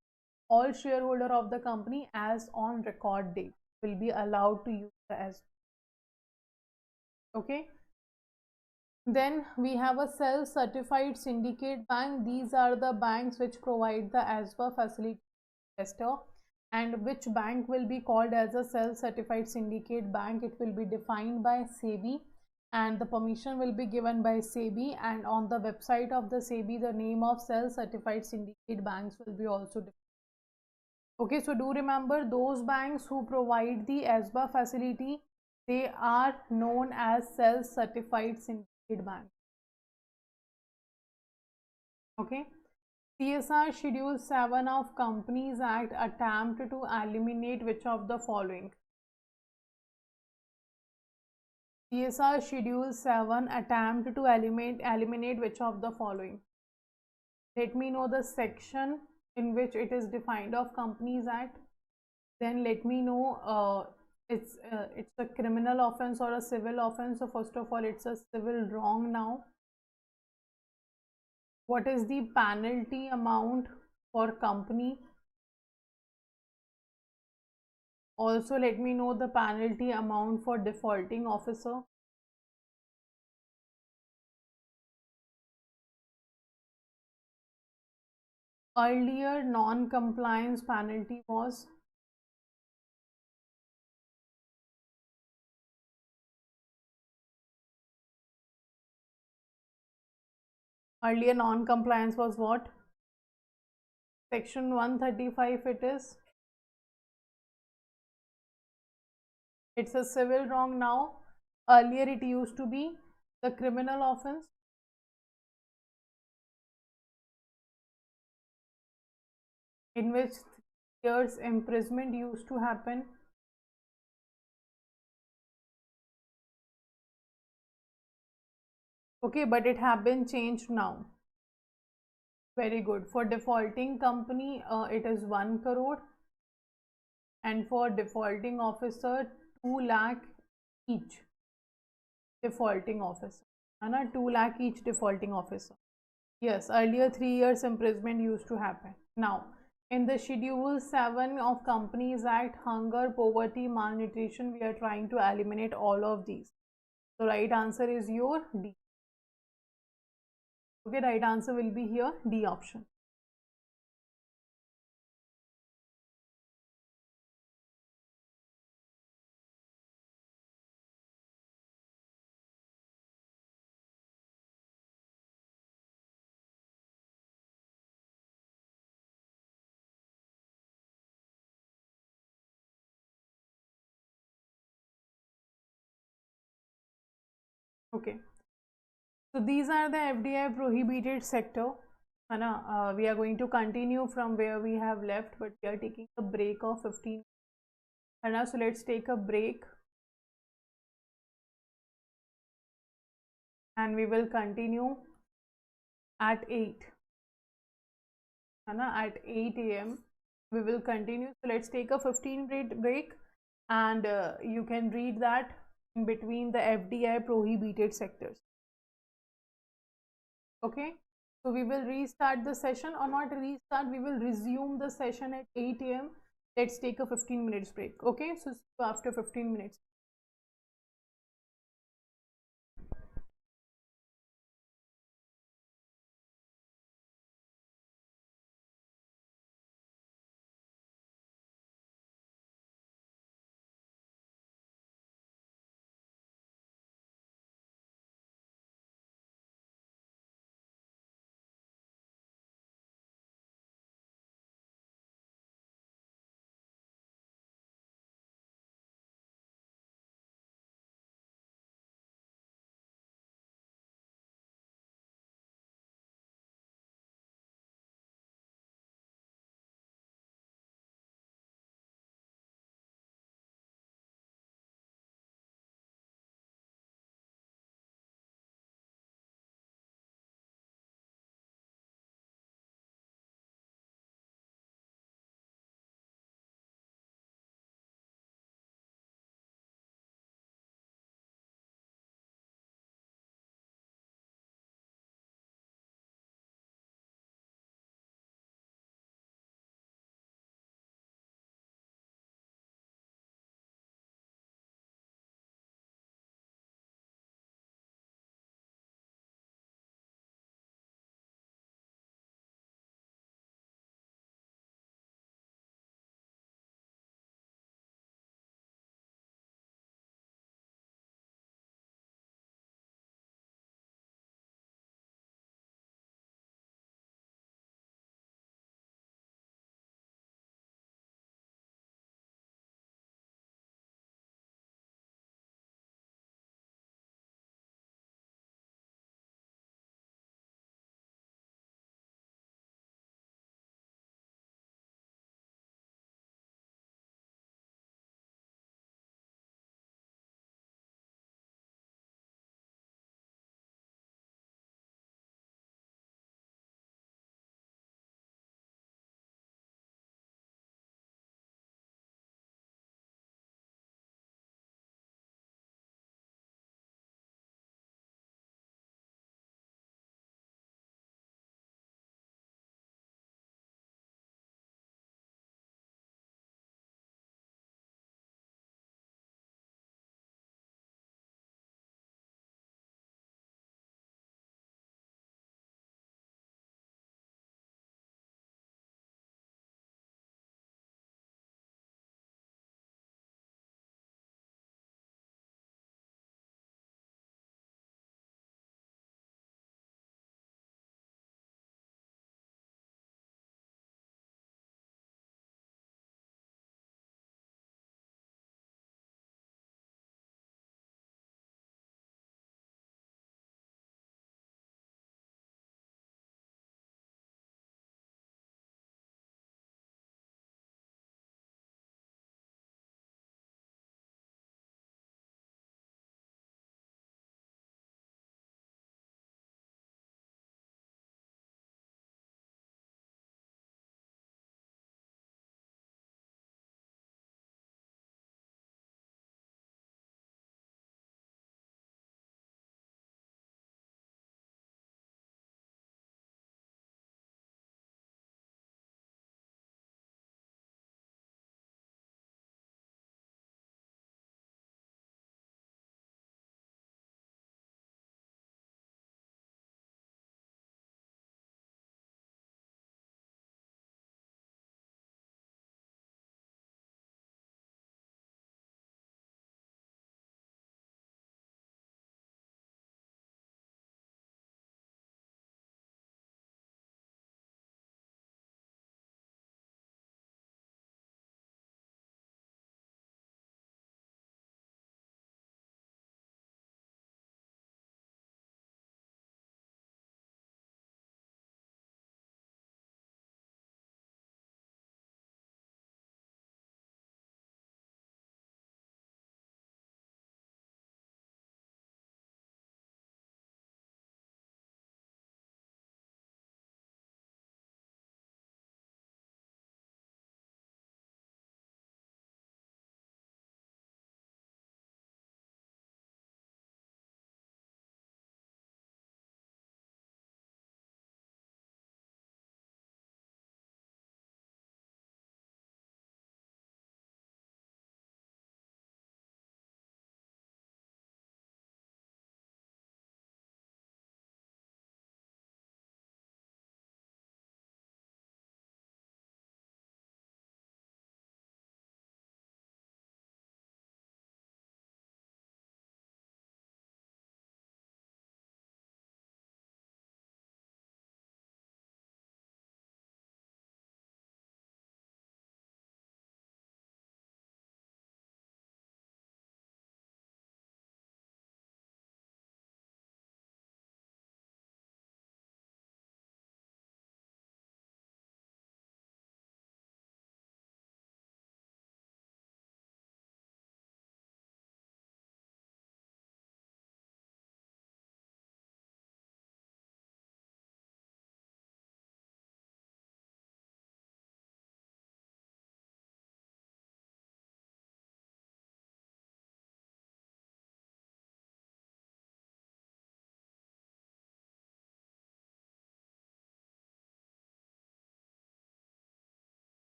all shareholder of the company as on record date will be allowed to use the ASBA. Okay. Then we have a self-certified syndicate bank. These are the banks which provide the ASBA facility investor. And which bank will be called as a self-certified syndicate bank? It will be defined by SEBI, and the permission will be given by SEBI, and on the website of the SEBI the name of self-certified syndicate banks will be also defined. Okay, so do remember, those banks who provide the ASBA facility, they are known as self-certified syndicate bank. Okay. CSR Schedule 7 of Companies Act attempt to eliminate which of the following? CSR Schedule 7 attempt to eliminate which of the following? Let me know the section in which it is defined of Companies Act. Then let me know it's a criminal offense or a civil offense. So first of all, it's a civil wrong now. What is the penalty amount for company? Also, let me know the penalty amount for defaulting officer. Earlier, non-compliance penalty was Earlier non-compliance was what? Section 135 it is. It's a civil wrong now. Earlier it used to be the criminal offense. In which 3 years imprisonment used to happen. Okay, but it have been changed now. Very good. For defaulting company, it is 1 crore, and for defaulting officer, 2 lakh each defaulting officer. And 2 lakh each defaulting officer. Yes, earlier 3 years imprisonment used to happen. Now, in the Schedule 7 of Companies Act, hunger, poverty, malnutrition, we are trying to eliminate all of these. So, right answer is your D. Okay, right answer will be here, D option. Okay. So these are the FDI prohibited sector. We are going to continue from where we have left, but we are taking a break of 15. So let's take a break and we will continue at 8. At 8 a.m. we will continue. So let's take a 15-minute break, and you can read that in between the FDI prohibited sectors. Okay, so we will restart the session, or not restart, we will resume the session at 8 a.m. Let's take a 15 minutes break. Okay, so after 15 minutes.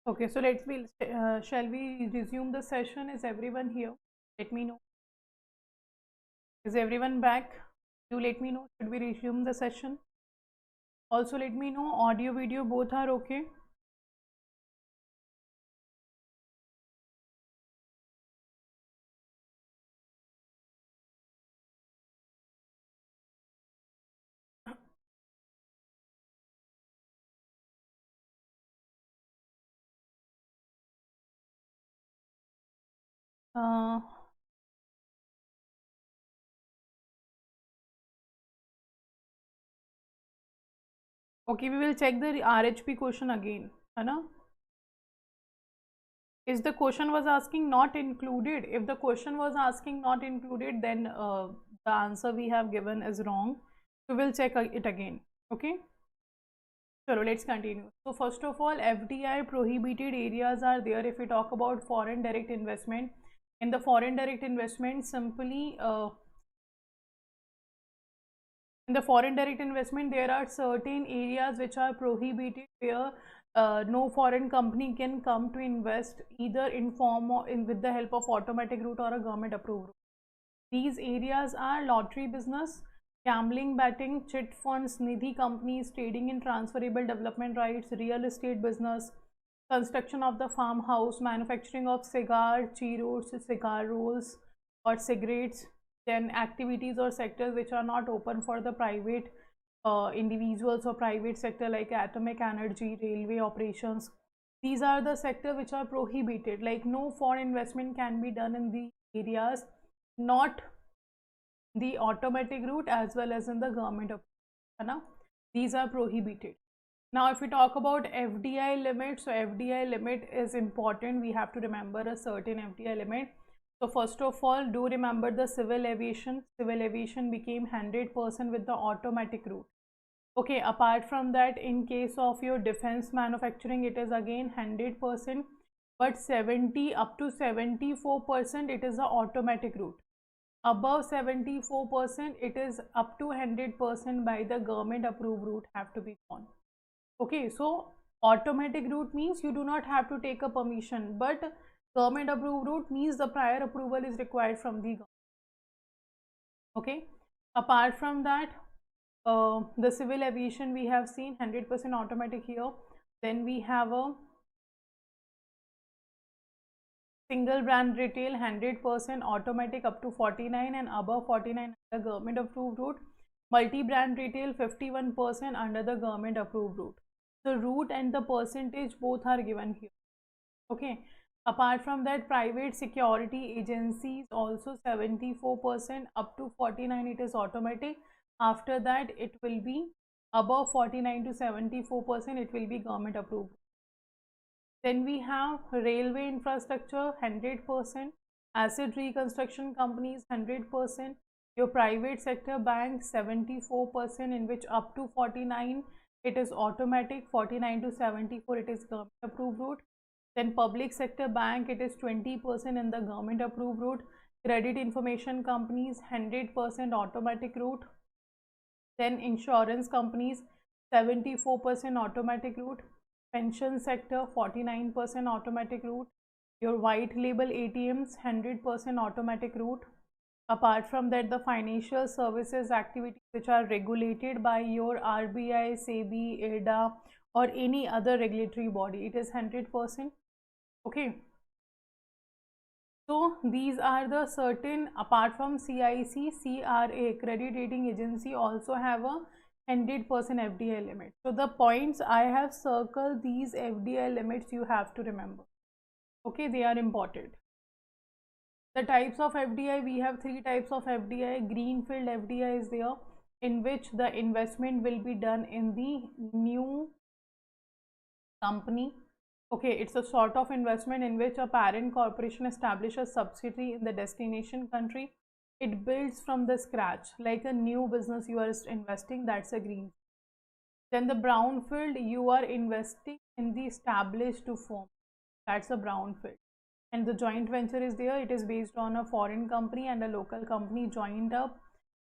Okay, so shall we resume the session? Is everyone here? Let me know. Is everyone back? Do let me know. Should we resume the session? Also, let me know audio, video, both are okay. Uh, okay, we will check the RHP question again. Hana? Is the question was asking not included? If the question was asking not included, then the answer we have given is wrong. We will check it again. Okay. So let's continue. So first of all, FDI prohibited areas are there. If we talk about foreign direct investment, in the foreign direct investment, simply in the foreign direct investment, there are certain areas which are prohibited where no foreign company can come to invest either in form or with the help of automatic route or a government approved route. These areas are lottery business, gambling, betting, chit funds, nidhi companies, trading in transferable development rights, real estate business, construction of the farmhouse, manufacturing of cigar, cheeros, cigar rolls or cigarettes, then activities or sectors which are not open for the private individuals or private sector like atomic energy, railway operations. These are the sectors which are prohibited, like no foreign investment can be done in the areas, not the automatic route as well as in the government approval. These are prohibited. Now if we talk about FDI limit, so FDI limit is important. We have to remember a certain FDI limit. So first of all, do remember the civil aviation. Civil aviation became 100% with the automatic route. Okay, apart from that, in case of your defense manufacturing, it is again 100%, but 70 up to 74% it is the automatic route. Above 74% it is up to 100% by the government approved route have to be gone. Okay, so automatic route means you do not have to take a permission, but government approved route means the prior approval is required from the government. Okay, apart from that, the civil aviation we have seen 100% automatic here. Then we have a single brand retail 100% automatic up to 49 and above 49 under government approved route. Multi brand retail 51% under the government approved route. The route and the percentage both are given here. Okay, apart from that, private security agencies also 74% up to 49 it is automatic. After that it will be above 49 to 74% it will be government approved. Then we have railway infrastructure 100%, asset reconstruction companies 100%, your private sector bank 74%, in which up to 49 it is automatic, 49 to 74 it is government approved route. Then public sector bank it is 20% in the government approved route. Credit information companies 100% automatic route. Then insurance companies 74% automatic route. Pension sector 49% automatic route. Your white label ATMs 100% automatic route. Apart from that, the financial services activities which are regulated by your RBI, SEBI, IRDA or any other regulatory body, it is 100%. Okay. So these are the certain, apart from CIC, CRA, credit rating agency also have a 100% FDI limit. So the points I have circled, these FDI limits you have to remember. Okay, they are important. The types of FDI, we have three types of FDI. Greenfield FDI is there, in which the investment will be done in the new company. Okay, it's a sort of investment in which a parent corporation establishes a subsidiary in the destination country. It builds from the scratch, like a new business you are investing, that's a green. Then the brownfield, you are investing in the established firm, that's a brownfield. And the joint venture is there, it is based on a foreign company and a local company joined up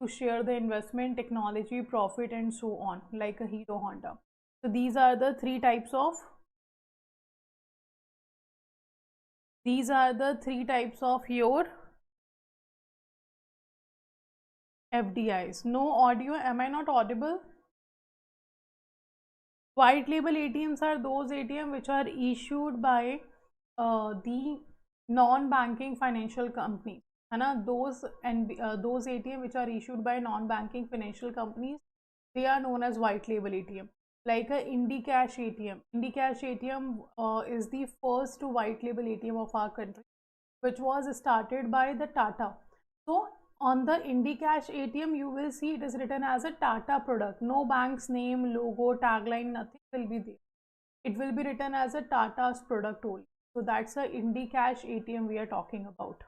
to share the investment, technology, profit and so on, like a Hero Honda. So these are the three types of These are the three types of your FDIs. No audio. Am I not audible? White label ATMs are those ATM which are issued by the non-banking financial companies. Those ATM which are issued by non-banking financial companies, they are known as white label ATM. Like a IndiCash ATM. IndiCash ATM is the first white label ATM of our country, which was started by the Tata. So on the IndiCash ATM, you will see it is written as a Tata product. No bank's name, logo, tagline, nothing will be there. It will be written as a Tata's product only. So that's a IndiCash ATM we are talking about.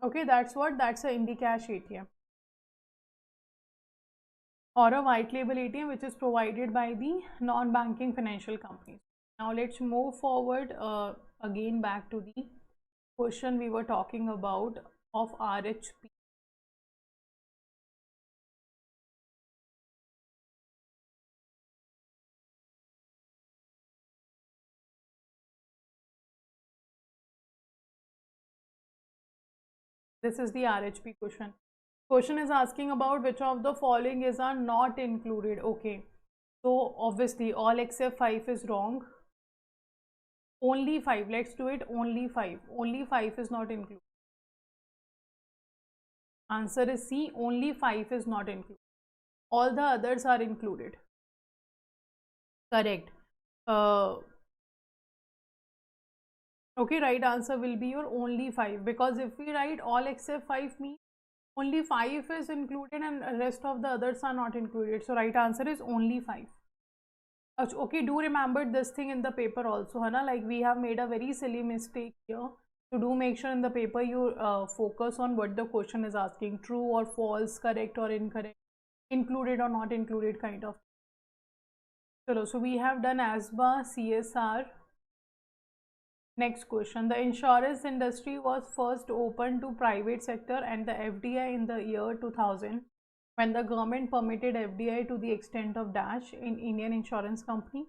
Okay, that's a IndiCash ATM. Or a white label ATM which is provided by the non-banking financial companies. Now let's move forward again back to the question we were talking about of RHP. This is the RHP question. Question is asking about which of the following is are not included. Okay, so obviously all except 5 is wrong. Only 5. Let's do it. Only 5. Only 5 is not included. Answer is C. Only 5 is not included. All the others are included. Correct. Okay, right answer will be your only 5, because if we write all except 5 means only 5 is included and rest of the others are not included. So right answer is only 5. Okay, do remember this thing in the paper also, है ना? Like we have made a very silly mistake here. So do make sure in the paper you focus on what the question is asking, true or false, correct or incorrect, included or not included kind of. So we have done ASBA, CSR. Next question. The insurance industry was first opened to private sector and the FDI in the year 2000, when the government permitted FDI to the extent of dash in Indian insurance company.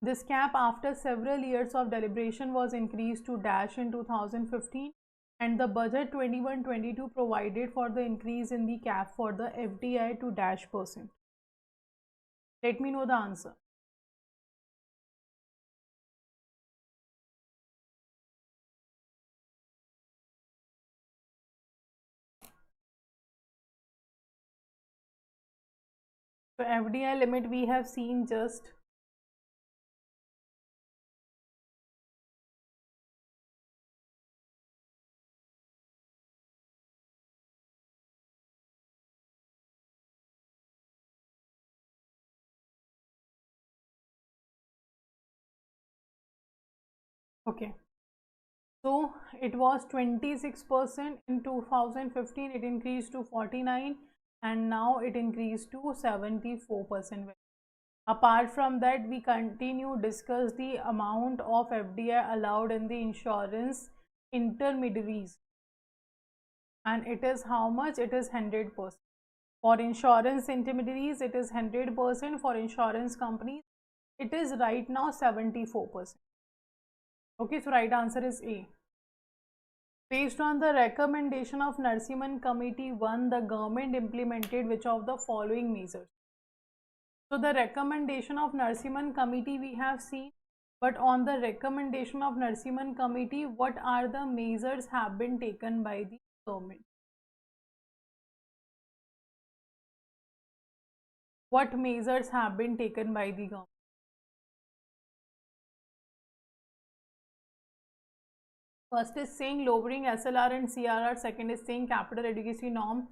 This cap after several years of deliberation was increased to dash in 2015, and the budget 21-22 provided for the increase in the cap for the FDI to dash %. Let me know the answer. So FDI limit we have seen just. Okay. So it was 26% in 2015, it increased to 49, and now it increased to 74%. Apart from that, we continue discuss the amount of FDI allowed in the insurance intermediaries, and it is how much? It is 100%. For insurance intermediaries, it is 100%. For insurance companies, it is right now 74%. Okay, so right answer is A. Based on the recommendation of Narsimhan Committee 1, the government implemented which of the following measures? So the recommendation of Narsimhan Committee we have seen, but on the recommendation of Narsimhan Committee, what are the measures have been taken by the government? What measures have been taken by the government? First is saying lowering SLR and CRR, second is saying capital adequacy norm,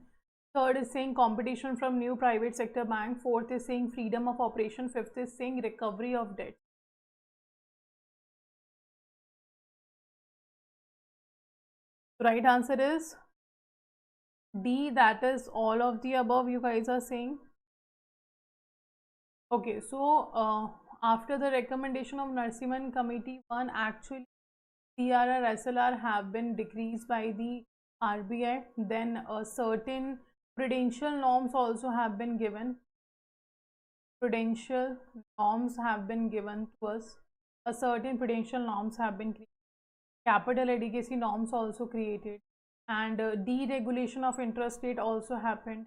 third is saying competition from new private sector bank, fourth is saying freedom of operation, fifth is saying recovery of debt. Right answer is D, that is all of the above you guys are saying. Okay, so after the recommendation of Narsimhan Committee 1, actually CRR, SLR have been decreased by the RBI. Then certain prudential norms also have been given. Prudential norms have been given to us. a certain prudential norms have been created, capital adequacy norms also created, and deregulation of interest rate also happened.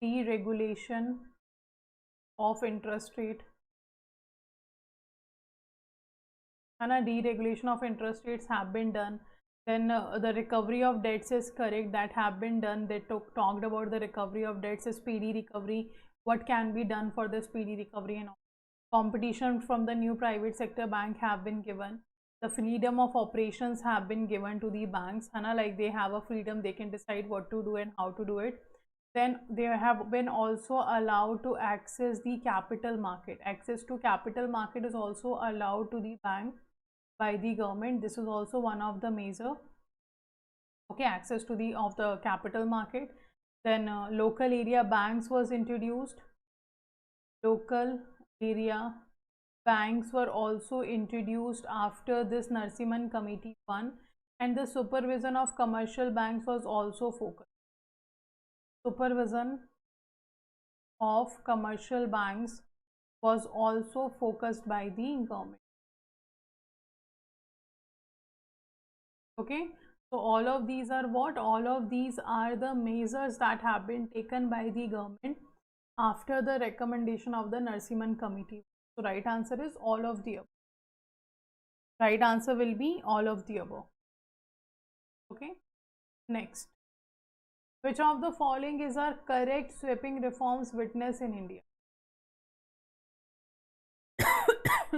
Deregulation of interest rate, and a deregulation of interest rates have been done. Then the recovery of debts is correct, that have been done. They talked about the recovery of debts, speedy recovery, what can be done for the speedy recovery, and all. Competition from the new private sector bank have been given. The freedom of operations have been given to the banks, and like they have a freedom, they can decide what to do and how to do it. Then they have been also allowed to access the capital market. Access to capital market is also allowed to the bank by the government. This is also one of the measure. Okay, access to the capital market. Then local area banks was introduced. Local area banks were also introduced after this Narsimhan Committee 1, and the supervision of commercial banks was also focused. Supervision of commercial banks was also focused by the government. Okay, so all of these are what? All of these are the measures that have been taken by the government after the recommendation of the Narsimhan Committee. So right answer is all of the above. Right answer will be all of the above. Okay, next. Which of the following is our correct sweeping reforms witnessed in India?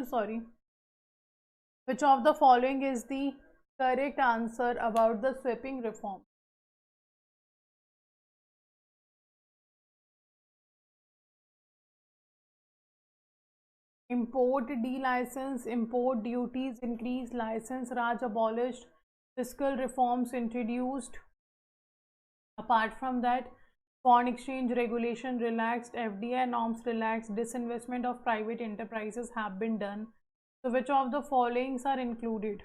Sorry. Which of the following is the correct answer about the sweeping reform? Import de-license, import duties increased, license Raj abolished, fiscal reforms introduced. Apart from that, foreign exchange regulation relaxed, FDI norms relaxed, disinvestment of private enterprises have been done. So which of the followings are included?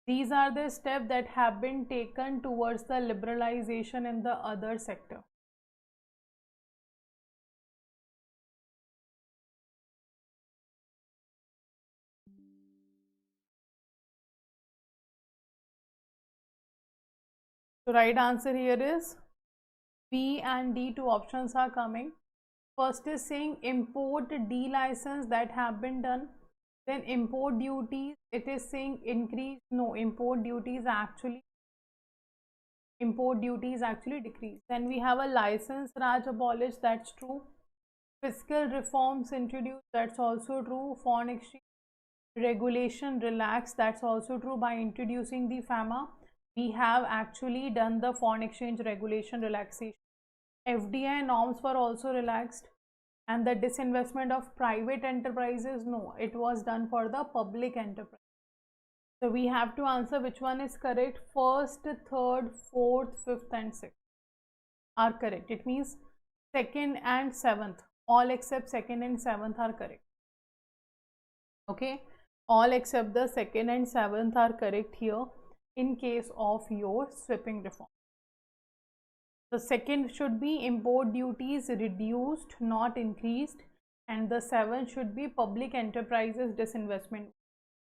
These are the steps that have been taken towards the liberalization in the other sector. So right answer here is B and D. Two options are coming. First is saying import de-license, that have been done. Then import duties, it is saying increase. No, import duties actually decrease. Then we have a license Raj abolished, that's true. Fiscal reforms introduced, that's also true. Foreign exchange regulation relaxed, that's also true. By introducing the FAMA, we have actually done the foreign exchange regulation relaxation. FDI norms were also relaxed, and the disinvestment of private enterprises, no, it was done for the public enterprise. So we have to answer which one is correct. First, third, fourth, fifth and sixth are correct. It means second and seventh, all except second and seventh are correct. Okay, all except the second and seventh are correct here in case of your sweeping reform. The second should be import duties reduced, not increased, and the seventh should be public enterprises disinvestment.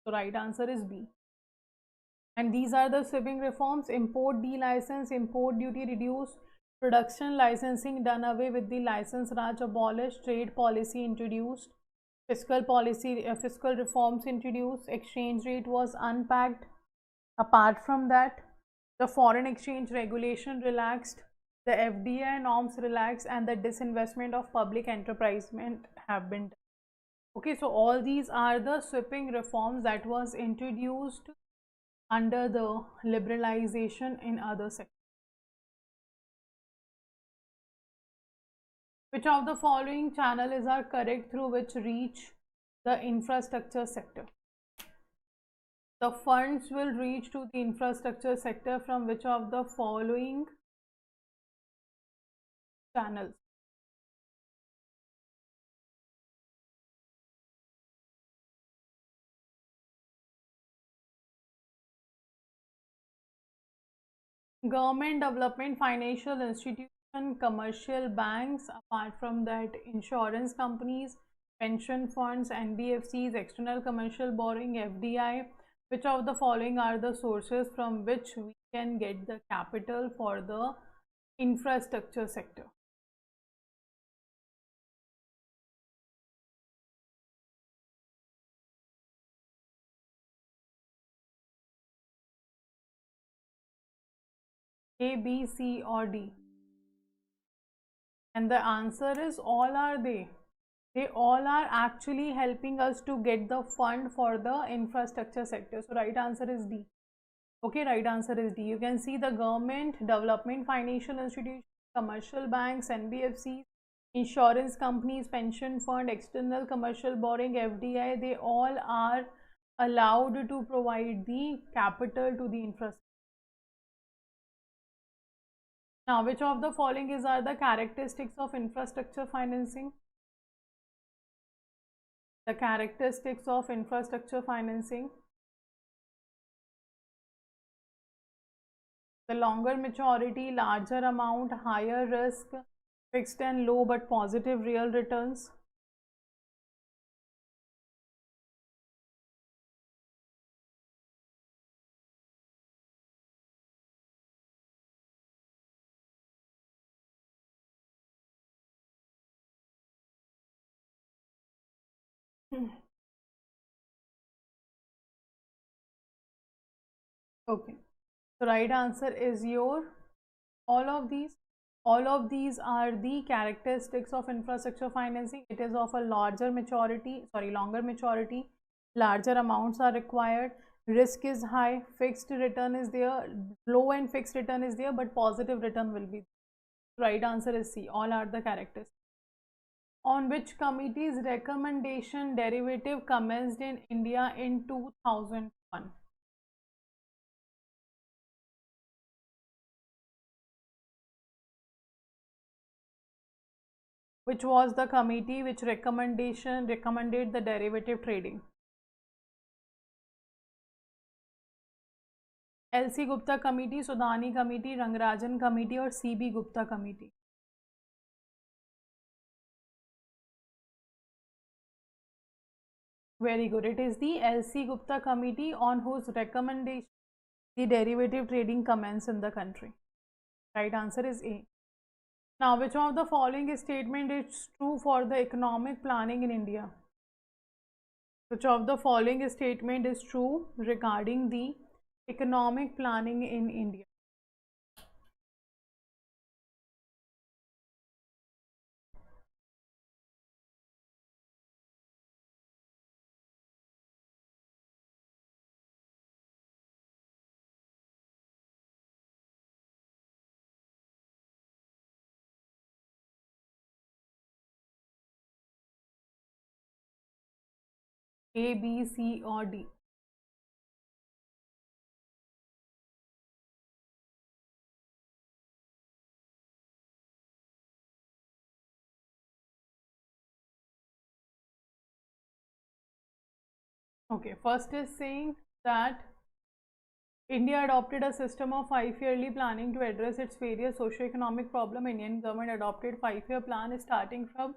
So right answer is B. And these are the sweeping reforms: import de-license, import duty reduced, production licensing done away with, the license Raj abolished, trade policy introduced, fiscal policy, fiscal reforms introduced, exchange rate was unpacked. Apart from that, the foreign exchange regulation relaxed, the FDI norms relaxed, and the disinvestment of public enterprise have been done. Okay, so all these are the sweeping reforms that was introduced under the liberalization in other sectors. Which of the following channels are correct through which reach the infrastructure sector? The funds will reach to the infrastructure sector from which of the following channels? Government, development, financial institution, commercial banks. Apart from that, insurance companies, pension funds, NBFCs, external commercial borrowing, FDI. Which of the following are the sources from which we can get the capital for the infrastructure sector? A, B, C or D? And the answer is all are they. They all are actually helping us to get the fund for the infrastructure sector. So right answer is D. Okay, right answer is D. You can see the government, development financial institutions, commercial banks, NBFCs, insurance companies, pension fund, external commercial borrowing, FDI, they all are allowed to provide the capital to the infrastructure. Now, which of the following are the characteristics of infrastructure financing? The characteristics of infrastructure financing. The longer maturity, larger amount, higher risk, fixed and low but positive real returns. Okay, so right answer is your all of these. All of these are the characteristics of infrastructure financing. It is of a longer maturity, larger amounts are required, risk is high, fixed return is there, low and fixed return is there, but positive return will be. Right answer is C. All are the characteristics. On which committee's recommendation derivative commenced in India in 2001? Which was the committee which recommended the derivative trading? LC Gupta committee, Sudani committee, Rangarajan committee or CB Gupta committee? Very good. It is the LC Gupta committee on whose recommendation the derivative trading commenced in the country. Right answer is A. Now, which of the following statement is true for the economic planning in India? Which of the following statement is true regarding the economic planning in India? A, B, C or D? Okay, first is saying that India adopted a system of 5-yearly planning to address its various socio-economic problems. Indian government adopted 5-year plan starting from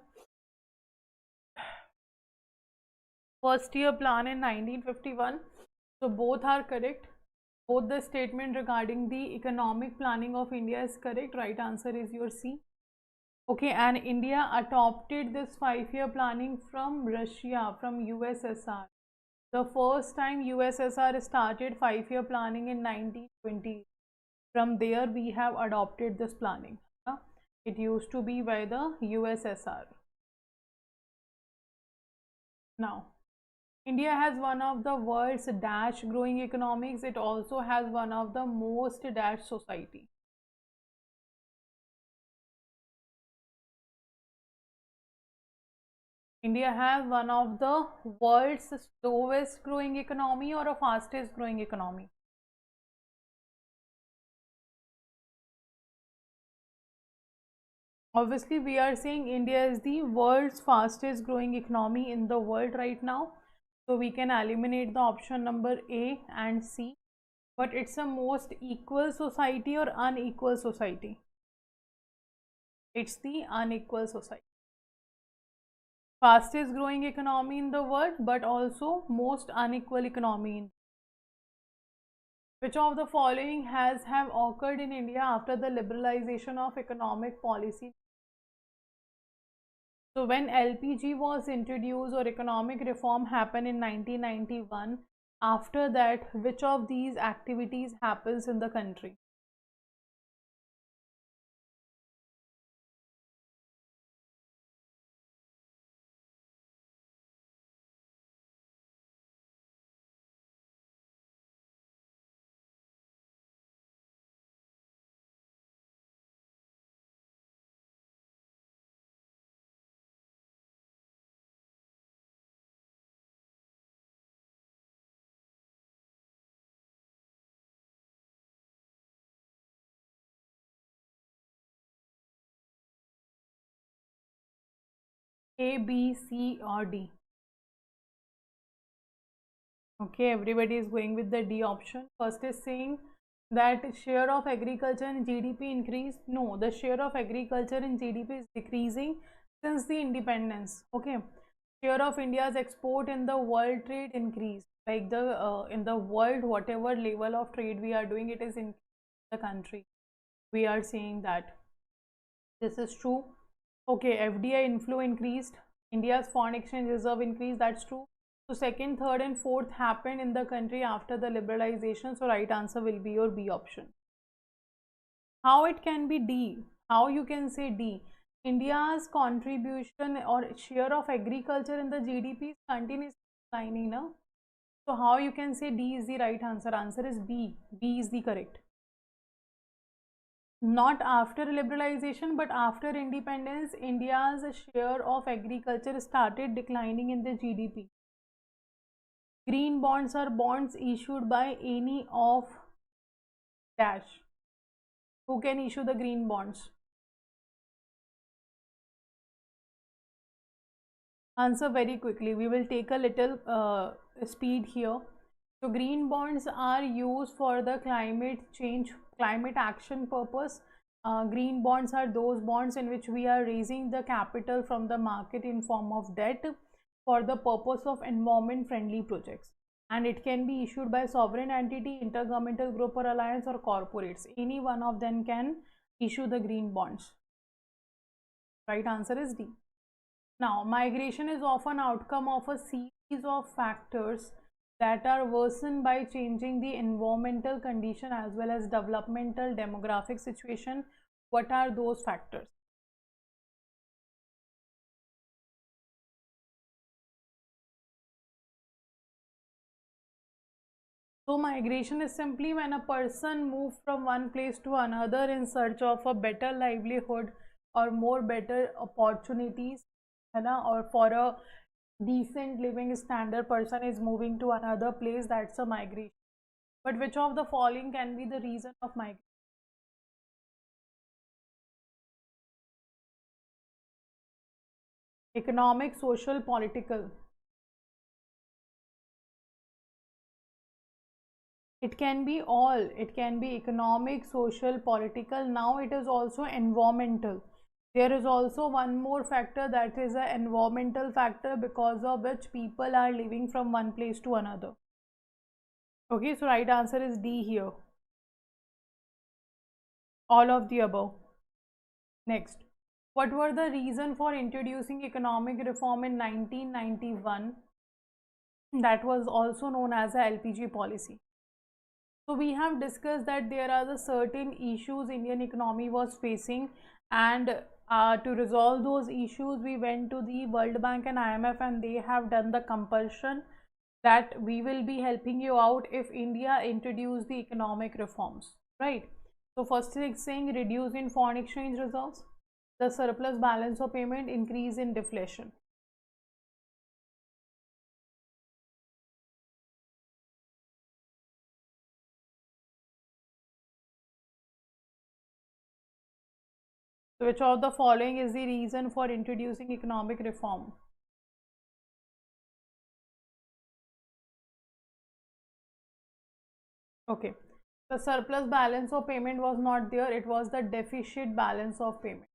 first year plan in 1951. So both are correct. Both the statement regarding the economic planning of India is correct. Right answer is your C. Okay, and India adopted this 5-year planning from Russia, from USSR. The first time USSR started 5-year planning in 1920. From there we have adopted this planning. It used to be by the USSR. Now, India has one of the world's dash growing economies. It also has one of the most dash society. India has one of the world's slowest growing economy or a fastest growing economy. Obviously, we are saying India is the world's fastest growing economy in the world right now. So we can eliminate the option number A and C. But it's a most equal society or unequal society? It's the unequal society. Fastest growing economy in the world, but also most unequal economy in. Which of the following has have occurred in India after the liberalization of economic policy? So when LPG was introduced or economic reform happened in 1991, after that, which of these activities happens in the country? A, B, C or D? Okay, everybody is going with the D option. First is saying that share of agriculture in GDP increased. No, the share of agriculture in GDP is decreasing since the independence. Okay, share of India's export in the world trade increased. Like the in the world, whatever level of trade we are doing, it is in the country. We are saying that this is true. Okay, FDI inflow increased. India's foreign exchange reserve increased. That's true. So second, third and fourth happened in the country after the liberalization. So right answer will be your B option. How it can be D? How you can say D? India's contribution or share of agriculture in the GDP is continuously declining now. So how you can say D is the right answer? Answer is B. B is the correct. Not after liberalization, but after independence, India's share of agriculture started declining in the GDP. Green bonds are bonds issued by any of dash. Who can issue the green bonds? Answer very quickly. We will take a little speed here. So green bonds are used for the climate change, climate action purpose. Green bonds are those bonds in which we are raising the capital from the market in form of debt for the purpose of environment friendly projects. And it can be issued by sovereign entity, intergovernmental group or alliance or corporates. Any one of them can issue the green bonds. Right answer is D. Now, migration is often outcome of a series of factors that are worsened by changing the environmental condition as well as developmental demographic situation. What are those factors? So migration is simply when a person moves from one place to another in search of a better livelihood or more better opportunities, or for a decent living standard, person is moving to another place. That's a migration. But which of the following can be the reason of migration? Economic, social, political. It can be all. It can be economic, social, political. Now it is also environmental. There is also one more factor, that is an environmental factor, because of which people are living from one place to another. Okay, so right answer is D here. All of the above. Next, what were the reason for introducing economic reform in 1991? That was also known as a LPG policy. So we have discussed that there are the certain issues Indian economy was facing, and to resolve those issues we went to the World Bank and IMF, and they have done the compulsion that we will be helping you out if India introduce the economic reforms, right? So first thing saying reduce in foreign exchange reserves, the surplus balance of payment, increase in deflation. So which of the following is the reason for introducing economic reform? Okay, the surplus balance of payment was not there, it was the deficit balance of payment.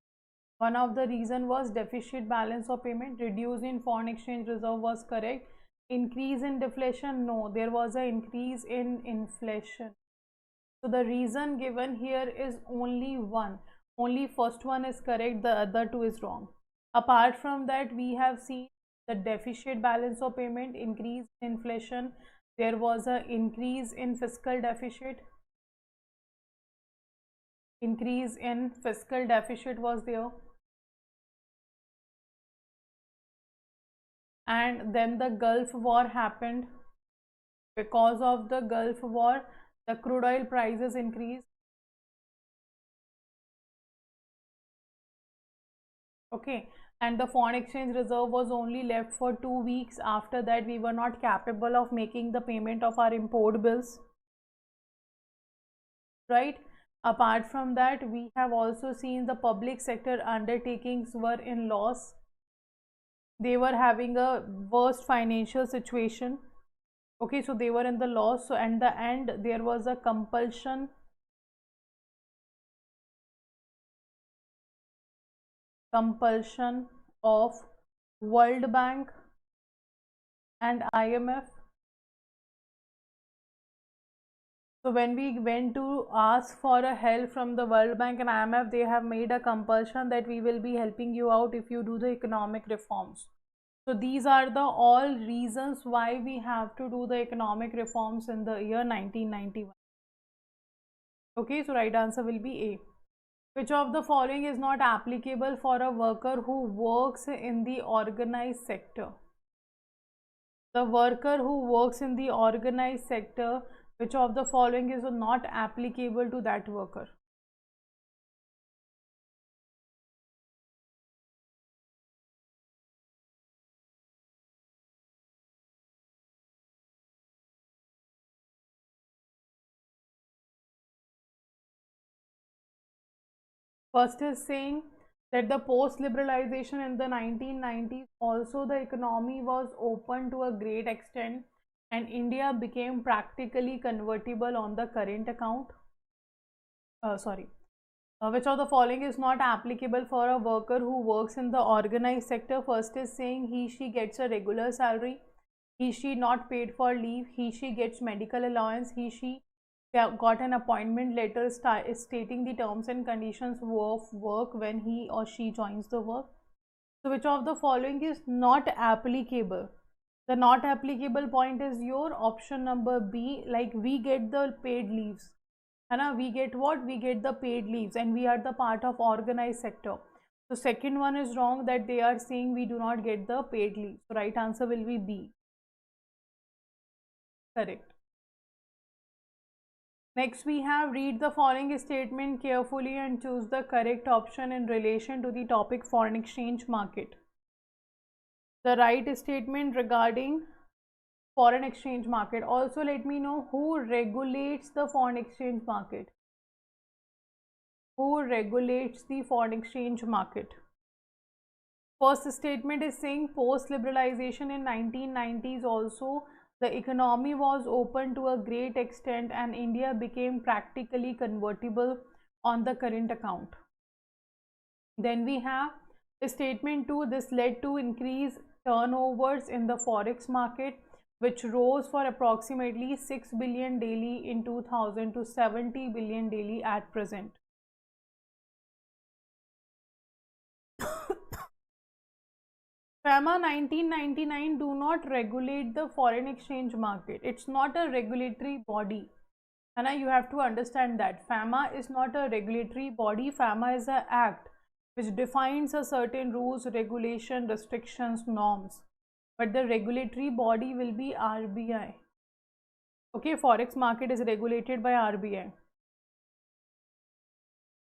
One of the reason was deficit balance of payment. Reduce in foreign exchange reserve was correct. Increase in deflation, no, there was an increase in inflation. So the reason given here is only one. Only first one is correct, the other two is wrong. Apart from that, we have seen the deficit balance of payment, increase in inflation, there was an increase in fiscal deficit. Increase in fiscal deficit was there. And then the Gulf War happened. Because of the Gulf War, the crude oil prices increased. Okay, and the foreign exchange reserve was only left for 2 weeks. After that, we were not capable of making the payment of our import bills, right? Apart from that, we have also seen the public sector undertakings were in loss. They were having a worst financial situation. Okay, so they were in the loss. So at the end, there was a compulsion of World Bank and IMF. So when we went to ask for a help from the World Bank and IMF, they have made a compulsion that we will be helping you out if you do the economic reforms. So these are the all reasons why we have to do the economic reforms in the year 1991. Okay, so right answer will be A. Which of the following is not applicable for a worker who works in the organized sector? The worker who works in the organized sector, which of the following is not applicable to that worker? First is saying that the post-liberalization in the 1990s, also the economy was open to a great extent and India became practically convertible on the current account. Which of the following is not applicable for a worker who works in the organized sector? First is saying he/she gets a regular salary, he/she not paid for leave, he/she gets medical allowance, he/she got an appointment letter stating the terms and conditions of work when he or she joins the work. So which of the following is not applicable? The not applicable point is your option number B, like we get the paid leaves. We get what? We get the paid leaves and we are the part of organized sector. So second one is wrong, that they are saying we do not get the paid leaves. So right answer will be B. Correct. Next we have, read the following statement carefully and choose the correct option in relation to the topic foreign exchange market. The right statement regarding foreign exchange market. Also let me know who regulates the foreign exchange market. Who regulates the foreign exchange market? First statement is saying post liberalization in 1990s also the economy was open to a great extent and India became practically convertible on the current account. Then we have statement 2, this led to increased turnovers in the forex market, which rose for approximately 6 billion daily in 2000 to 70 billion daily at present. FEMA 1999 do not regulate the foreign exchange market. It's not a regulatory body. Anna, you have to understand that FEMA is not a regulatory body. FEMA is an act which defines a certain rules, regulation, restrictions, norms. But the regulatory body will be RBI. Okay, forex market is regulated by RBI.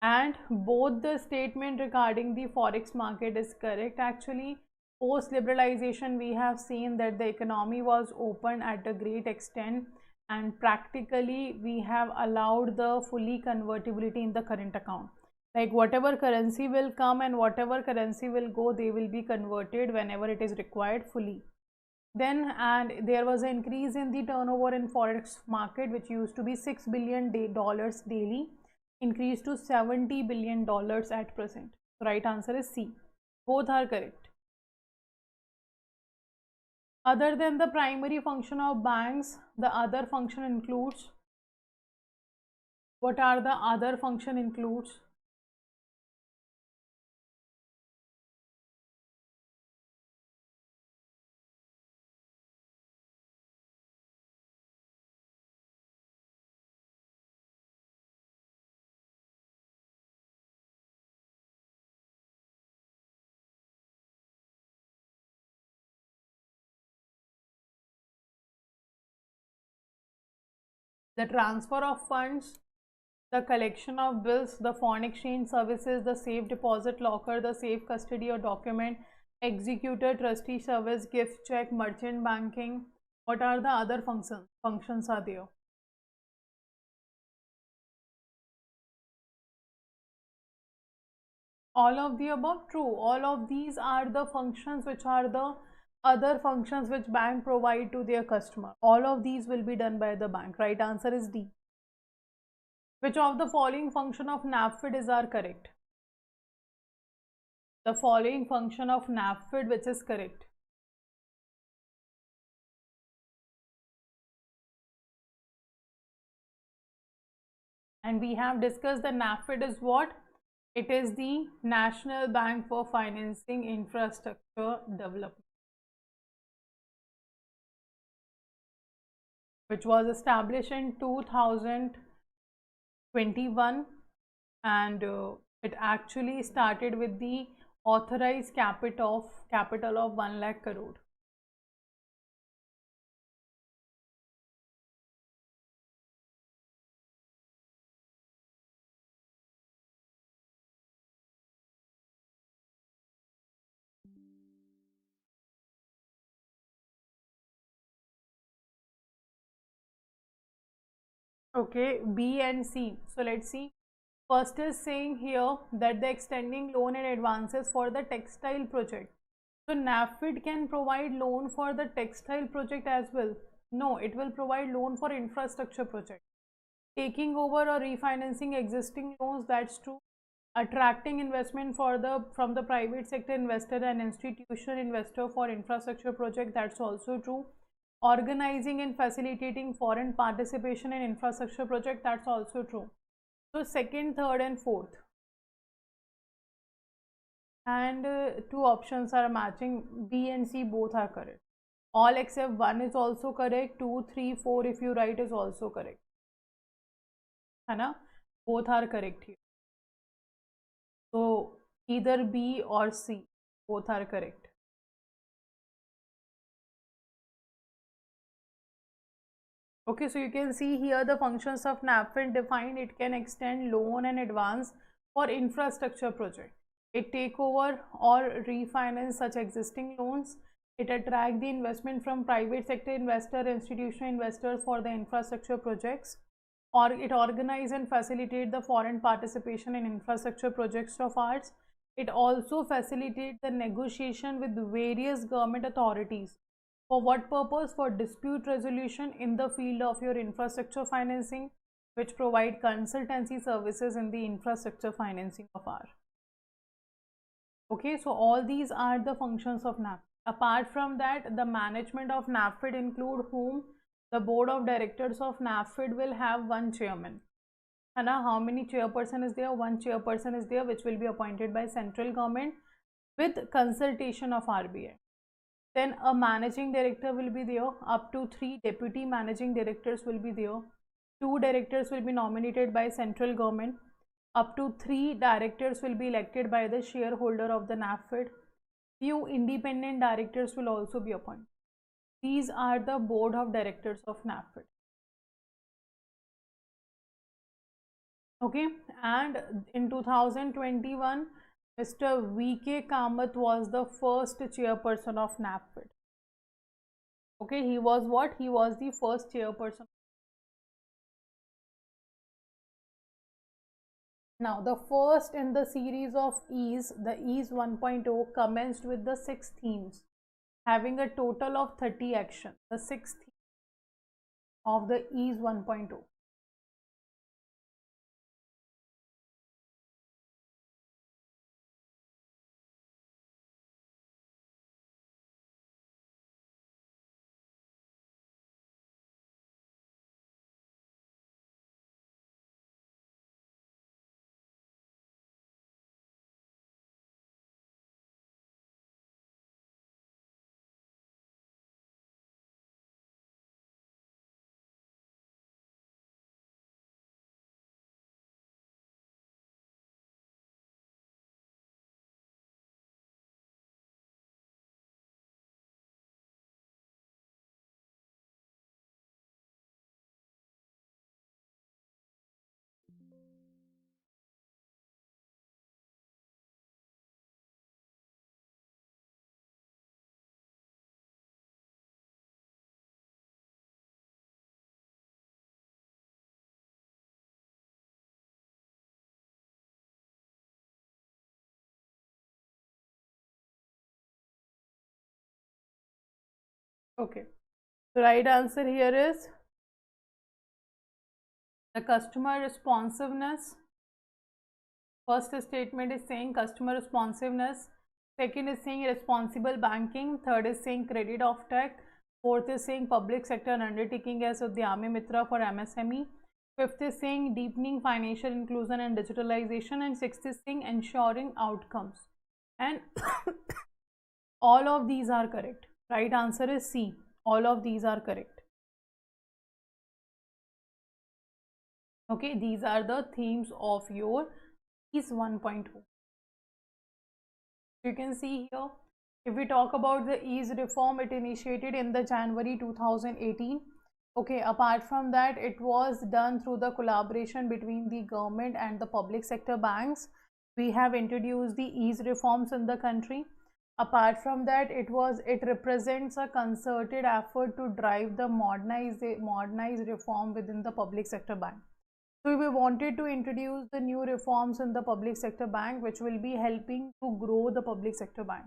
And both the statement regarding the forex market is correct. Actually, post liberalization we have seen that the economy was open at a great extent and practically we have allowed the fully convertibility in the current account. Like whatever currency will come and whatever currency will go, they will be converted whenever it is required fully. Then and there was an increase in the turnover in forex market, which used to be $6 billion daily, increased to $70 billion at present. So right answer is C. Both are correct. Other than the primary function of banks, the other function includes. What are the other function includes? The transfer of funds, the collection of bills, the foreign exchange services, the safe deposit locker, the safe custody or document, executor, trustee service, gift check, merchant banking. What are the other functions are there? All of the above, true. All of these are the functions which are the other functions which bank provide to their customer. All of these will be done by the bank. Right answer is D. Which of the following function of NAFID is are correct? The following function of NAFID which is correct? And we have discussed the NAFID is what? It is the National Bank for Financing Infrastructure Development, which was established in 2021, and it actually started with the authorized capital of 1 lakh crore. Okay, B and C. So let's see. First is saying here that the extending loan and advances for the textile project. So NAFID can provide loan for the textile project as well. No, it will provide loan for infrastructure project. Taking over or refinancing existing loans, that's true. Attracting investment from the private sector investor and institutional investor for infrastructure project, that's also true. Organizing and facilitating foreign participation in infrastructure project, that's also true. So second, third and fourth, and two options are matching. B and C both are correct. All except one is also correct. 2, 3, 4 if you write is also correct. है ना? Both are correct here. So either B or C, both are correct. Okay, so you can see here the functions of NAFID defined. It can extend loan and advance for infrastructure project. It take over or refinance such existing loans. It attract the investment from private sector investor, institutional investors for the infrastructure projects, or it organize and facilitate the foreign participation in infrastructure projects of ours. It also facilitate the negotiation with various government authorities. For what purpose? For dispute resolution in the field of your infrastructure financing, which provide consultancy services in the infrastructure financing of our. Okay, so all these are the functions of NAFID. Apart from that, the management of NAFID include whom? The board of directors of NAFID will have one chairman. And how many chairperson is there? One chairperson is there, which will be appointed by central government with consultation of RBI. Then a managing director will be there. Up to 3 deputy managing directors will be there. 2 directors will be nominated by central government. Up to 3 directors will be elected by the shareholder of the NAFID. Few independent directors will also be appointed. These are the board of directors of NAFID. Okay, and in 2021, Mr. V.K. Kamath was the first chairperson of NAFID. Okay, he was what? He was the first chairperson. Now, the first in the series of EASE, the EASE 1.0 commenced with the 6 themes, having a total of 30 actions. The 6th theme of the EASE 1.0. Okay, the right answer here is the customer responsiveness. First statement is saying customer responsiveness. Second is saying responsible banking. Third is saying credit of tech. Fourth is saying public sector undertaking as Udyami Mitra for MSME. Fifth is saying deepening financial inclusion and digitalization. And sixth is saying ensuring outcomes. And all of these are correct. Right answer is C. All of these are correct. Okay, these are the themes of your EASE 1.0. You can see here, if we talk about the EASE reform, it initiated in the January 2018. Okay, apart from that, it was done through the collaboration between the government and the public sector banks. We have introduced the EASE reforms in the country. Apart from that, it represents a concerted effort to drive the modernized reform within the public sector bank. So we wanted to introduce the new reforms in the public sector bank, which will be helping to grow the public sector bank.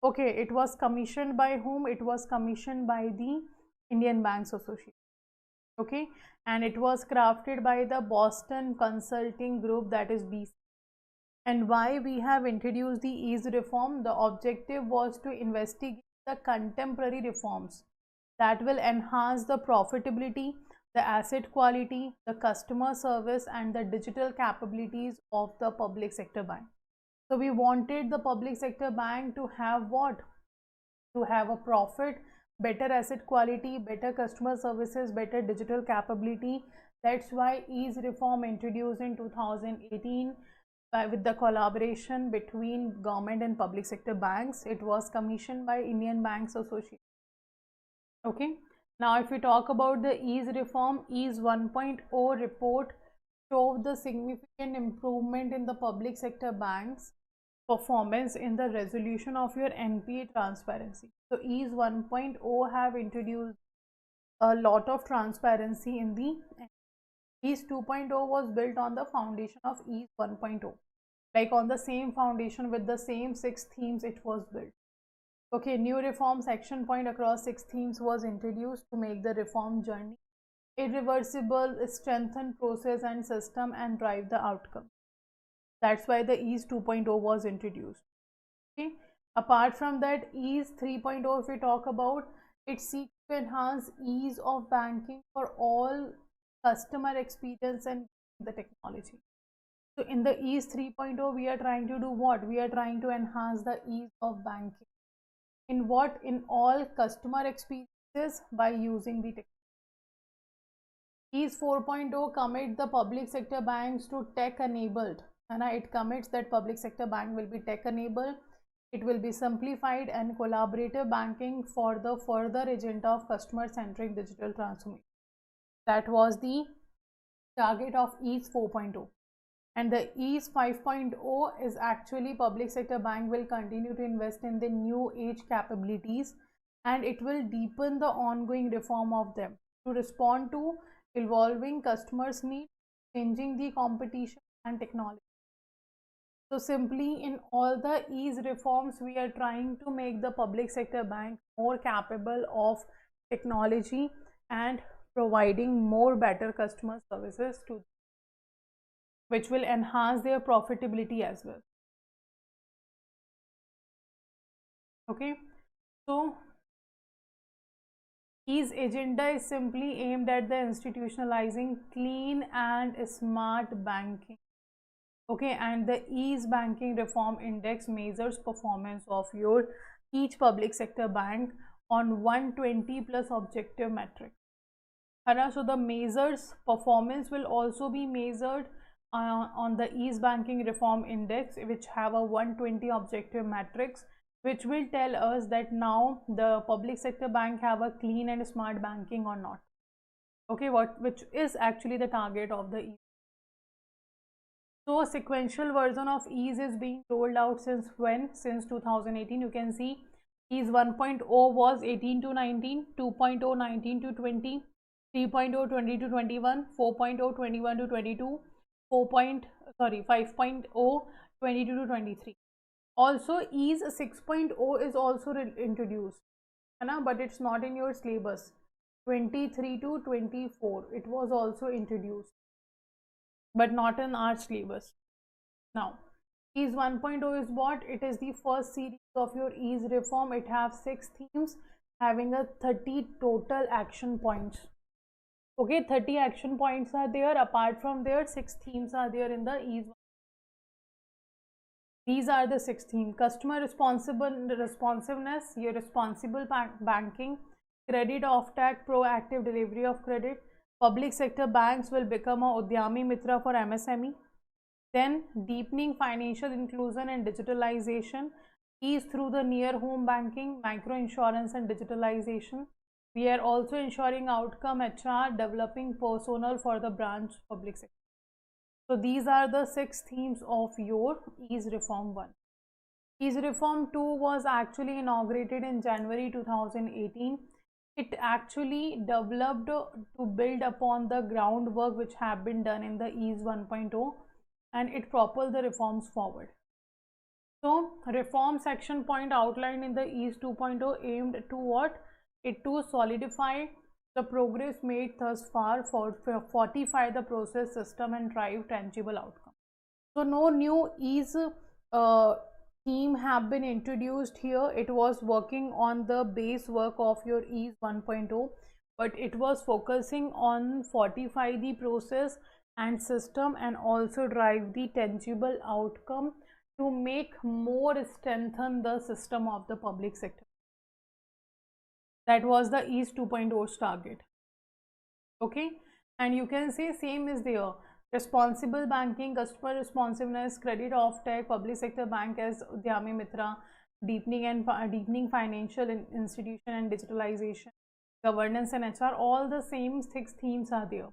Okay, it was commissioned by whom? It was commissioned by the Indian Banks Association. Okay, and it was crafted by the Boston Consulting Group, that is BC. And why we have introduced the EASE reform? The objective was to investigate the contemporary reforms that will enhance the profitability, the asset quality, the customer service, and the digital capabilities of the public sector bank. So we wanted the public sector bank to have what? To have a profit, better asset quality, better customer services, better digital capability. That's why EASE reform introduced in 2018 with the collaboration between government and public sector banks. It was commissioned by Indian Banks Association. Okay. Now, if we talk about the EASE reform, EASE 1.0 report showed the significant improvement in the public sector banks performance in the resolution of your NPA transparency. So, EASE 1.0 have introduced a lot of transparency in the EASE 2.0 was built on the foundation of EASE 1.0. Like on the same foundation with the same 6 themes it was built. Okay, new reforms action point across 6 themes was introduced to make the reform journey irreversible, strengthen process and system, and drive the outcome. That's why the EASE 2.0 was introduced. Okay, apart from that, EASE 3.0, if we talk about, it seeks to enhance ease of banking for all customer experience and the technology. So in the EASE 3.0, we are trying to do what? We are trying to enhance the ease of banking. In what? In all customer experiences by using the technology. EASE 4.0 commit the public sector banks to tech enabled, and it commits that public sector bank will be tech enabled. It will be simplified and collaborative banking for the further agenda of customer centric digital transformation. That was the target of EASE 4.0. And the EASE 5.0 is actually public sector bank will continue to invest in the new age capabilities, and it will deepen the ongoing reform of them to respond to evolving customers' needs, changing the competition and technology. So simply in all the EASE reforms, we are trying to make the public sector bank more capable of technology and providing more better customer services to them, which will enhance their profitability as well. Okay, so EASE agenda is simply aimed at the institutionalizing clean and smart banking. Okay, and the EASE banking reform index measures performance of your each public sector bank on 120 plus objective metrics. So the measures performance will also be measured on the EASE banking reform index, which have a 120 objective metrics, which will tell us that now the public sector bank have a clean and smart banking or not. Okay, which is actually the target of the EASE. So a sequential version of EASE is being rolled out since when? Since 2018. You can see EASE 1.0 was 18 to 19, 2.0 19 to 20, 3.0 20 to 21, 4.0 21 to 22, 5.0 22 to 23. Also EASE 6.0 is also introduced, but it's not in your syllabus. 23 to 24 it was also introduced, but not in our syllabus. Now, EASE 1.0 is what? It is the first series of your EASE reform. It has 6 themes having a 30 total action points. Okay, 30 action points are there. Apart from there, 6 themes are there in the EASE. These are the 6 themes: customer responsiveness, your responsible banking, credit offtake, proactive delivery of credit. Public sector banks will become a Udyami Mitra for MSME. Then deepening financial inclusion and digitalization, ease through the near home banking, micro insurance and digitalization. We are also ensuring outcome HR, developing personnel for the branch public sector. So these are the 6 themes of your EASE Reform 1. EASE Reform 2 was actually inaugurated in January 2018. It actually developed to build upon the groundwork which have been done in the EASE 1.0, and it propelled the reforms forward. So reform section point outlined in the EASE 2.0 aimed to what? It to solidify the progress made thus far, for fortify the process system and drive tangible outcome. So no new EASE theme have been introduced here. It was working on the base work of your EASE 1.0, but it was focusing on fortify the process and system and also drive the tangible outcome to make more strengthen the system of the public sector. That was the EASE 2.0's target. Okay, and you can say same is there: responsible banking, customer responsiveness, credit offtake, public sector bank as Udyami Mitra, deepening financial institution and digitalization, governance and HR. All the same 6 themes are there.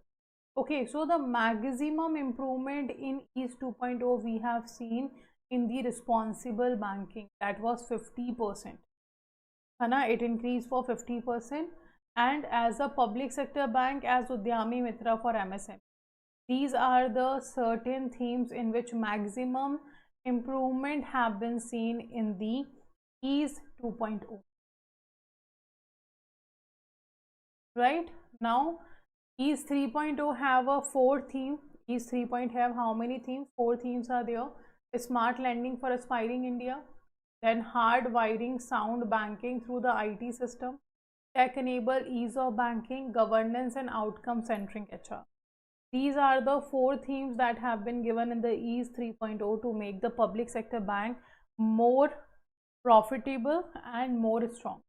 Okay, so the maximum improvement in EASE 2.0 we have seen in the responsible banking, that was 50%. It increased for 50%, and as a public sector bank as Udyami Mitra for MSME. These are the certain themes in which maximum improvement have been seen in the EASE 2.0. Right now, EASE 3.0 have a 4 theme. EASE 3.0 have how many themes? 4 themes are there. Smart lending for aspiring India, then hard wiring sound banking through the IT system, tech enable ease of banking, governance and outcome centric HR. These are the 4 themes that have been given in the EASE 3.0 to make the public sector bank more profitable and more strong.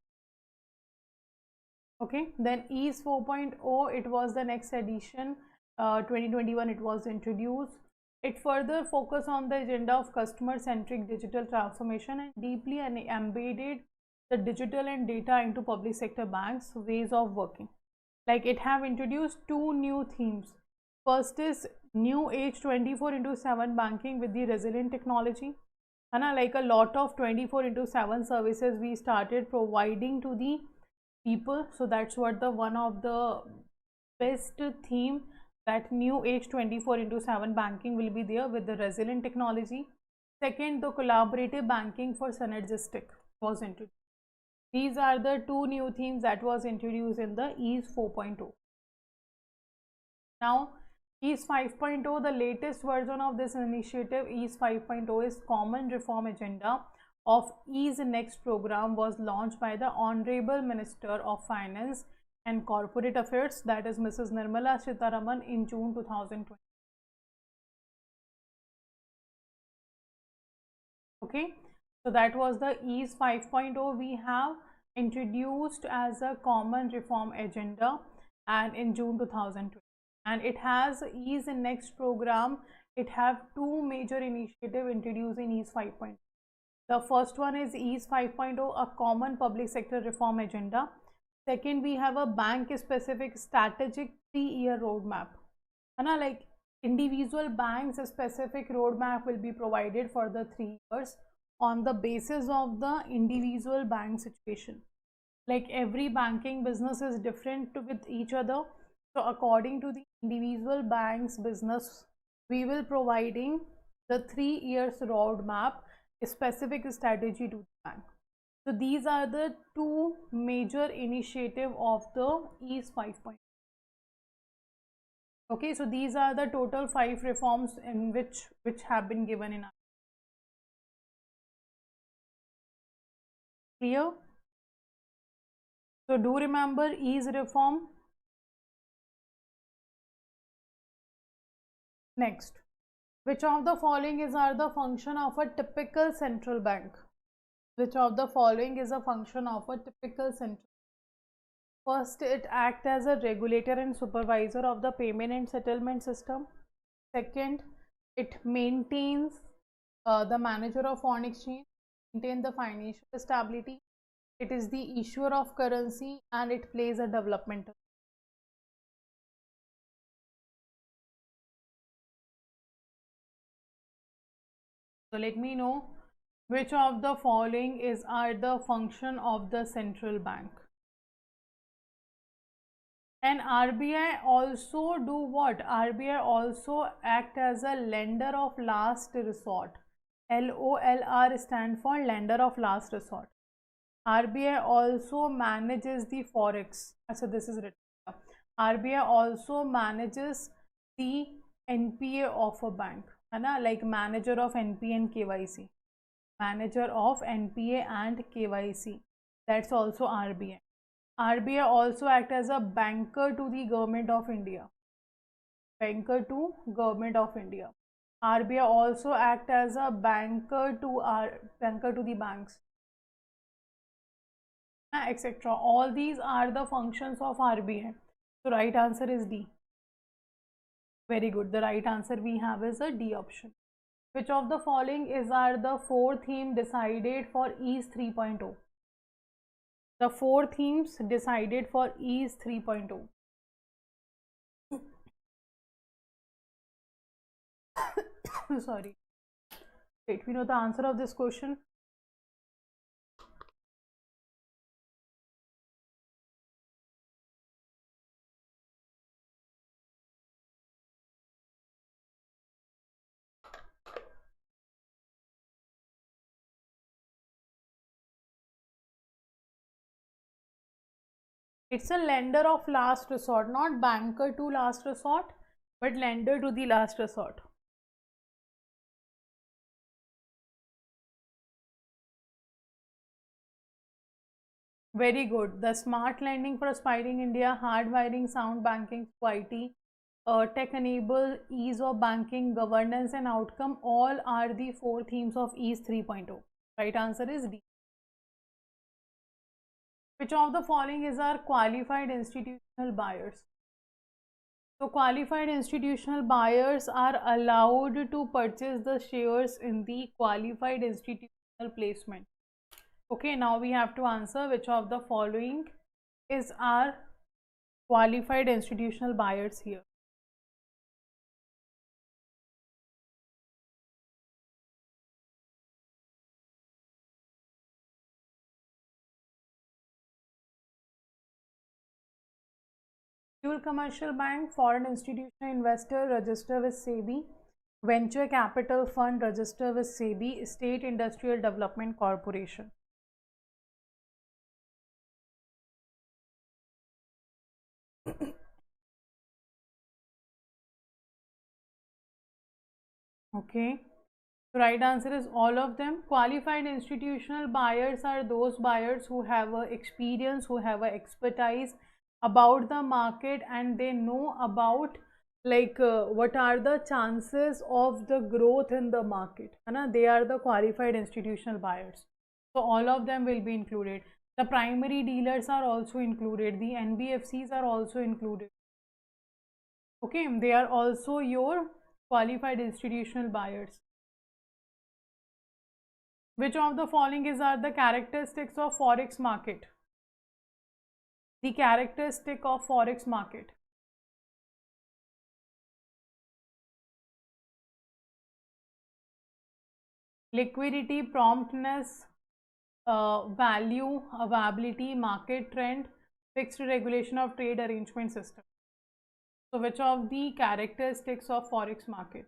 Okay, then EASE 4.0, it was the next edition, 2021 it was introduced. It further focused on the agenda of customer-centric digital transformation and deeply embedded the digital and data into public sector banks' ways of working. Like it have introduced 2 new themes. First is new age 24/7 banking with the resilient technology. Like a lot of 24/7 services we started providing to the people. So that's what the one of the best theme, that new age 24/7 banking will be there with the resilient technology. Second, the collaborative banking for synergistic was introduced. These are the 2 new themes that was introduced in the EASE 4.0. Now, EASE 5.0, the latest version of this initiative, EASE 5.0 is Common Reform Agenda of EASE Next program, was launched by the Honorable Minister of Finance and Corporate Affairs, that is Mrs. Nirmala Sitharaman, in June 2020. Okay, so that was the EASE 5.0 we have introduced as a common reform agenda, and in June 2020. And it has EASE Next program. It have 2 major initiatives introduced in EASE 5.0. The first one is EASE 5.0, a common public sector reform agenda. Second, we have a bank specific strategic 3-year roadmap. Like individual banks, a specific roadmap will be provided for the 3 years on the basis of the individual bank situation. Like every banking business is different with each other. So according to the individual bank's business, we will providing the 3 years roadmap, a specific strategy to the bank. So these are the two major initiative of the East 5 Okay, so these are the total 5 reforms in which have been given in our clear. So do remember ease reform. Next, which of the following are the function of a typical central bank? Which of the following is a function of a typical central? First, it acts as a regulator and supervisor of the payment and settlement system. Second, it maintains the manager of foreign exchange, maintain the financial stability. It is the issuer of currency and it plays a developmental. So let me know which of the following are the function of the central bank. And RBI also do what? RBI also act as a lender of last resort. LOLR stand for lender of last resort. RBI also manages the forex. So this is written. RBI also manages the NPA of a bank, like manager of NPA and KYC. Manager of NPA and KYC. That's also RBI. RBI also act as a banker to the government of India. Banker to government of India. RBI also act as a banker to the banks, etc. All these are the functions of RBI. So right answer is D. Very good. The right answer we have is a D option. Which of the following are the 4 themes decided for EASE 3.0? The 4 themes decided for EASE 3.0. Sorry. Let me know the answer of this question. It's a lender of last resort, not banker to last resort, but lender to the last resort. Very good. The smart lending for aspiring India, hardwiring sound banking to IT, tech enable, ease of banking, governance and outcome, all are the 4 themes of EASE 3.0. Right answer is D. Which of the following are qualified institutional buyers? So qualified institutional buyers are allowed to purchase the shares in the qualified institutional placement. Okay, now we have to answer which of the following are qualified institutional buyers here. Dual commercial bank, foreign institutional investor register with SEBI, venture capital fund register with SEBI, state industrial development corporation. Okay, so right answer is all of them. Qualified institutional buyers are those buyers who have a experience, who have a expertise about the market, and they know about what are the chances of the growth in the market. They are the qualified institutional buyers. So all of them will be included. The primary dealers are also included. The NBFCs are also included. Okay, they are also your qualified institutional buyers. Which of the following are the characteristics of forex market? The characteristic of forex market. Liquidity, promptness, value, availability, market trend, fixed regulation of trade arrangement system. So which of the characteristics of forex market?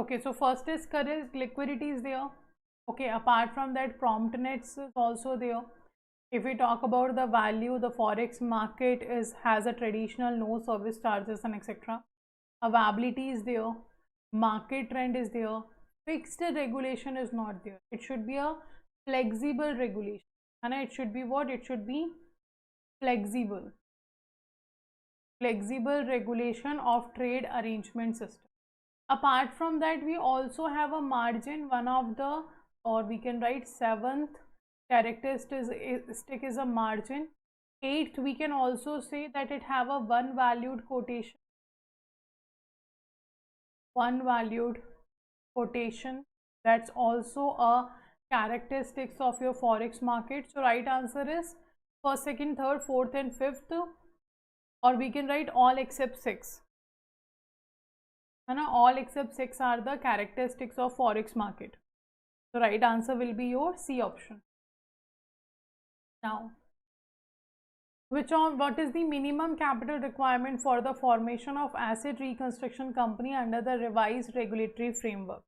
Okay, so first is courage, liquidity is there. Okay, apart from that, promptness is also there. If we talk about the value, the forex market has a traditional no service charges and etc. Availability is there, market trend is there, fixed regulation is not there. It should be a flexible regulation, and it should be what? It should be flexible. Flexible regulation of trade arrangement system. Apart from that, we also have a margin. One of the, or we can write seventh characteristic is a margin. Eighth, we can also say that it have a one valued quotation. One valued quotation. That's also a characteristics of your forex market. So right answer is first, second, third, fourth and fifth, or we can write all except 6. All except 6 are the characteristics of forex market. So right answer will be your C option. Now, what is the minimum capital requirement for the formation of asset reconstruction company under the revised regulatory framework?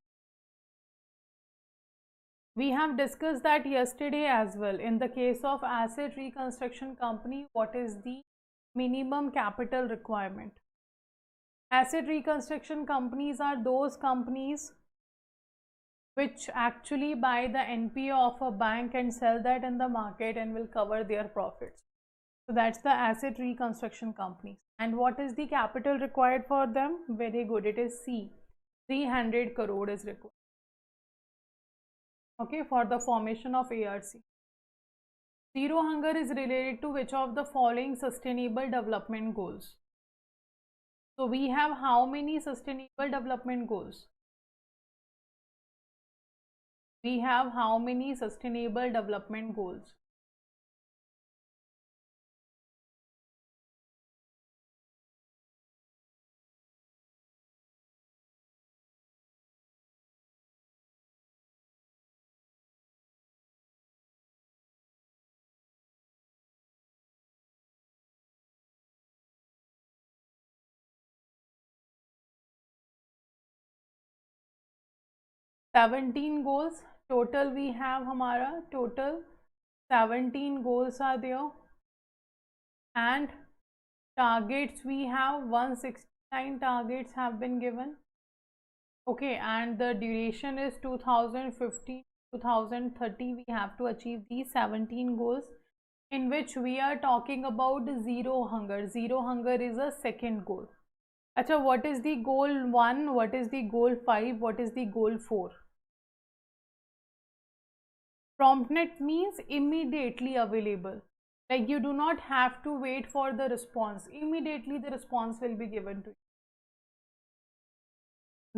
We have discussed that yesterday as well. In the case of asset reconstruction company, what is the minimum capital requirement? Asset reconstruction companies are those companies which actually buy the NPA of a bank and sell that in the market and will cover their profits. So that's the asset reconstruction companies. And what is the capital required for them? Very good, it is C. 300 crore is required. Okay, for the formation of ARC. Zero hunger is related to which of the following sustainable development goals? So we have how many sustainable development goals? We have how many sustainable development goals? $17 goals total we have. हमारा total 17 goals are there, and targets we have 169 targets have been given. Okay, and the duration is 2050 2030. We have to achieve these 17 goals, in which we are talking about zero hunger. Zero hunger is a second goal. Acha, what is the goal 1? What is the goal 5? What is the goal 4? Promptness means immediately available. Like you do not have to wait for the response. Immediately the response will be given to you.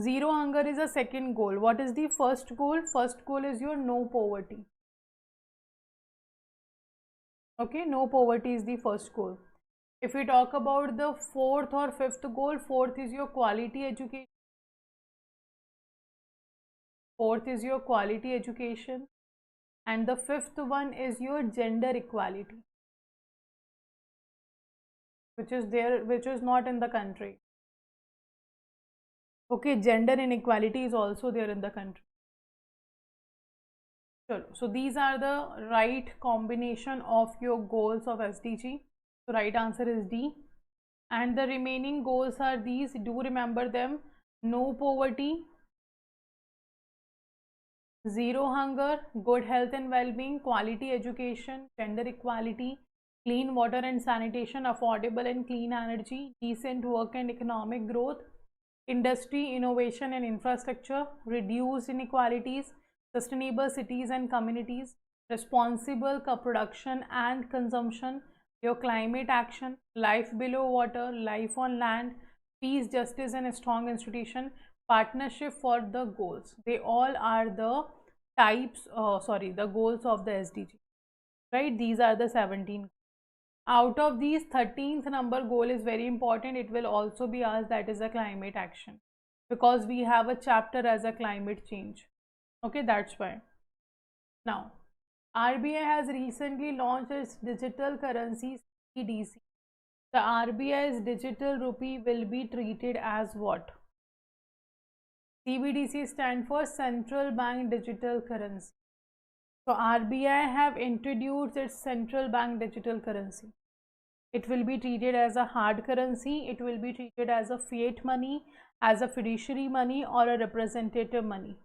Zero hunger is a second goal. What is the first goal? First goal is your no poverty. Okay, no poverty is the first goal. If we talk about the fourth or fifth goal, fourth is your quality education. Fourth is your quality education. And the fifth one is your gender equality, which is there, which is not in the country. Okay, gender inequality is also there in the country. Sure. So these are the right combination of your goals of SDG. So right answer is D. And the remaining goals are these. Do remember them. No poverty, zero hunger, good health and well-being, quality education, gender equality, clean water and sanitation, affordable and clean energy, decent work and economic growth, industry, innovation and infrastructure, reduced inequalities, sustainable cities and communities, responsible production and consumption, your climate action, life below water, life on land, peace, justice and a strong institution, partnership for the goals. They all are the types, the goals of the SDG, right? These are the 17. Out of these, 13th number goal is very important. It will also be asked, that is a climate action, because we have a chapter as a climate change. Okay, that's why. Now, RBI has recently launched its digital currency CBDC. The RBI's digital rupee will be treated as what? CBDC stand for Central Bank Digital Currency. So RBI have introduced its central bank digital currency. It will be treated as a hard currency, it will be treated as a fiat money, as a fiduciary money, or a representative money.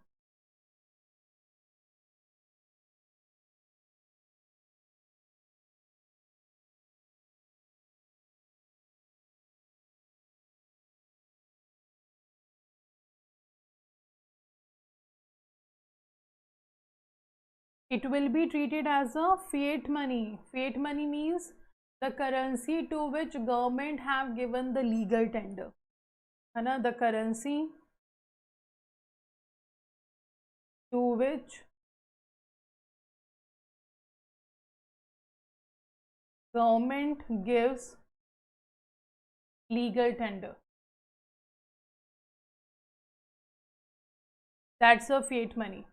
It will be treated as a fiat money. Fiat money means the currency to which government have given the legal tender. The currency to which government gives legal tender. That's a fiat money.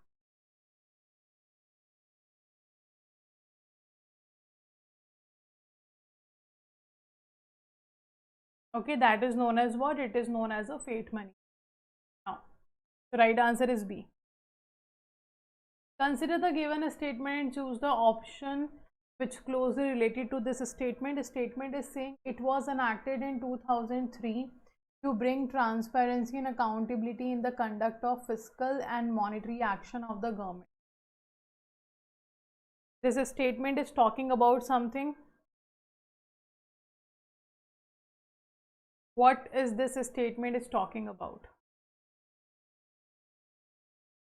Okay, that is known as what? It is known as a fiat money. Now, the right answer is B. Consider the given statement and choose the option which closely related to this statement. The statement is saying it was enacted in 2003 to bring transparency and accountability in the conduct of fiscal and monetary action of the government. This statement is talking about something. What is this statement is talking about?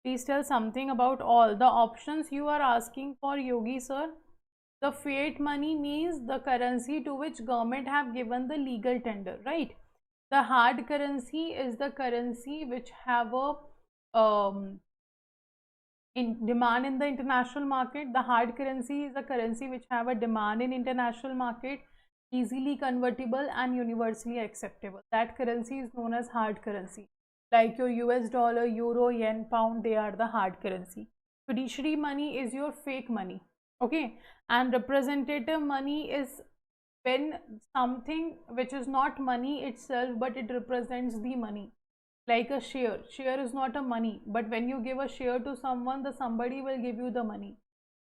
Please tell something about all the options you are asking for, Yogi sir. The fiat money means the currency to which government have given the legal tender, right? The hard currency is the currency which have a demand in the international market. The hard currency is a currency which have a demand in international market, easily convertible and universally acceptable. That currency is known as hard currency. Like your US dollar, euro, yen, pound, they are the hard currency. Fiduciary money is your fake money. Okay, and representative money is when something which is not money itself, but it represents the money. Like a share. Share is not a money, but when you give a share to someone, the somebody will give you the money.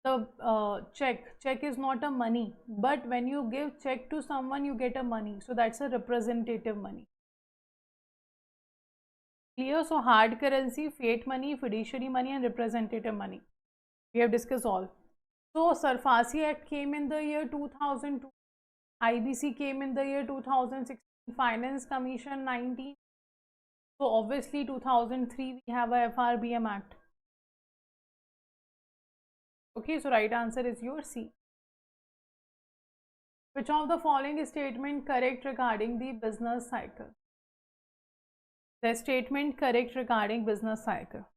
The check is not a money, but when you give check to someone, you get a money. So that's a representative money. Clear? So hard currency, fiat money, fiduciary money, and representative money. We have discussed all. So Sarfasi Act came in the year 2002. IBC came in the year 2016. Finance Commission 19. So obviously 2003 we have a FRBM Act. Okay, so right answer is your C. Which of the following statement correct regarding the business cycle? The statement correct regarding business cycle.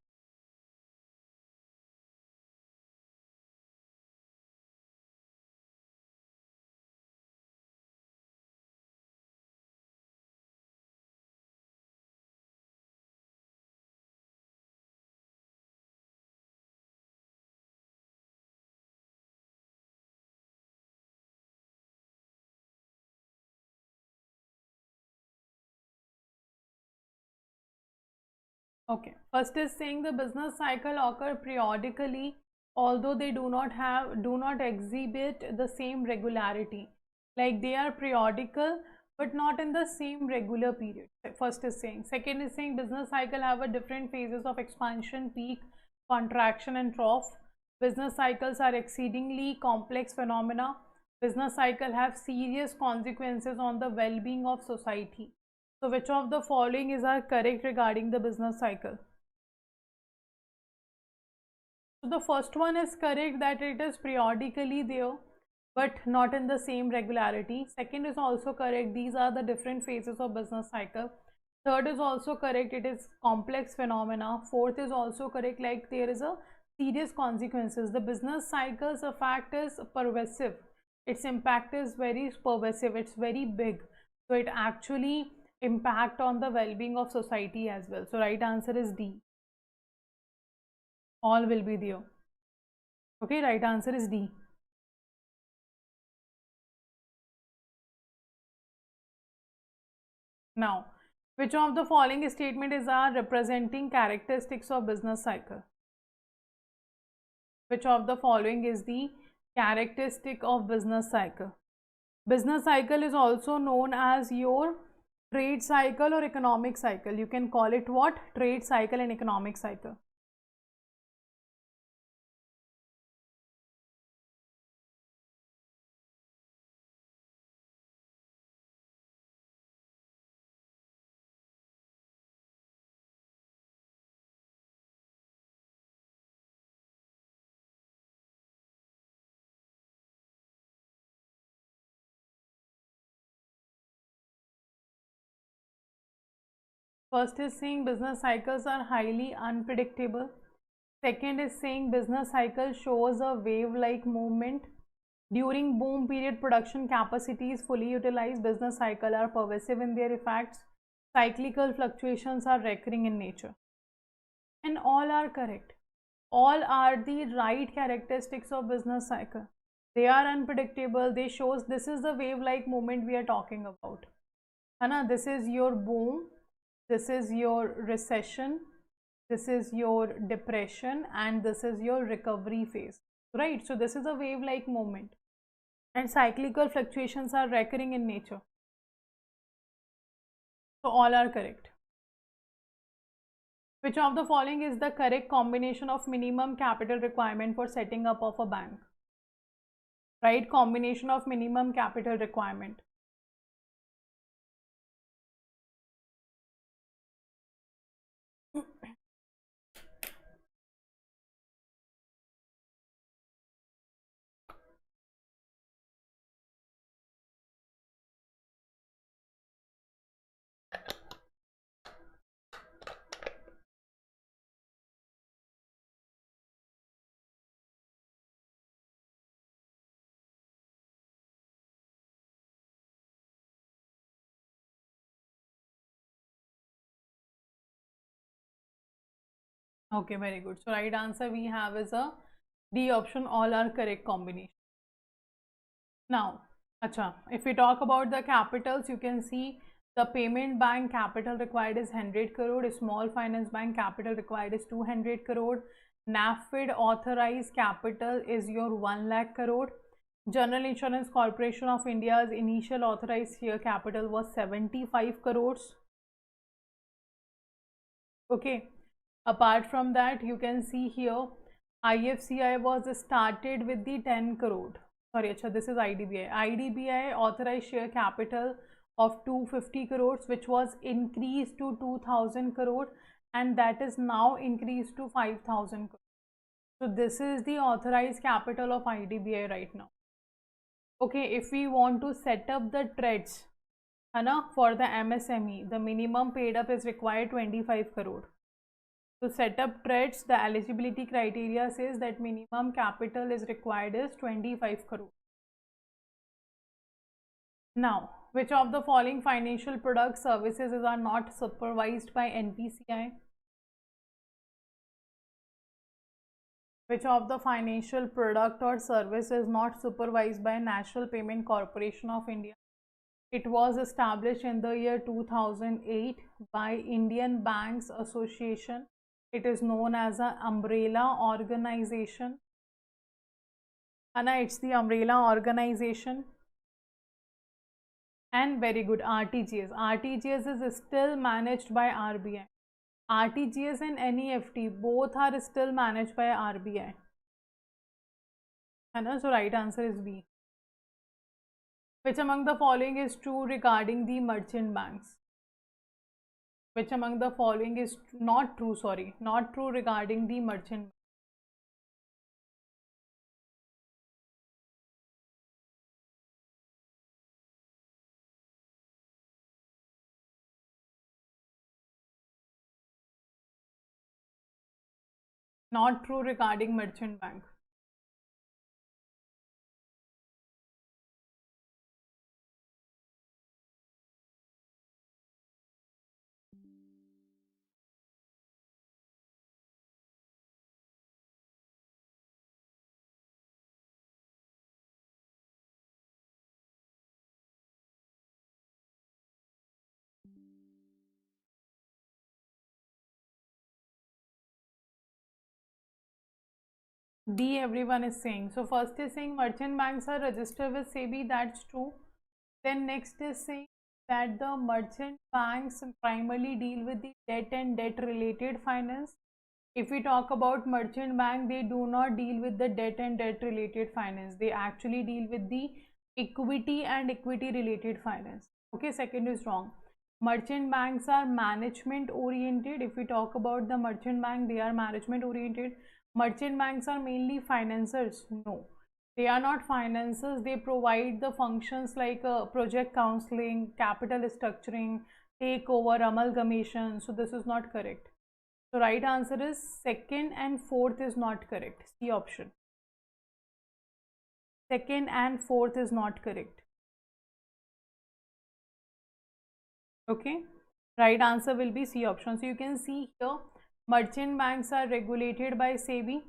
Okay, first is saying the business cycle occur periodically, although they do not exhibit the same regularity. Like they are periodical, but not in the same regular period. First is saying. Second is saying business cycle have a different phases of expansion, peak, contraction, and trough. Business cycles are exceedingly complex phenomena. Business cycle have serious consequences on the well-being of society. So which of the following is correct regarding the business cycle? So the first one is correct, that it is periodically there but not in the same regularity. Second is also correct, these are the different phases of business cycle. Third is also correct, it is complex phenomena. Fourth is also correct, like there is a serious consequences. The business cycle's effect is pervasive. Its impact is very pervasive, it's very big. So it actually impact on the well-being of society as well. So right answer is D. All will be there. Okay, right answer is D. Now, Which of the following statement is are representing characteristics of business cycle? Which of the following is the characteristic of business cycle? Business cycle is also known as your trade cycle or economic cycle. You can call it what? Trade cycle and economic cycle. First is saying business cycles are highly unpredictable. Second is saying business cycle shows a wave-like movement. During boom period, production capacity is fully utilized. Business cycle are pervasive in their effects. Cyclical fluctuations are recurring in nature. And all are correct. All are the right characteristics of business cycle. They are unpredictable. They shows this is the wave-like movement we are talking about. Hana, this is your boom. This is your recession. This is your depression, and this is your recovery phase, right? So this is a wave-like movement, and cyclical fluctuations are recurring in nature. So all are correct. Which of the following is the correct combination of minimum capital requirement for setting up of a bank? Right, combination of minimum capital requirement. Okay, very good. So right answer we have is a D option, all are correct combination. Now, if we talk about the capitals, you can see the payment bank capital required is 100 crore, small finance bank capital required is 200 crore, NAFID authorized capital is your 1 lakh crore, General Insurance Corporation of India's initial authorized share capital was 75 crores. Okay, apart from that, you can see here IFCI was started with the 10 crore. Sorry, this is IDBI. IDBI authorized share capital of 250 crores, which was increased to 2000 crore, and that is now increased to 5000 crore. So this is the authorized capital of IDBI right now. Okay, if we want to set up the TREDs, for the MSME, the minimum paid up is required 25 crore. To set up TREDs, the eligibility criteria says that minimum capital is required is 25 crore. Now, which of the following financial product services are not supervised by NPCI? Which of the financial product or service is not supervised by National Payment Corporation of India? It was established in the year 2008 by Indian Banks Association. It is known as an umbrella organization. Anna, it's the umbrella organization. And very good, RTGS. RTGS is still managed by RBI. RTGS and NEFT both are still managed by RBI. And so right answer is B. Which among the following is true regarding the merchant banks? Which among the following is not true, not true regarding the merchant banks? Not true regarding merchant bank. D everyone is saying. So first is saying merchant banks are registered with SEBI, that's true. Then next is saying that the merchant banks primarily deal with the debt and debt related finance. If we talk about merchant bank, they do not deal with the debt and debt related finance. They actually deal with the equity and equity related finance. Okay, second is wrong. Merchant banks are management oriented. If we talk about the merchant bank, they are management oriented. Merchant banks are mainly financiers. No, they are not financiers. They provide the functions like project counseling, capital structuring, takeover, amalgamation. So this is not correct. So right answer is second and fourth is not correct. C option. Second and fourth is not correct. Okay. Right answer will be C option. So you can see here, merchant banks are regulated by SEBI.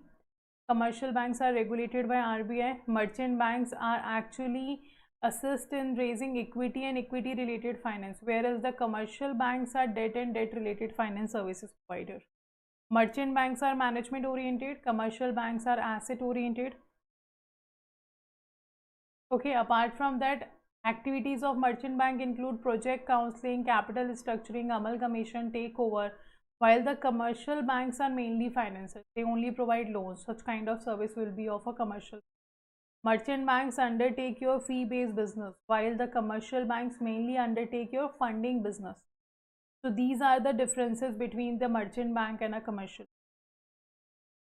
Commercial banks are regulated by RBI. Merchant banks are actually assist in raising equity and equity related finance, whereas the commercial banks are debt and debt related finance services provider. Merchant banks are management oriented, commercial banks are asset oriented. Okay, apart from that, activities of merchant bank include project counseling, capital structuring, amalgamation, takeover, while the commercial banks are mainly financiers. They only provide loans. Such kind of service will be of a commercial. Merchant banks undertake your fee-based business, while the commercial banks mainly undertake your funding business. So these are the differences between the merchant bank and a commercial.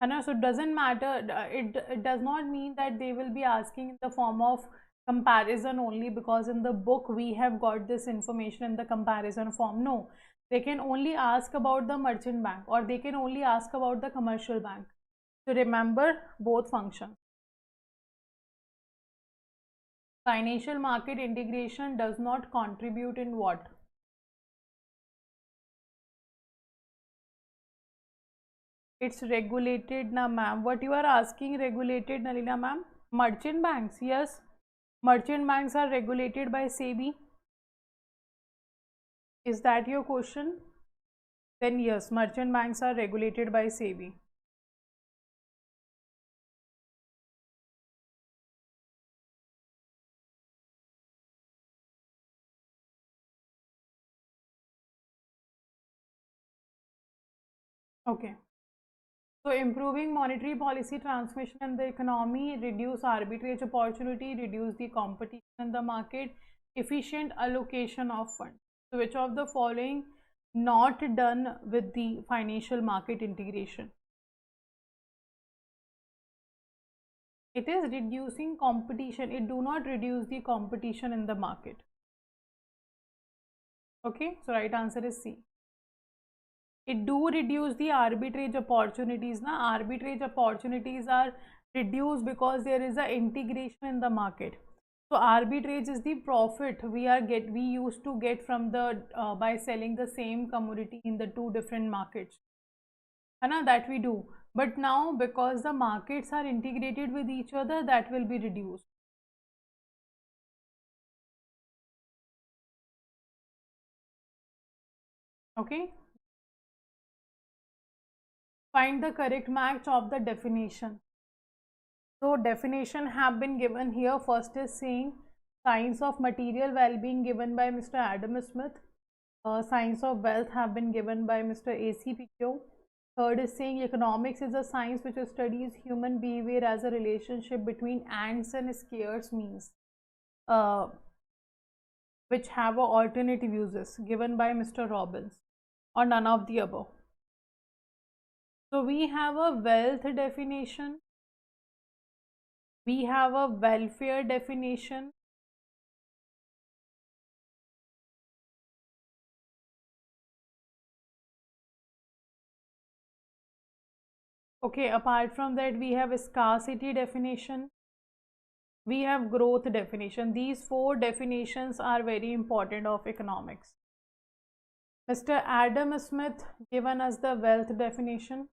So it doesn't matter, it does not mean that they will be asking in the form of comparison only because in the book we have got this information in the comparison form. No, they can only ask about the merchant bank or they can only ask about the commercial bank. So remember both functions. Financial market integration does not contribute in what? It's regulated na ma'am. What you are asking regulated, Nalina ma'am? Merchant banks, yes. Merchant banks are regulated by SEBI. Is that your question? Then yes, merchant banks are regulated by SEBI. Okay. So improving monetary policy transmission in the economy, reduce arbitrage opportunity, reduce the competition in the market, efficient allocation of funds. So which of the following not done with the financial market integration? It is reducing competition. It do not reduce the competition in the market. Okay, so right answer is C. It do reduce the arbitrage opportunities. Arbitrage opportunities are reduced because there is a integration in the market. So arbitrage is the profit we used to get from the by selling the same commodity in the two different markets. That we do. But now because the markets are integrated with each other, that will be reduced. Okay. Find the correct match of the definition. So definition have been given here. First is saying science of material well-being given by Mr. Adam Smith. Science of wealth have been given by Mr. A.C. Picot. Third is saying economics is a science which studies human behavior as a relationship between ants and scarce means, which have alternative uses given by Mr. Robbins, or none of the above. So we have a wealth definition, we have a welfare definition, okay. Apart from that, we have a scarcity definition, we have growth definition. These four definitions are very important of economics. Mr. Adam Smith given us the wealth definition,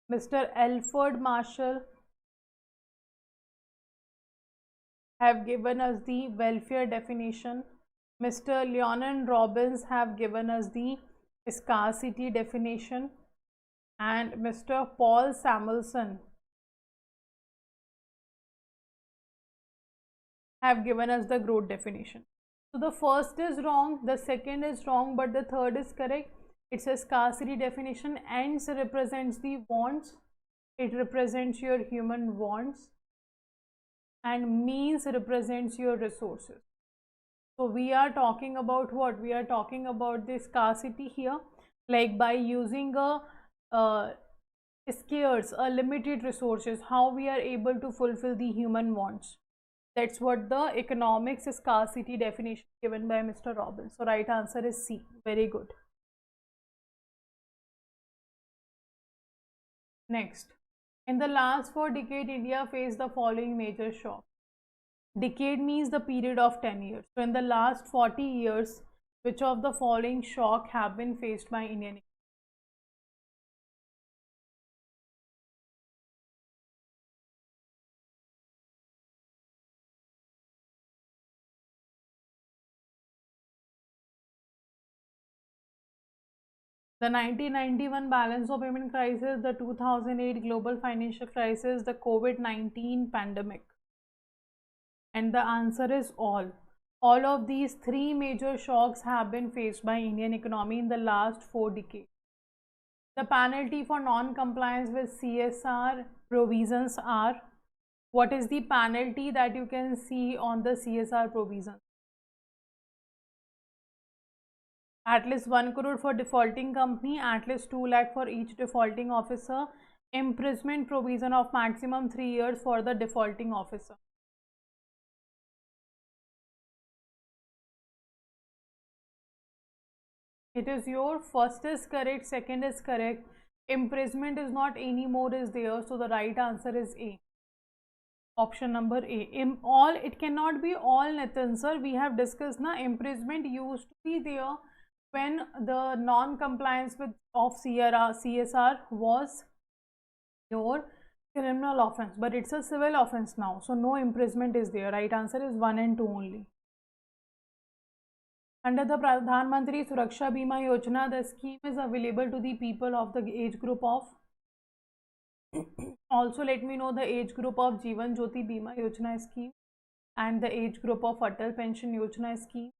Mr. Alfred Marshall have given us the welfare definition, Mr. Leonard Robbins have given us the scarcity definition, and Mr. Paul Samuelson have given us the growth definition. So the first is wrong, the second is wrong, but the third is correct. It says scarcity definition. Ends represents the wants, it represents your human wants, and means represents your resources. So we are talking about what? We are talking about the scarcity here, like by using a scarce, a limited resources, how we are able to fulfill the human wants. That's what the economics scarcity definition given by Mr. Robbins. So right answer is C. Very good. Next, in the last 4 decades, India faced the following major shock. Decade means the period of 10 years. So in the last 40 years, which of the following shock have been faced by Indian economy? The 1991 balance of payment crisis, the 2008 global financial crisis, the COVID-19 pandemic. And the answer is all. All of these 3 major shocks have been faced by Indian economy in the last 4 decades. The penalty for non-compliance with CSR provisions are, what is the penalty that you can see on the CSR provisions? At least 1 crore for defaulting company, at least 2 lakh for each defaulting officer, imprisonment provision of maximum 3 years for the defaulting officer. It is your first is correct, second is correct. Imprisonment is not anymore is there, so the right answer is A. Option number A. In all, it cannot be all, Nitin sir. We have discussed na, imprisonment used to be there when the non-compliance with of CSR was your criminal offense, but it's a civil offense now, so no imprisonment is there. Right answer is 1 and 2 only. Under the Pradhan Mantri Suraksha Bima Yojana, the scheme is available to the people of the age group of. Also, let me know the age group of Jeevan Jyoti Bima Yojana scheme and the age group of Atal Pension Yojana scheme.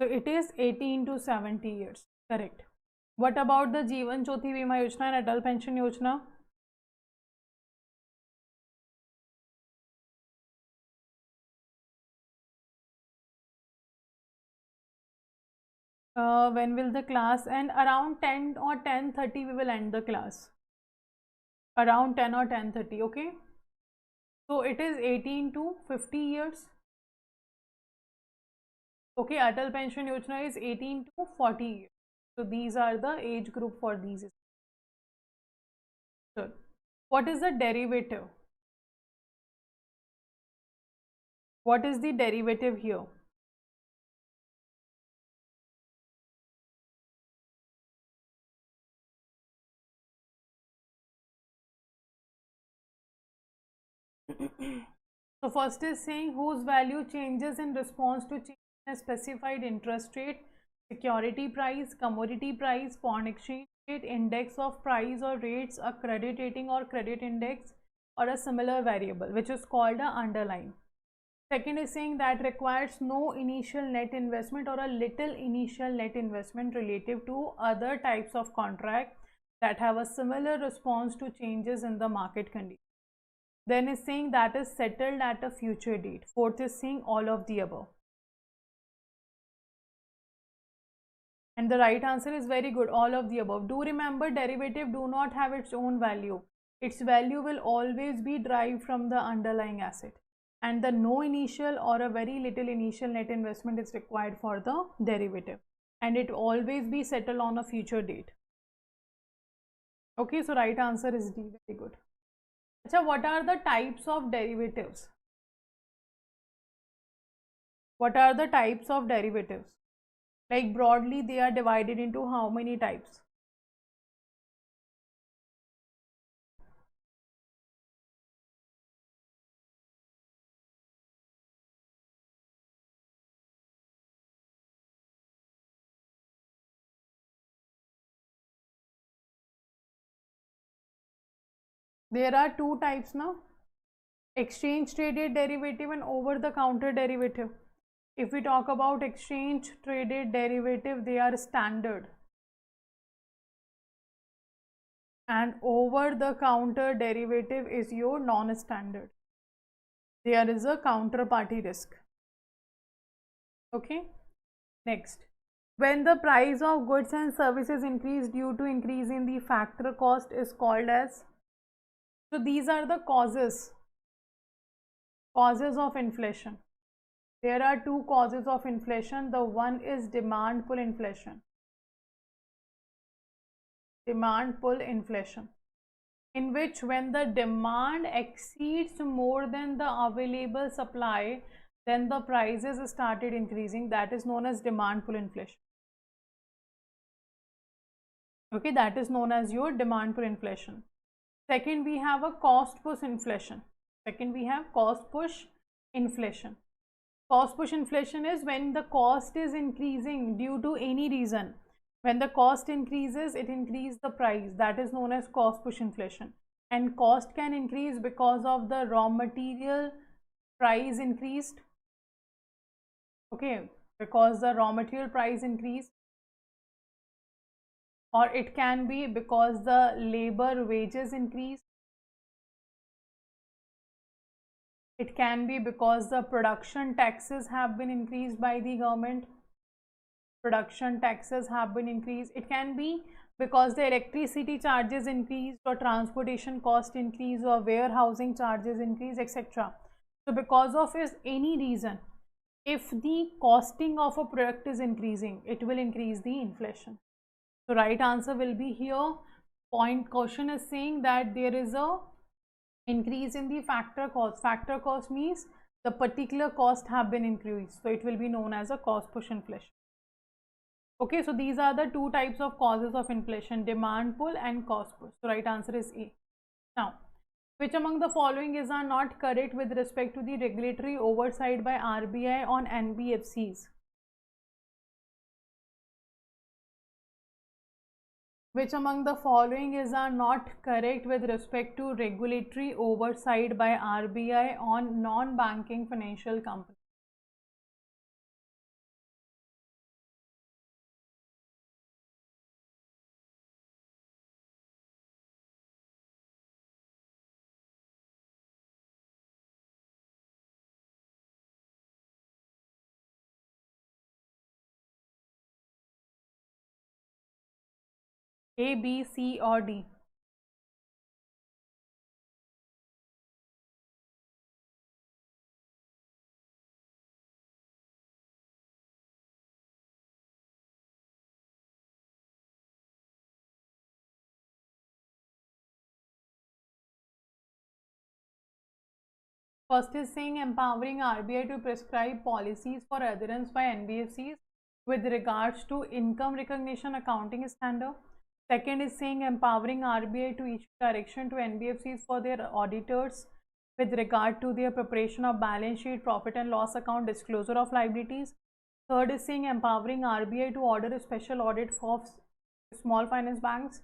So it is 18 to 70 years. Correct. What about the Jeevan Jyoti Bima Yojana and Atal Pension Yojana? When will the class end? Around 10 or 10:30 we will end the class. Around 10 or 10:30, okay? So it is 18 to 50 years. Okay, Atal Pension Yojana is 18 to 40 years. So these are the age group for these. Sure. What is the derivative? What is the derivative here? So first is saying whose value changes in response to change in a specified interest rate, security price, commodity price, foreign exchange rate, index of price or rates, a credit rating or credit index, or a similar variable, which is called a underlying. Second is saying that requires no initial net investment or a little initial net investment relative to other types of contract that have a similar response to changes in the market condition. Then is saying that is settled at a future date. Fourth is saying all of the above. And the right answer is very good, all of the above. Do remember, derivative do not have its own value. Its value will always be derived from the underlying asset. And the no initial or a very little initial net investment is required for the derivative. And it always be settled on a future date. Okay, so right answer is D. Very good. So what are the types of derivatives? What are the types of derivatives? Like broadly, they are divided into how many types? There are two types now, exchange traded derivative and over the counter derivative. If we talk about exchange traded derivative, they are standard, and over the counter derivative is your non-standard. There is a counterparty risk. Okay, next, when the price of goods and services increase due to increase in the factor cost is called as, so these are the causes of inflation. There are two causes of inflation. The one is demand pull inflation. Demand pull inflation, in which when the demand exceeds more than the available supply, then the prices started increasing. That is known as demand pull inflation. Okay, that is known as your demand pull inflation. Second, we have a cost push inflation. Cost push inflation is when the cost is increasing due to any reason. When the cost increases, it increases the price. That is known as cost push inflation. And cost can increase because of the raw material price increased. Okay, because the raw material price increased. Or it can be because the labor wages increase. It can be because the production taxes have been increased by the government. It can be because the electricity charges increased, or transportation cost increase, or warehousing charges increase, etc. So because of any reason, if the costing of a product is increasing, it will increase the inflation. So right answer will be here. Question is saying that there is a increase in the factor cost. Factor cost means the particular cost have been increased, so it will be known as a cost push inflation. Okay, so these are the two types of causes of inflation, demand pull and cost push. So right answer is A. Now, which among the following is not correct with respect to the regulatory oversight by RBI on NBFCs? Which among the following is not correct with respect to regulatory oversight by RBI on non-banking financial companies? A, B, C or D? First is saying empowering RBI to prescribe policies for adherence by NBFCs with regards to income recognition accounting standard. Second is saying empowering RBI to issue direction to NBFCs for their auditors with regard to their preparation of balance sheet, profit and loss account, disclosure of liabilities. Third is saying empowering RBI to order a special audit for small finance banks.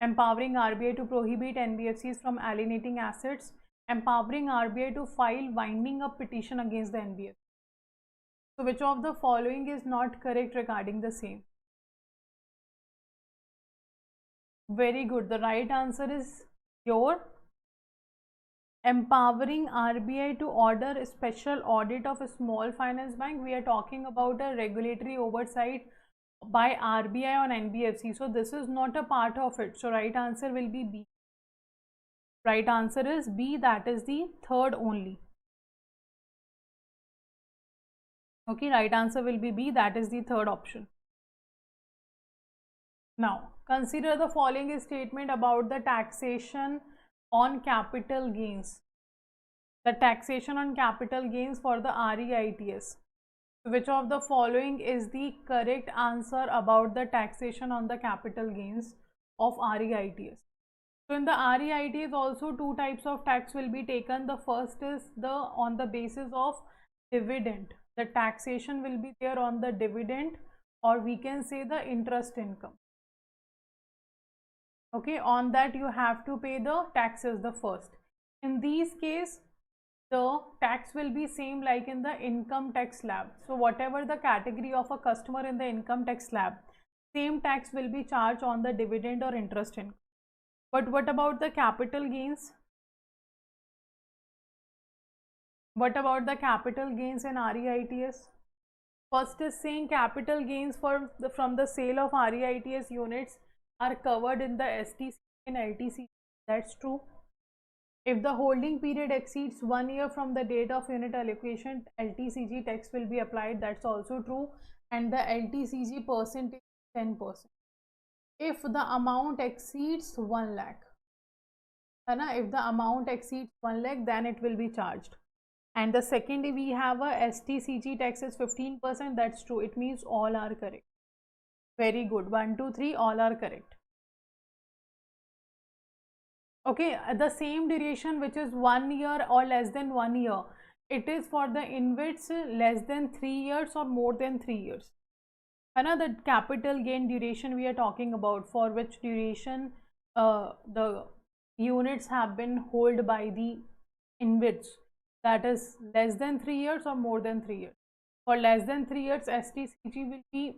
Empowering RBI to prohibit NBFCs from alienating assets. Empowering RBI to file winding up petition against the NBFC. So which of the following is not correct regarding the same? Very good. The right answer is your empowering RBI to order a special audit of a small finance bank. We are talking about a regulatory oversight by RBI on NBFC. So this is not a part of it. So right answer will be B. Right answer is B, that is the third only. Okay, right answer will be B, that is the third option. Now, consider the following statement about the taxation on capital gains. The taxation on capital gains for the REITs. Which of the following is the correct answer about the taxation on the capital gains of REITs? So in the REITs also two types of tax will be taken. The first is on the basis of dividend. The taxation will be there on the dividend, or we can say the interest income. Okay, on that you have to pay the taxes the first. In these case, the tax will be same like in the income tax slab. So whatever the category of a customer in the income tax slab, same tax will be charged on the dividend or interest income. But what about the capital gains? What about the capital gains in REITs? First is saying capital gains from the sale of REITs units are covered in the STC and LTC. That's true. If the holding period exceeds 1 year from the date of unit allocation, LTCG tax will be applied. That's also true. And the LTCG percentage is 10%. If the amount exceeds 1 lakh, if the amount exceeds 1 lakh, then it will be charged. And the second, we have a STCG tax is 15%. That's true. It means all are correct. Very good. 1, 2, 3, all are correct. Okay, the same duration which is 1 year or less than 1 year, it is for the InvITs less than 3 years or more than 3 years. Another capital gain duration we are talking about, for which duration the units have been held by the InvITs, that is less than 3 years or more than 3 years. For less than 3 years, STCG will be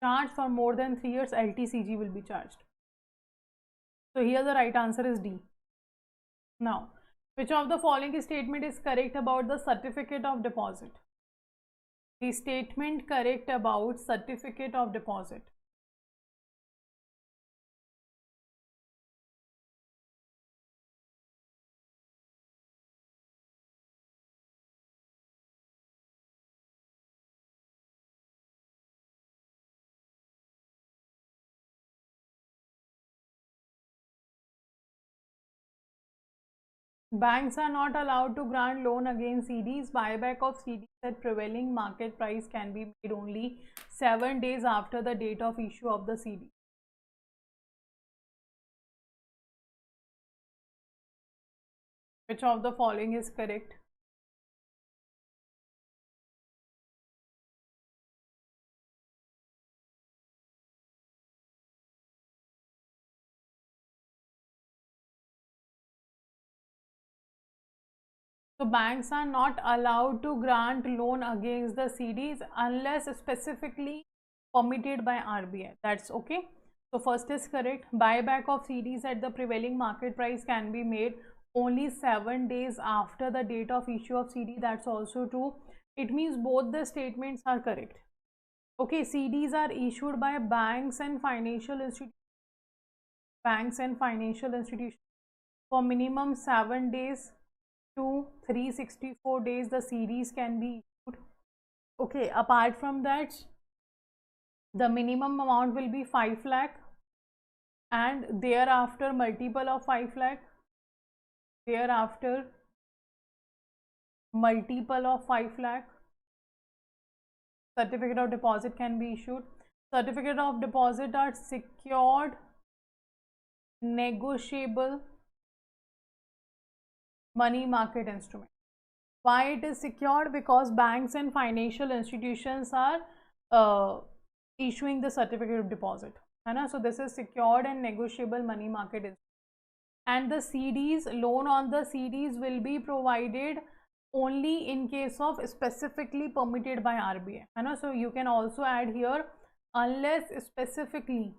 charged. For more than 3 years, LTCG will be charged. So here the right answer is D. Now, which of the following statement is correct about the certificate of deposit? The statement correct about certificate of deposit. Banks are not allowed to grant loan against CDs. Buyback of CDs at prevailing market price can be made only 7 days after the date of issue of the CD. Which of the following is correct? So banks are not allowed to grant loan against the CDs unless specifically permitted by RBI. That's okay. So first is correct. Buyback of CDs at the prevailing market price can be made only 7 days after the date of issue of CD. That's also true. It means both the statements are correct. Okay, CDs are issued by banks and financial institutions. Banks and financial institutions for minimum 7 days to 364 days the series can be issued. Okay, apart from that, the minimum amount will be 5 lakh and thereafter multiple of 5 lakh, thereafter multiple of 5 lakh. Certificate of deposit can be issued. Certificate of deposit are secured, negotiable money market instrument. Why it is secured? Because banks and financial institutions are issuing the certificate of deposit. So this is secured and negotiable money market instrument. And the CDs, loan on the CDs will be provided only in case of specifically permitted by RBI. So you can also add here unless specifically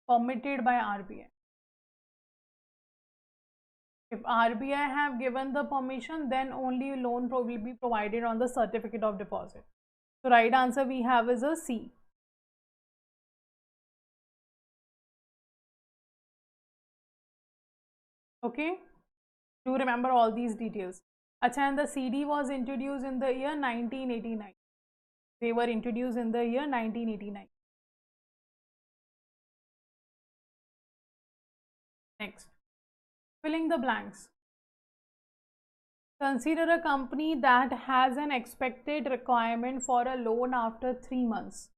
permitted by RBI. If RBI have given the permission, then only loan will be provided on the certificate of deposit. So right answer we have is a C. Okay, do remember all these details. Achha, and the CD was introduced in the year 1989. They were introduced in the year 1989. Next, filling the blanks. Consider a company that has an expected requirement for a loan after 3 months.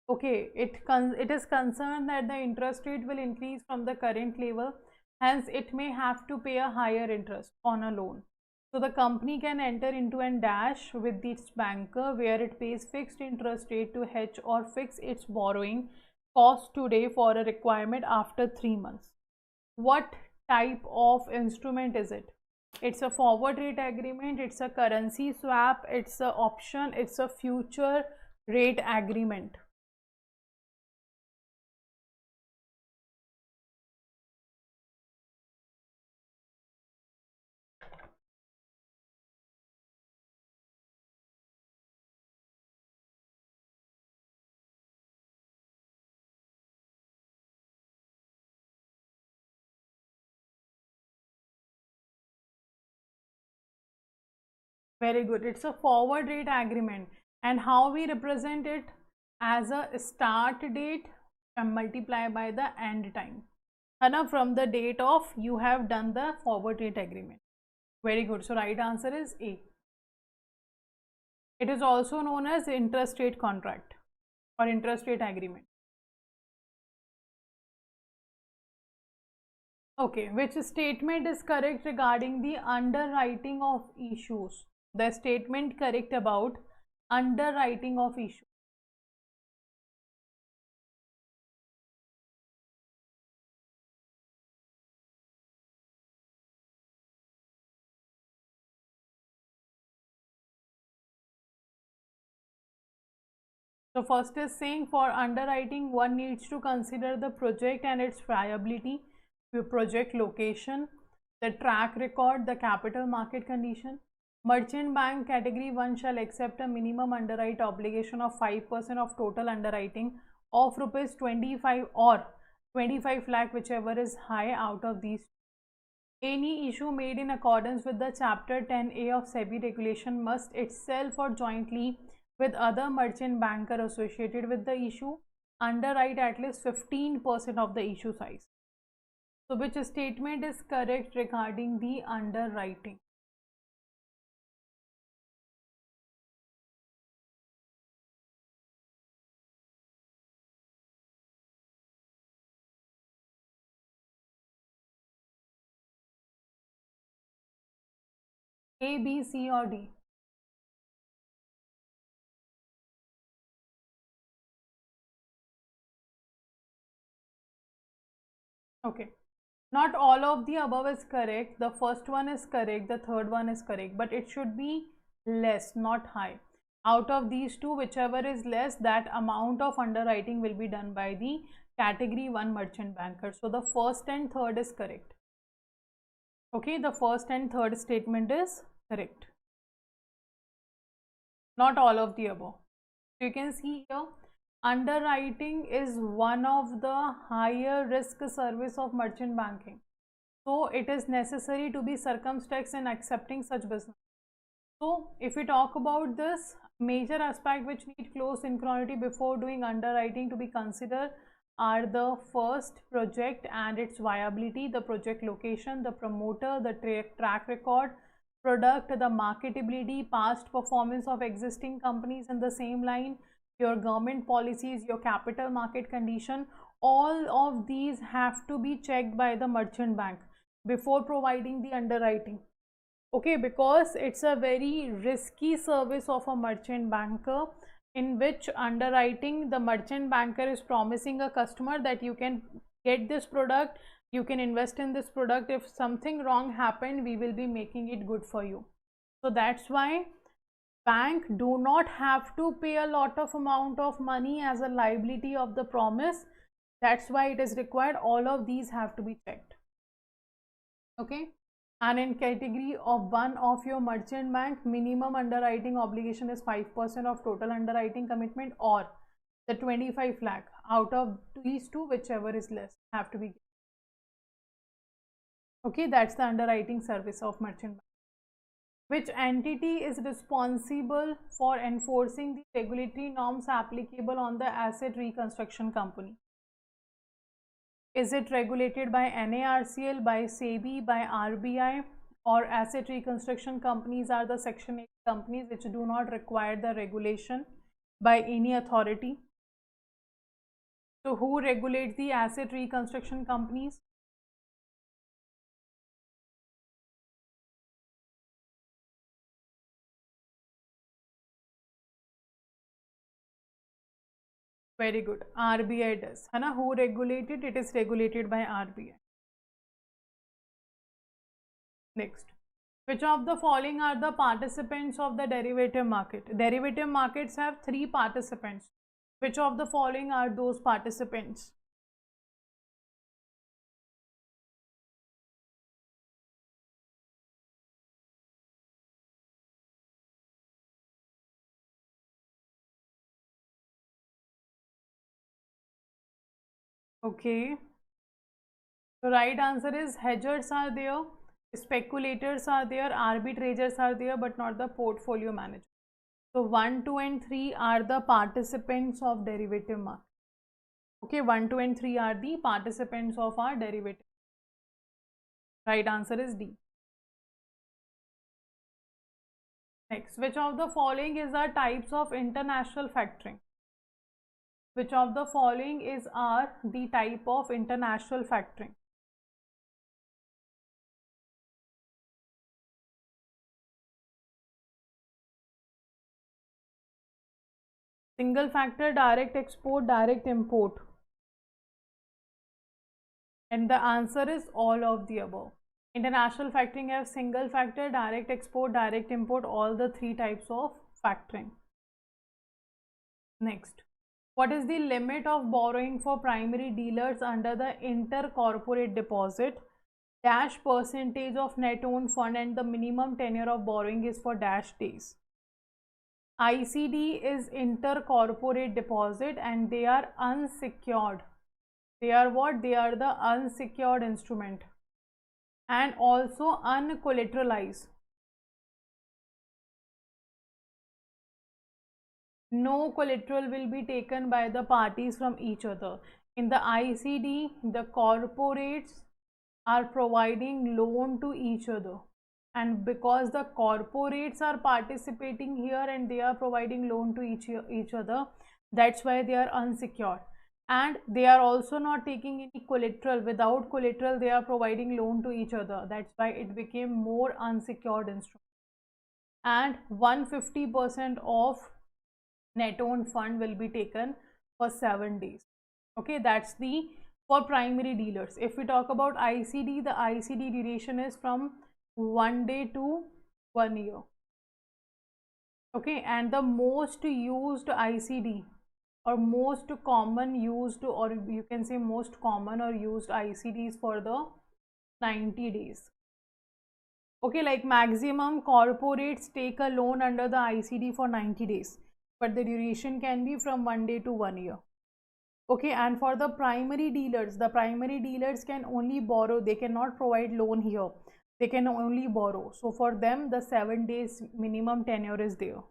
Okay, it is concerned that the interest rate will increase from the current level, hence it may have to pay a higher interest on a loan. So the company can enter into an dash with its banker where it pays fixed interest rate to hedge or fix its borrowing cost today for a requirement after 3 months. What type of instrument is it? It's a forward rate agreement, it's a currency swap, it's a option, it's a future rate agreement. Very good. It's a forward rate agreement. And how we represent it? As a start date and multiply by the end time. And from the date of you have done the forward rate agreement. Very good. So right answer is A. It is also known as interest rate contract or interest rate agreement. Okay, which statement is correct regarding the underwriting of issues? The statement correct about underwriting of issues. So first is saying for underwriting, one needs to consider the project and its viability, the project location, the track record, the capital market condition. Merchant bank category 1 shall accept a minimum underwrite obligation of 5% of total underwriting of rupees 25 or 25 lakh, whichever is high out of these. Any issue made in accordance with the Chapter 10A of SEBI regulation must itself or jointly with other merchant banker associated with the issue underwrite at least 15% of the issue size. So which statement is correct regarding the underwriting? A, B, C or D? Okay. Not all of the above is correct. The first one is correct, the third one is correct, but it should be less, not high. Out of these two, whichever is less, that amount of underwriting will be done by the category 1 merchant banker. So the first and third is correct. Okay, the first and third statement is correct. Not all of the above. So you can see here, underwriting is one of the higher risk service of merchant banking. So it is necessary to be circumspect in accepting such business. So if we talk about this, major aspect which need close synchronity before doing underwriting to be considered are the first, project and its viability, the project location, the promoter, the track record, product, the marketability, past performance of existing companies in the same line, your government policies, your capital market condition. All of these have to be checked by the merchant bank before providing the underwriting. Okay, because it's a very risky service of a merchant banker, in which underwriting, the merchant banker is promising a customer that you can get this product, you can invest in this product, if something wrong happened we will be making it good for you. So that's why bank do not have to pay a lot of amount of money as a liability of the promise. That's why it is required all of these have to be checked. Okay, and in category of 1 of your merchant bank, minimum underwriting obligation is 5% of total underwriting commitment or the 25 lakh. Out of these two, whichever is less have to be. Okay, that's the underwriting service of merchant bank. Which entity is responsible for enforcing the regulatory norms applicable on the asset reconstruction company? Is it regulated by NARCL, by SEBI, by RBI, or asset reconstruction companies are the Section 8 companies which do not require the regulation by any authority? So who regulates the asset reconstruction companies? Very good. RBI does, है ना? Who regulate it? It is regulated by RBI. Next, which of the following are the participants of the derivative market? Derivative markets have 3 participants. Which of the following are those participants? Okay, the right answer is hedgers are there, speculators are there, arbitrators are there, but not the portfolio manager. So 1, 2 and 3 are the participants of derivative market. Okay, 1, 2 and 3 are the participants of our derivative. Right answer is D. Next, which of the following is the types of international factoring? Which of the following is the type of international factoring? Single factor, direct export, direct import. And the answer is all of the above. International factoring have single factor, direct export, direct import, all the 3 types of factoring. Next, what is the limit of borrowing for primary dealers under the intercorporate deposit? Dash percentage of net owned fund, and the minimum tenure of borrowing is for dash days. ICD is intercorporate deposit and they are unsecured. They are what? They are the unsecured instrument and also uncollateralized. No collateral will be taken by the parties from each other. In the ICD, the corporates are providing loan to each other, and because the corporates are participating here and they are providing loan to each other, that's why they are unsecured. And they are also not taking any collateral. Without collateral, they are providing loan to each other. That's why it became more unsecured instrument. And 150% of net owned fund will be taken for 7 days. Okay, that's the for primary dealers. If we talk about ICD, the ICD duration is from 1 day to 1 year. Okay, and the most used ICD or most common used, or you can say most common or used ICDs for the 90 days. Okay, like maximum corporates take a loan under the ICD for 90 days, but the duration can be from 1 day to 1 year. Okay, and for the primary dealers can only borrow, they cannot provide loan here, they can only borrow. So for them, the 7 days minimum tenure is there.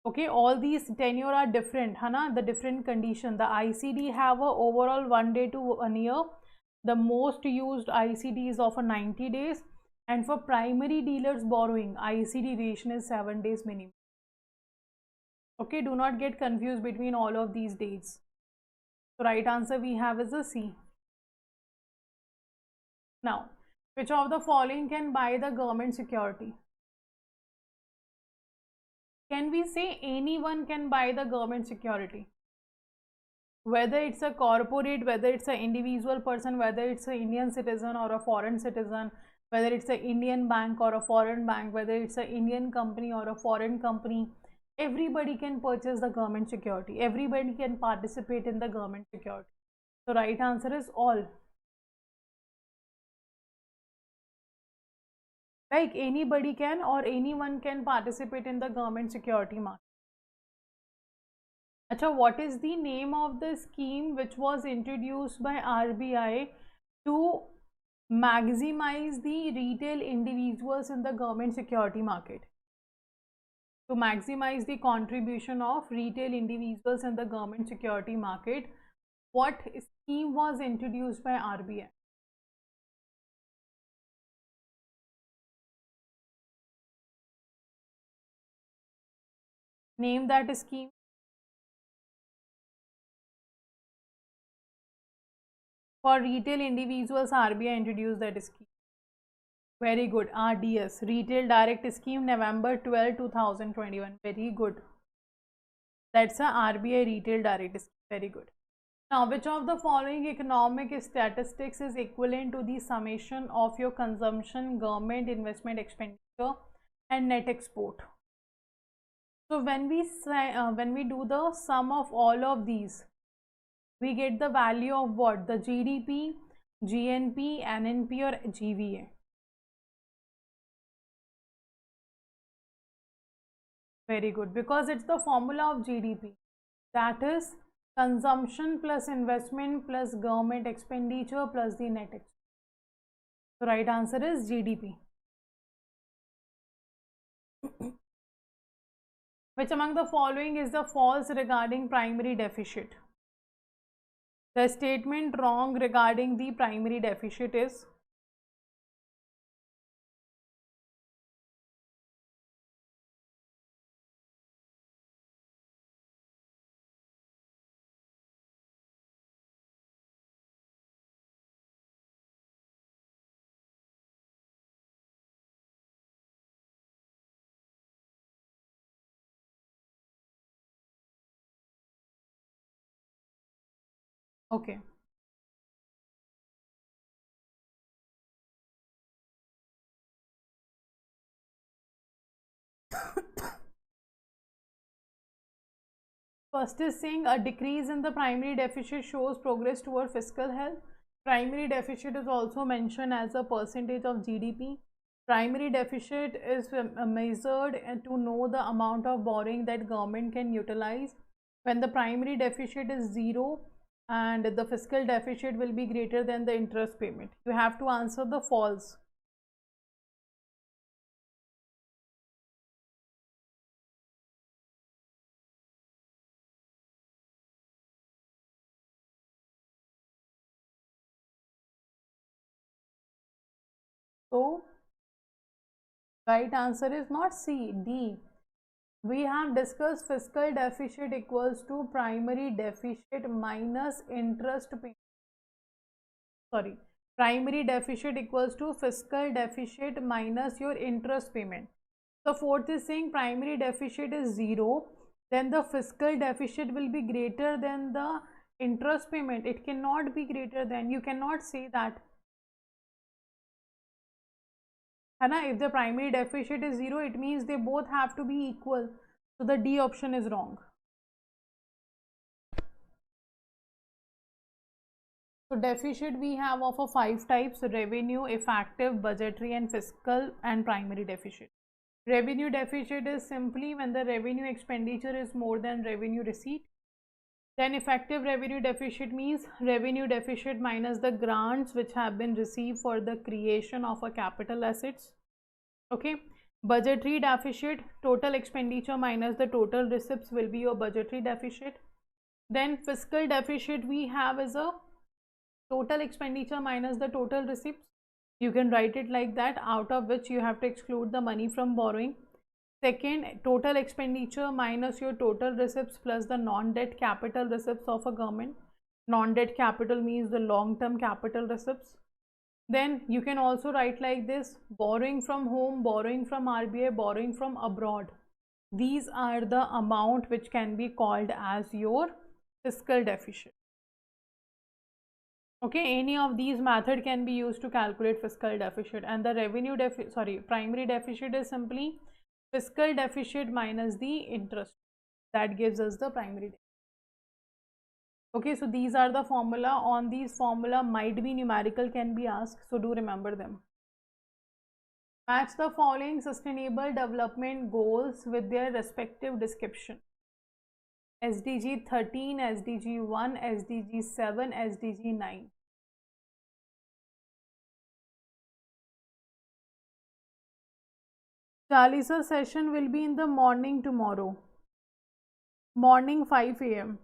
Okay, all these tenure are different, Hana, the different condition. The ICD have a overall 1 day to 1 year. The most used ICD is of a 90 days, and for primary dealers borrowing, ICD duration is 7 days minimum. Okay, do not get confused between all of these dates. So right answer we have is a C. Now, which of the following can buy the government security? Can we say anyone can buy the government security? Whether it's a corporate, whether it's an individual person, whether it's an Indian citizen or a foreign citizen, whether it's an Indian bank or a foreign bank, whether it's an Indian company or a foreign company, everybody can purchase the government security. Everybody can participate in the government security. So right answer is all. Like anybody can or anyone can participate in the government security market. Achha, what is the name of the scheme which was introduced by RBI to maximize the retail individuals in the government security market? To maximize the contribution of retail individuals in the government security market, what scheme was introduced by RBI? Name that scheme. For retail individuals, RBI introduced that scheme. Very good. RDS, Retail Direct Scheme, November 12, 2021. Very good. That's a RBI retail direct scheme. Very good. Now, which of the following economic statistics is equivalent to the summation of your consumption, government investment expenditure, and net export? So when we do the sum of all of these, we get the value of what? The GDP, GNP, NNP, or GVA. Very good, because it's the formula of GDP. That is consumption plus investment plus government expenditure plus the net export. The right answer is GDP. Which among the following is the false regarding primary deficit? The statement wrong regarding the primary deficit is okay. First is saying a decrease in the primary deficit shows progress toward fiscal health. Primary deficit is also mentioned as a percentage of GDP. Primary deficit is measured to know the amount of borrowing that government can utilize. When the primary deficit is zero and the fiscal deficit will be greater than the interest payment. You have to answer the false. So, right answer is not C, D. We have discussed fiscal deficit equals to primary deficit minus interest payment. Sorry, primary deficit equals to fiscal deficit minus your interest payment. The fourth is saying primary deficit is zero, then the fiscal deficit will be greater than the interest payment. It cannot be greater than, you cannot say that. If the primary deficit is zero, it means they both have to be equal. So the D option is wrong. So deficit we have of a 5 types: revenue, effective, budgetary, and fiscal, and primary deficit. Revenue deficit is simply when the revenue expenditure is more than revenue receipt. Then effective revenue deficit means revenue deficit minus the grants which have been received for the creation of a capital assets. Okay. Budgetary deficit, total expenditure minus the total receipts will be your budgetary deficit. Then fiscal deficit we have is a total expenditure minus the total receipts. You can write it like that, out of which you have to exclude the money from borrowing. Second, total expenditure minus your total receipts plus the non-debt capital receipts of a government. Non-debt capital means the long-term capital receipts. Then you can also write like this: borrowing from home, borrowing from RBI, borrowing from abroad. These are the amount which can be called as your fiscal deficit. Okay, any of these method can be used to calculate fiscal deficit, and the revenue deficit, sorry, primary deficit is simply fiscal deficit minus the interest. That gives us the primary deficit. Okay, so these are the formula. On these formula might be numerical can be asked, so do remember them. Match the following sustainable development goals with their respective description: SDG 13, SDG 1, SDG 7, SDG 9. Chalisa session will be in the morning tomorrow. Morning 5 a.m.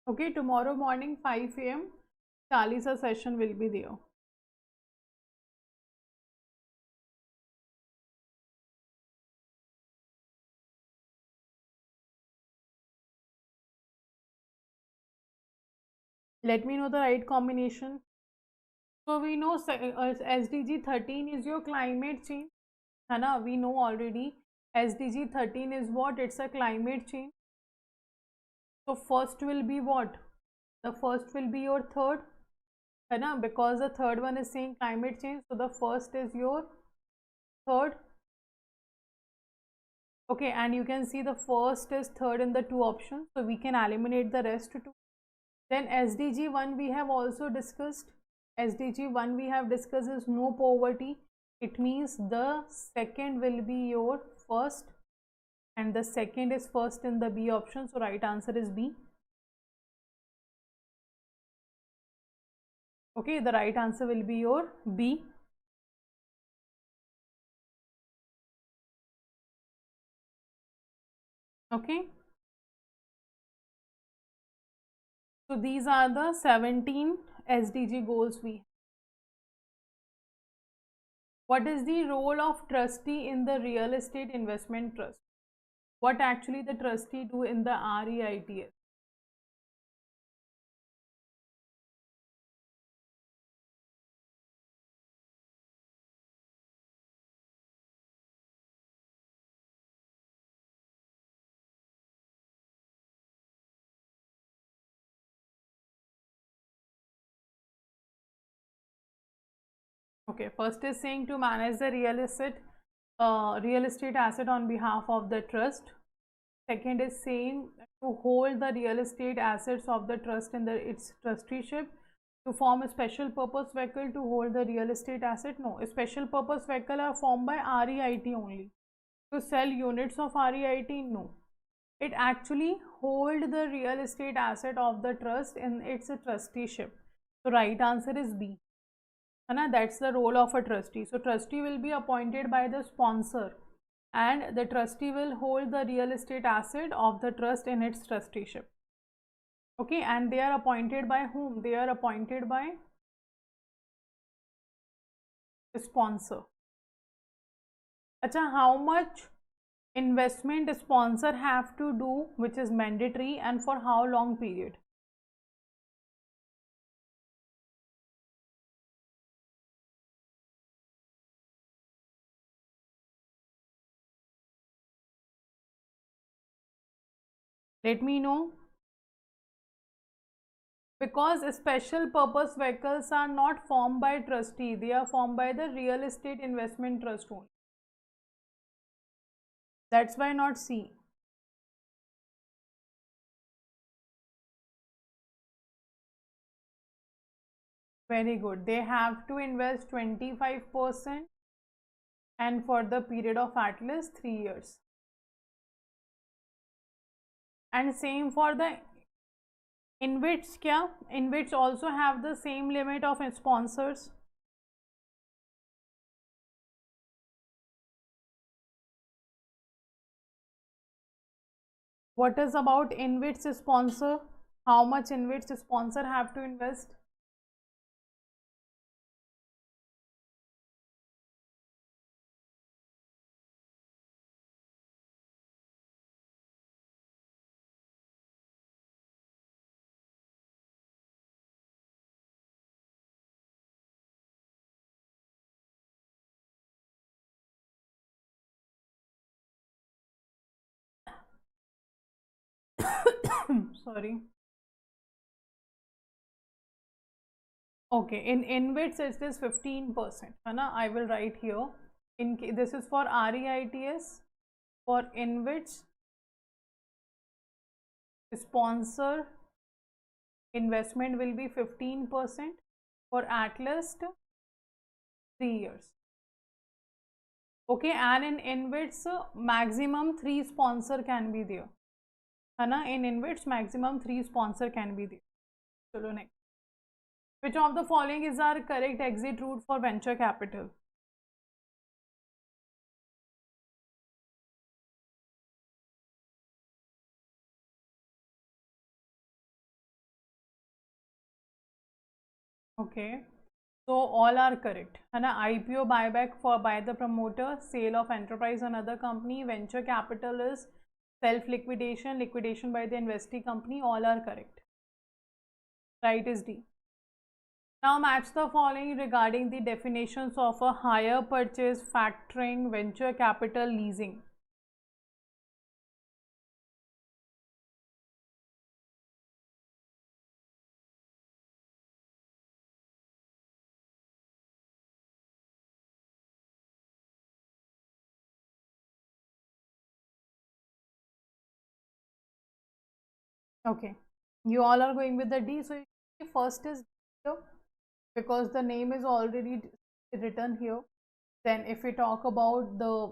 Okay, tomorrow morning 5 a.m. Chalisa session will be there. Let me know the right combination. So we know SDG 13 is your climate change. We know already. SDG 13 is what? It's a climate change. So first will be what? The first will be your third, है ना? Because the third one is saying climate change, so the first is your third. Okay, and you can see the first is third in the two options, so we can eliminate the rest two. Then SDG 1 we have also discussed. SDG 1 we have discussed is no poverty. It means the second will be your first, and the second is first in the B option, so right answer is B. Okay, the right answer will be your B. Okay, so these are the 17 SDG goals we have. What is the role of trustee in the real estate investment trust? What actually the trustee do in the REITs? Okay, first is saying to manage the real estate asset on behalf of the trust. Second is saying to hold the real estate assets of the trust in its trusteeship. To form a special purpose vehicle to hold the real estate asset. No, a special purpose vehicle are formed by REIT only. To sell units of REIT, no. It actually hold the real estate asset of the trust in its trusteeship. So right answer is B. That's the role of a trustee. So trustee will be appointed by the sponsor, and the trustee will hold the real estate asset of the trust in its trusteeship. Okay, and they are appointed by whom? They are appointed by the sponsor. Acha, how much investment sponsor have to do, which is mandatory, and for how long period? Let me know. Because special purpose vehicles are not formed by trustee, they are formed by the real estate investment trust only. That's why not C. Very good. They have to invest 25% and for the period of at least 3 years. And same for the InvITs. Kya? InvITs also have the same limit of sponsors. What is about InvITs sponsor? How much InvITs sponsor have to invest? Sorry. Okay, in InvITs it is 15%. I will write here. This is for REITs. For InvITs, sponsor investment will be 15% for at least 3 years. Okay, and in InvITs maximum 3 sponsor can be there. In InvITs maximum 3 sponsor can be there. Chalo next. Which of the following is our correct exit route for venture capital? Okay, so all are correct. IPO buyback by the promoter, sale of enterprise another company, venture capital is self liquidation, liquidation by the investee company, all are correct. Right is D. Now match the following regarding the definitions of a hire purchase, factoring, venture capital, leasing. Okay, you all are going with the D. So first is here because the name is already written here. Then if we talk about the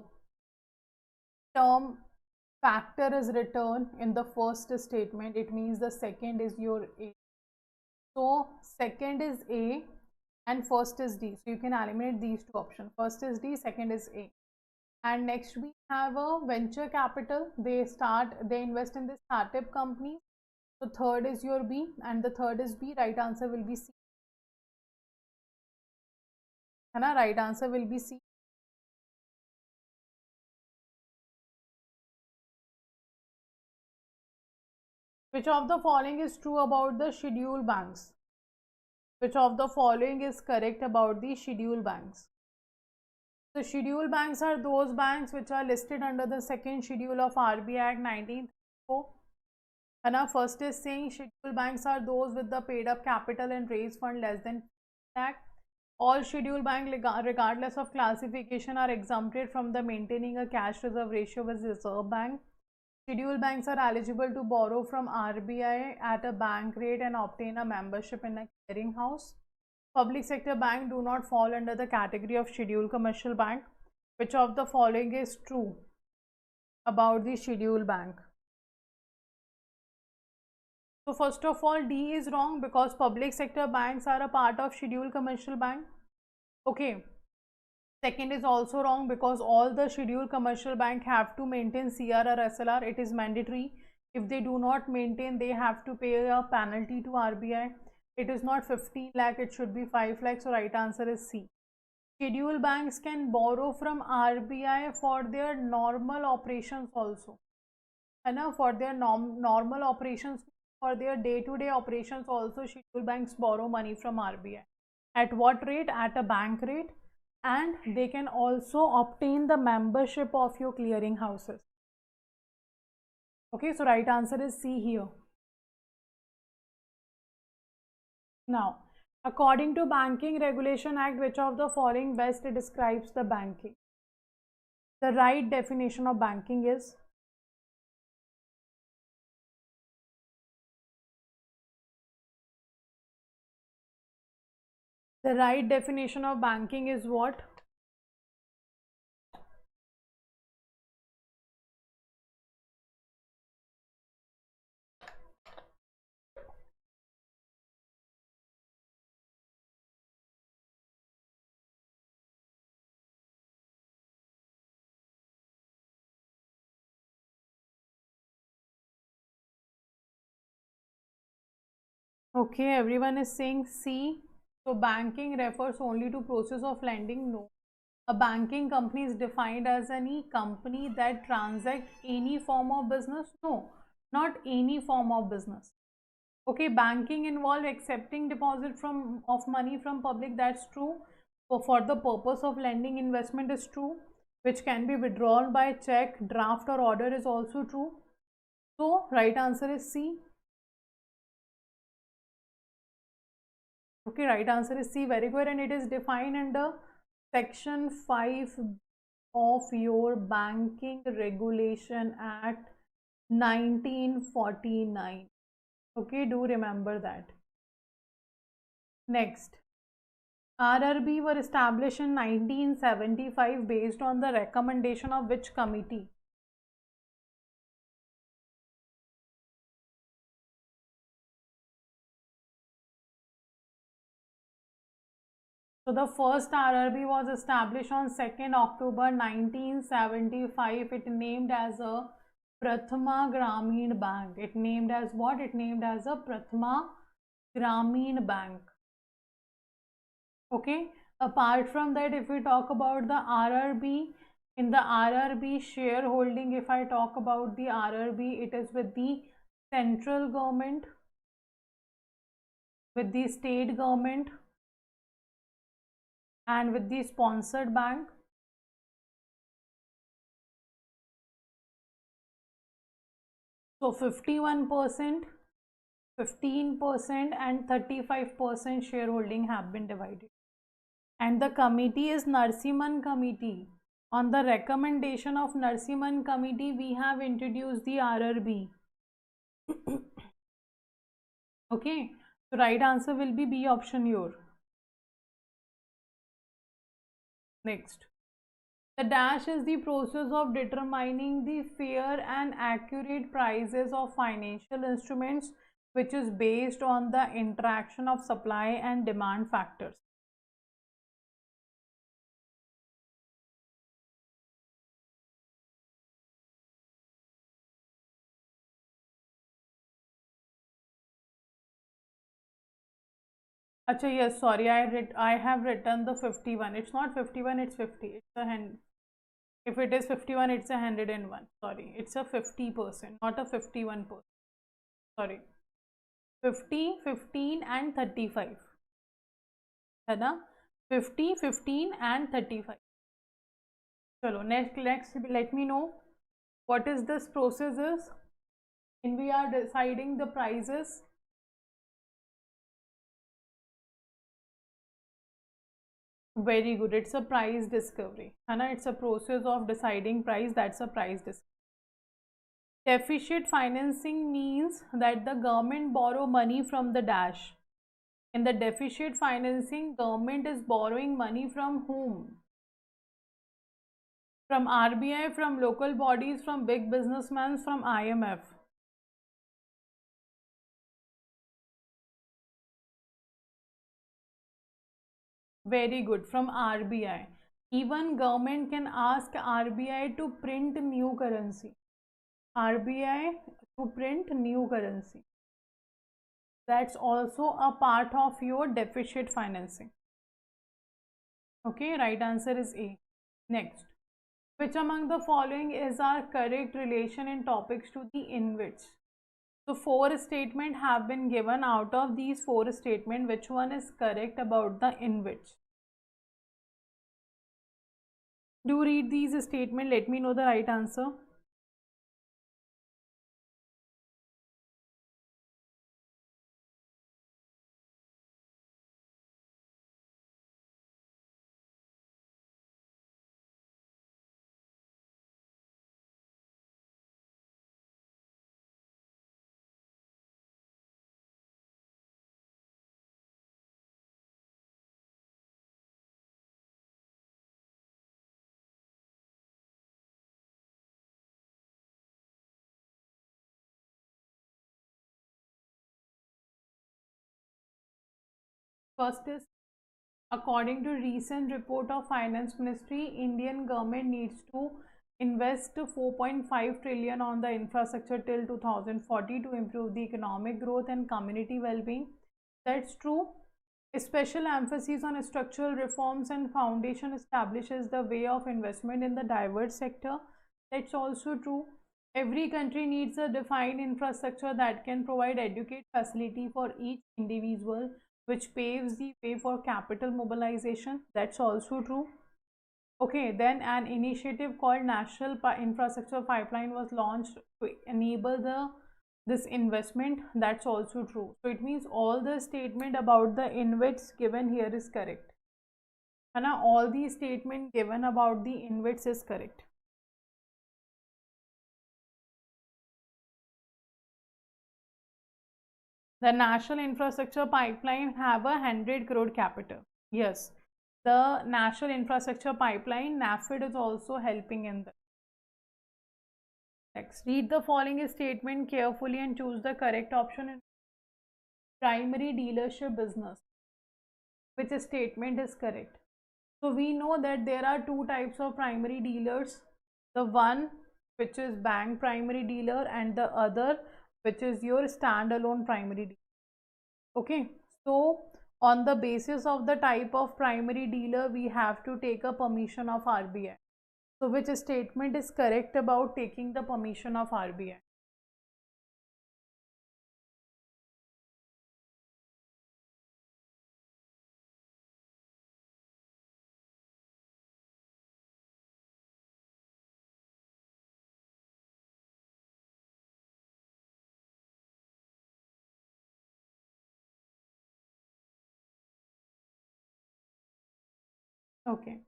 term factor is written in the first statement, it means the second is your A. So second is A and first is D. So you can eliminate these two options. First is D, second is A. And next we have a venture capital. They invest in the startup company. So third is your B and the third is B. Right answer will be C. And our right answer will be C. Which of the following is true about the schedule banks? Which of the following is correct about the schedule banks? The schedule banks are those banks which are listed under the second schedule of RBI Act 1934. And our first is saying schedule banks are those with the paid up capital and raised fund less than lakh. All schedule banks regardless of classification are exempted from the maintaining a cash reserve ratio with Reserve Bank. Schedule banks are eligible to borrow from RBI at a bank rate and obtain a membership in a clearing house. Public sector banks do not fall under the category of scheduled commercial bank. Which of the following is true about the schedule bank? So first of all, D is wrong because public sector banks are a part of scheduled commercial bank. Okay. Second is also wrong because all the scheduled commercial bank have to maintain CRR SLR. It is mandatory. If they do not maintain, they have to pay a penalty to RBI. It is not 15 lakh, it should be 5 lakh. So right answer is C. Scheduled banks can borrow from RBI for their normal operations also. And for their normal operations, for their day-to-day operations also, scheduled banks borrow money from RBI. At what rate? At a bank rate. And they can also obtain the membership of your clearing houses. Okay, so right answer is C here. Now, according to Banking Regulation Act, which of the following best describes the banking? The right definition of banking is? The right definition of banking is what? Okay, everyone is saying C. So banking refers only to process of lending. No. A banking company is defined as any company that transacts any form of business. No, not any form of business. Okay, banking involve accepting deposit of money from public. That's true. So for the purpose of lending, investment is true, which can be withdrawn by check, draft or order is also true. So right answer is C. Okay, right answer is C. Very good. And it is defined under Section 5 of your Banking Regulation Act 1949. Okay, do remember that. Next, RRB were established in 1975 based on the recommendation of which committee? So the first RRB was established on 2nd October 1975. It named as a Prathama Grameen Bank. It named as what? It named as a Prathama Grameen Bank. Okay. Apart from that, if we talk about the RRB, in the RRB shareholding, if I talk about the RRB, it is with the central government, with the state government, and with the sponsored bank. So 51%, 15% and 35% shareholding have been divided. And the committee is Narsimhan Committee. On the recommendation of Narsimhan Committee, we have introduced the RRB. Okay, so right answer will be B option your. Next. The dash is the process of determining the fair and accurate prices of financial instruments, which is based on the interaction of supply and demand factors. Acha, yes, sorry, I have written the 51. It's not 51, it's 50. It's a hand. If it is 51, it's a 101. Sorry, it's a 50%, not a 51%. Sorry. 50, 15 and 35. है ना? 50, 15 and 35. Chalo, next let me know what is this process is. And we are deciding the prices. Very good. It's a price discovery. Hana, it's a process of deciding price. That's a price discovery. Deficit financing means that the government borrow money from the dash. In the deficit financing, government is borrowing money from whom? From RBI, from local bodies, from big businessmen, from IMF. Very good. From RBI. Even government can ask RBI to print new currency. RBI to print new currency. That's also a part of your deficit financing. Okay, right answer is A. Next. Which among the following is our correct relation in topics to the in which? So 4 statements have been given. Out of these 4 statements, which one is correct about the in which? Do read these statements. Let me know the right answer. First is, according to recent report of Finance Ministry, Indian government needs to invest 4.5 trillion on the infrastructure till 2040 to improve the economic growth and community well-being. That's true. A special emphasis on structural reforms and foundation establishes the way of investment in the diverse sector. That's also true. Every country needs a defined infrastructure that can provide adequate facility for each individual, which paves the way for capital mobilization. That's also true. Okay, then an initiative called National Infrastructure Pipeline was launched to enable this investment. That's also true. So it means all the statement about the InvITs given here is correct. And all the statement given about the InvITs is correct. The National Infrastructure Pipeline have a 100 crore capital. Yes, the National Infrastructure Pipeline, NAFID, is also helping in that. Next, read the following statement carefully and choose the correct option in primary dealership business. Which statement is correct? So we know that there are 2 types of primary dealers. The one which is bank primary dealer and the other which is your standalone primary dealer. Okay, so on the basis of the type of primary dealer, we have to take a permission of RBI. So which statement is correct about taking the permission of RBI? Okay.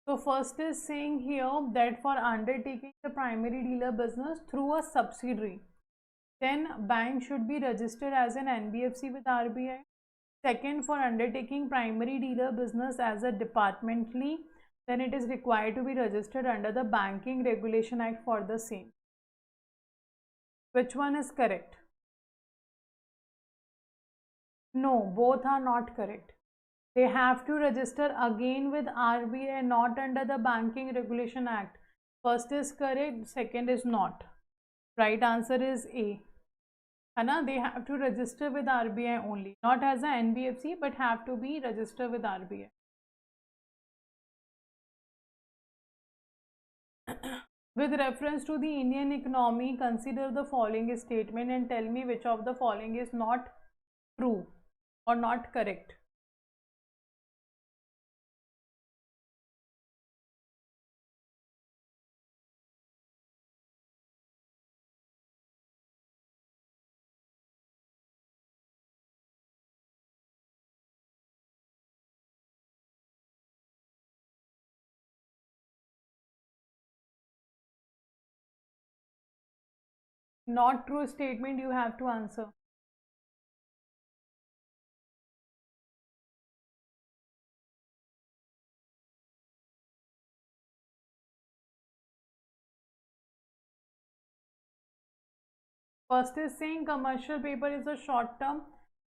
So first is saying here that for undertaking the primary dealer business through a subsidiary. Then bank should be registered as an NBFC with RBI. Second, for undertaking primary dealer business as a departmentally, then it is required to be registered under the Banking Regulation Act for the same. Which one is correct? No, both are not correct. They have to register again with RBI, not under the Banking Regulation Act. First is correct, second is not. Right answer is A. They have to register with RBI only, not as a NBFC, but have to be registered with RBI. With reference to the Indian economy, consider the following statement and tell me which of the following is not true or not correct. Not true statement you have to answer. First is saying commercial paper is a short term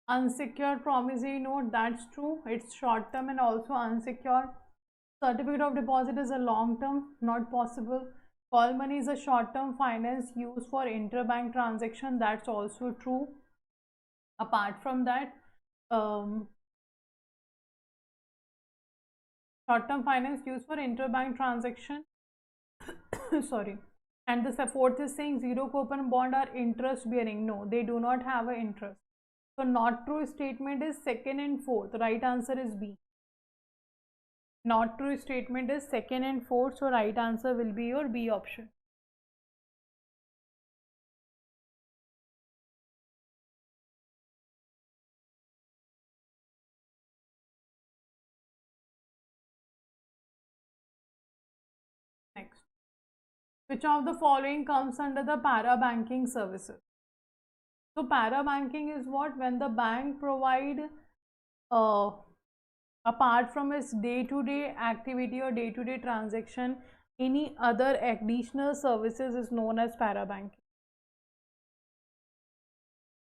unsecured promissory note. That's true. It's short term and also unsecured. Certificate of deposit is a long term, not possible. Call money is a short term finance used for interbank transaction. That's also true. Apart from that, short term finance used for interbank transaction. Sorry. And the fourth is saying zero coupon bond are interest bearing. No, they do not have an interest. So not true statement is second and fourth. Right answer is B. Not true statement is second and fourth. So right answer will be your B option. Next. Which of the following comes under the para banking services? So para banking is what? When the bank provide apart from its day-to-day activity or day-to-day transaction, any other additional services is known as para banking.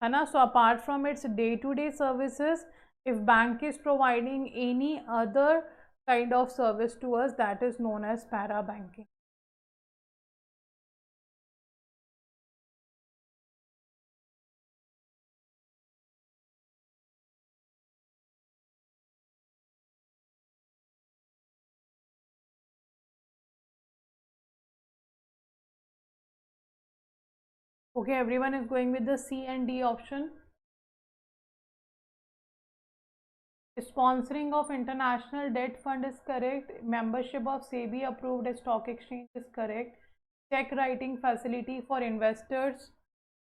So apart from its day-to-day services, if bank is providing any other kind of service to us, that is known as para banking. Okay, everyone is going with the C and D option. Sponsoring of international debt fund is correct. Membership of SEBI approved stock exchange is correct. Check writing facility for investors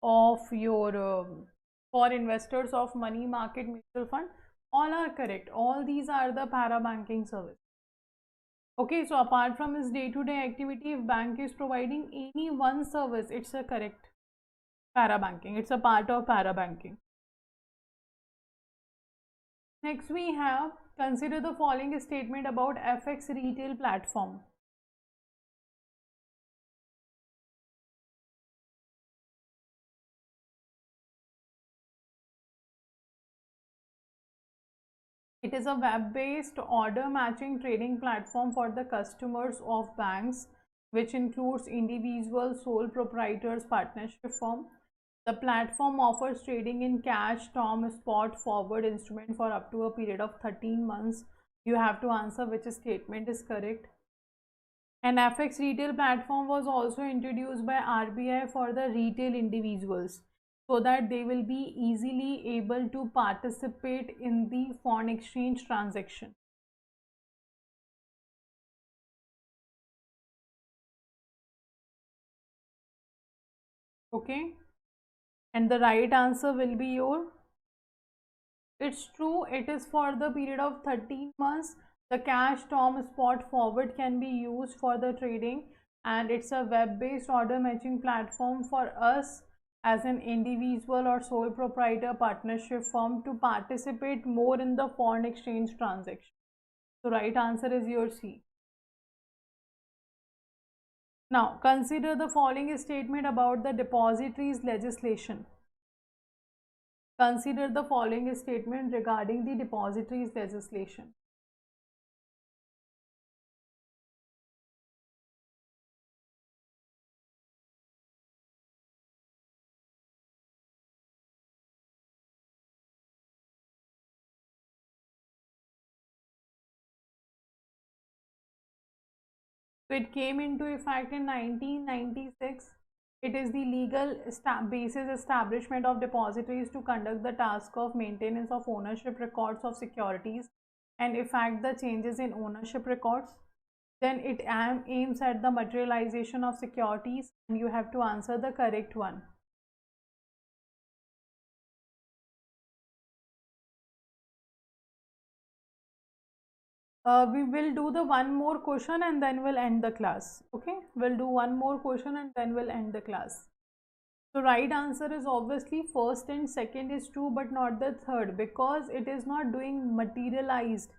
of your for investors of money market mutual fund, all are correct. All these are the para banking service. Okay, so apart from its day-to-day activity, if bank is providing any one service, it's a correct para banking. It's a part of para banking. Next we have, consider the following statement about FX retail platform. It is a web-based order matching trading platform for the customers of banks, which includes individual sole proprietors, partnership firm. The platform offers trading in cash, term, spot, forward instrument for up to a period of 13 months. You have to answer which statement is correct. An FX retail platform was also introduced by RBI for the retail individuals, so that they will be easily able to participate in the foreign exchange transaction. Okay, and the right answer will be your, it's true, it is for the period of 13 months. The cash, term, spot, forward can be used for the trading, and it's a web-based order matching platform for us as an individual or sole proprietor partnership firm to participate more in the foreign exchange transaction. So right answer is your C. Now consider the following statement about the depositories legislation. Consider the following statement regarding the depositories legislation. So it came into effect in 1996. It is the legal basis establishment of depositories to conduct the task of maintenance of ownership records of securities and effect the changes in ownership records. Then it aims at the materialization of securities, and you have to answer the correct one. We will do the one more question and then we'll end the class. Okay, we'll do one more question and then we'll end the class. So right answer is obviously first and second is true, but not the third, because it is not doing materialized.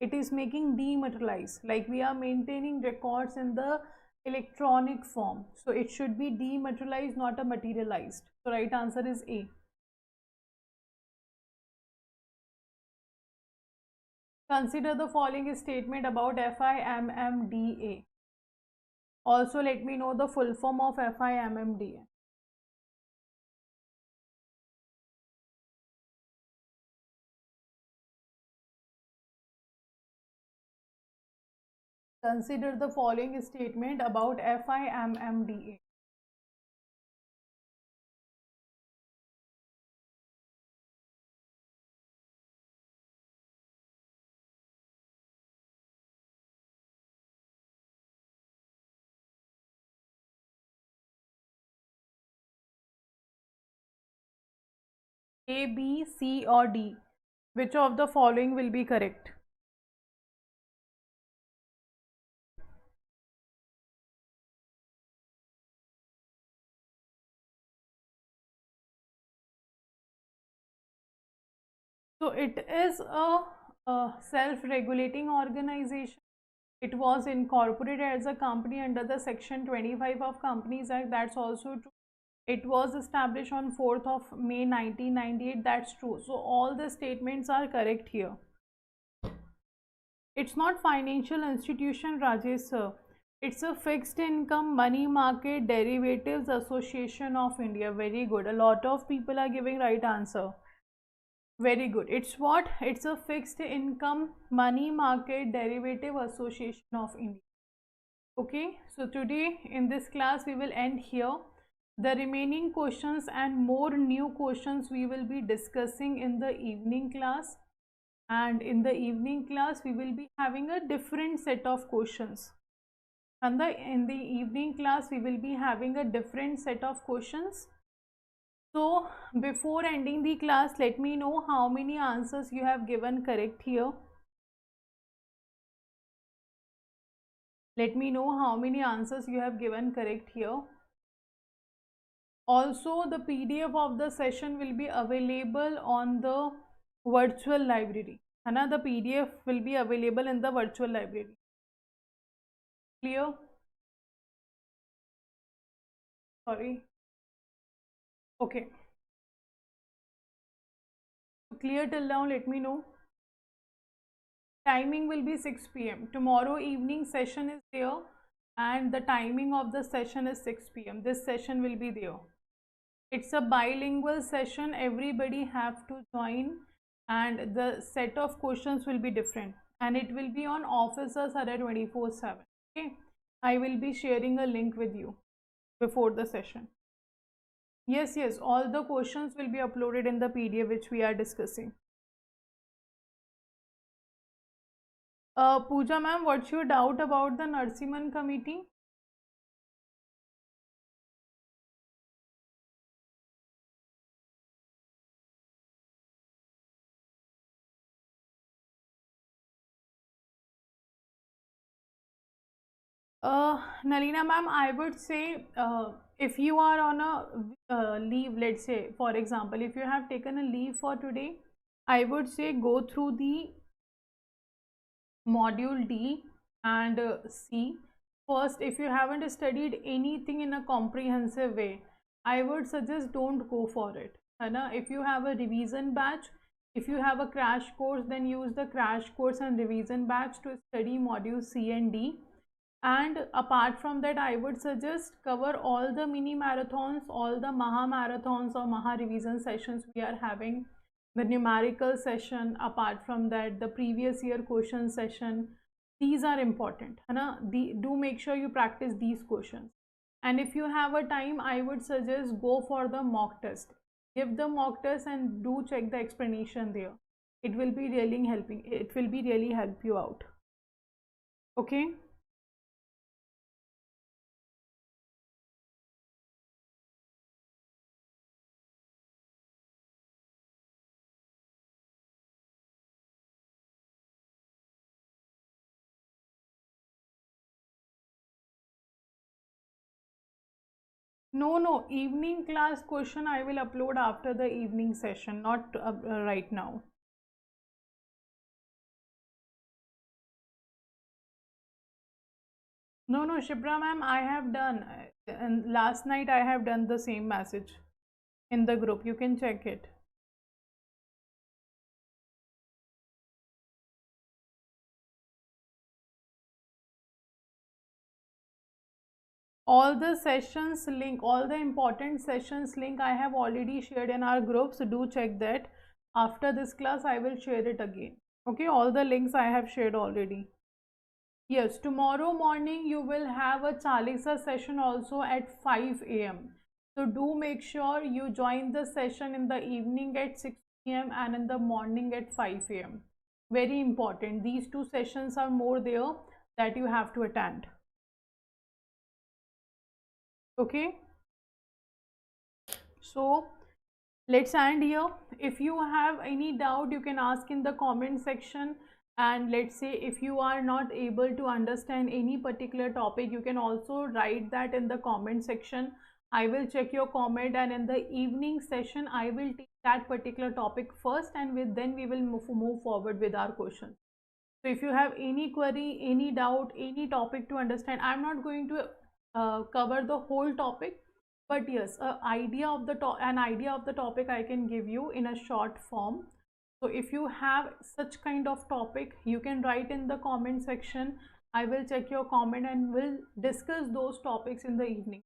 It is making dematerialized. Like we are maintaining records in the electronic form. So it should be dematerialized, not a materialized. So right answer is A. Consider the following statement about FIMMDA. Also let me know the full form of FIMMDA. Consider the following statement about FIMMDA. A, B, C or D? Which of the following will be correct? So it is a self-regulating organization. It was incorporated as a company under the section 25 of Companies Act. That's also true. It was established on 4th of May 1998. That's true. So all the statements are correct here. It's not financial institution, Rajesh sir. It's a fixed income money market derivatives association of India. Very good. A lot of people are giving right answer. Very good. It's what? It's a fixed income money market derivative association of India. Okay, so today in this class we will end here. The remaining questions and more new questions we will be discussing in the evening class, and in the evening class we will be having a different set of questions. And in the evening class we will be having a different set of questions. So before ending the class, let me know how many answers you have given correct here. Let me know how many answers you have given correct here. Also, the PDF of the session will be available on the virtual library. The PDF will be available in the virtual library. Clear? Sorry. Okay. Clear till now? Let me know. Timing will be 6 p.m. Tomorrow evening session is there, and the timing of the session is 6 p.m. This session will be there. It's a bilingual session. Everybody have to join, and the set of questions will be different, and it will be on Officers Hara 24/7. Okay, I will be sharing a link with you before the session. Yes, all the questions will be uploaded in the PDF which we are discussing. Pooja ma'am, what's your doubt about the Narsimhan committee? Nalina ma'am, I would say if you are on a leave, let's say for example, if you have taken a leave for today, I would say go through the module D and C first. If you haven't studied anything in a comprehensive way, I would suggest don't go for it, है ना? If you have a revision batch, if you have a crash course, then use the crash course and revision batch to study module C and D. And apart from that, I would suggest cover all the mini marathons, all the Maha marathons or Maha revision sessions we are having, the numerical session. Apart from that, the previous year question session, these are important, है ना? Do make sure you practice these questions. And if you have a time, I would suggest go for the mock test. Give the mock test and do check the explanation there. It will be really helping. It will be really help you out. Okay. No, evening class question I will upload after the evening session, not right now. No, Shipra ma'am, I have done, and last night I have done the same message in the group. You can check it. All the sessions link, all the important sessions link I have already shared in our group, so do check that. After this class I will share it again. Okay, all the links I have shared already. Yes, tomorrow morning you will have a Chalisa session also at 5 a.m. So do make sure you join the session in the evening at 6 p.m. and in the morning at 5 a.m. Very important. These two sessions are more there that you have to attend. Okay. So let's end here. If you have any doubt, you can ask in the comment section. And let's say if you are not able to understand any particular topic, you can also write that in the comment section. I will check your comment, and in the evening session I will take that particular topic first, and then we will move forward with our questions. So if you have any query, any doubt, any topic to understand, I'm not going to cover the whole topic, but yes, an idea of the topic I can give you in a short form. So if you have such kind of topic, you can write in the comment section. I will check your comment and will discuss those topics in the evening.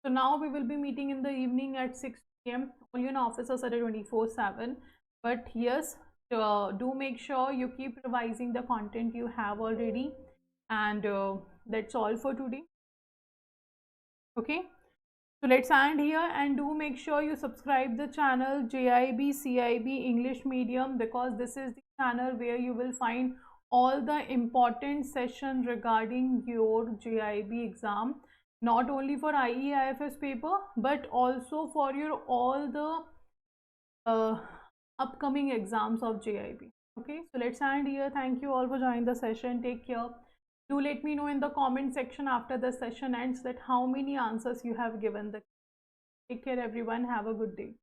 So now we will be meeting in the evening at 6 p.m. Only in offices are 24/7. But yes, do make sure you keep revising the content you have already. And that's all for today. Okay. So let's end here, and do make sure you subscribe the channel JAIIB CAIIB English Medium, because this is the channel where you will find all the important sessions regarding your JAIIB exam, not only for IE IFS paper but also for your all the upcoming exams of JAIIB. Okay, so let's end here. Thank you all for joining the session. Take care. Do let me know in the comment section after the session ends that how many answers you have given. Take care everyone. Have a good day.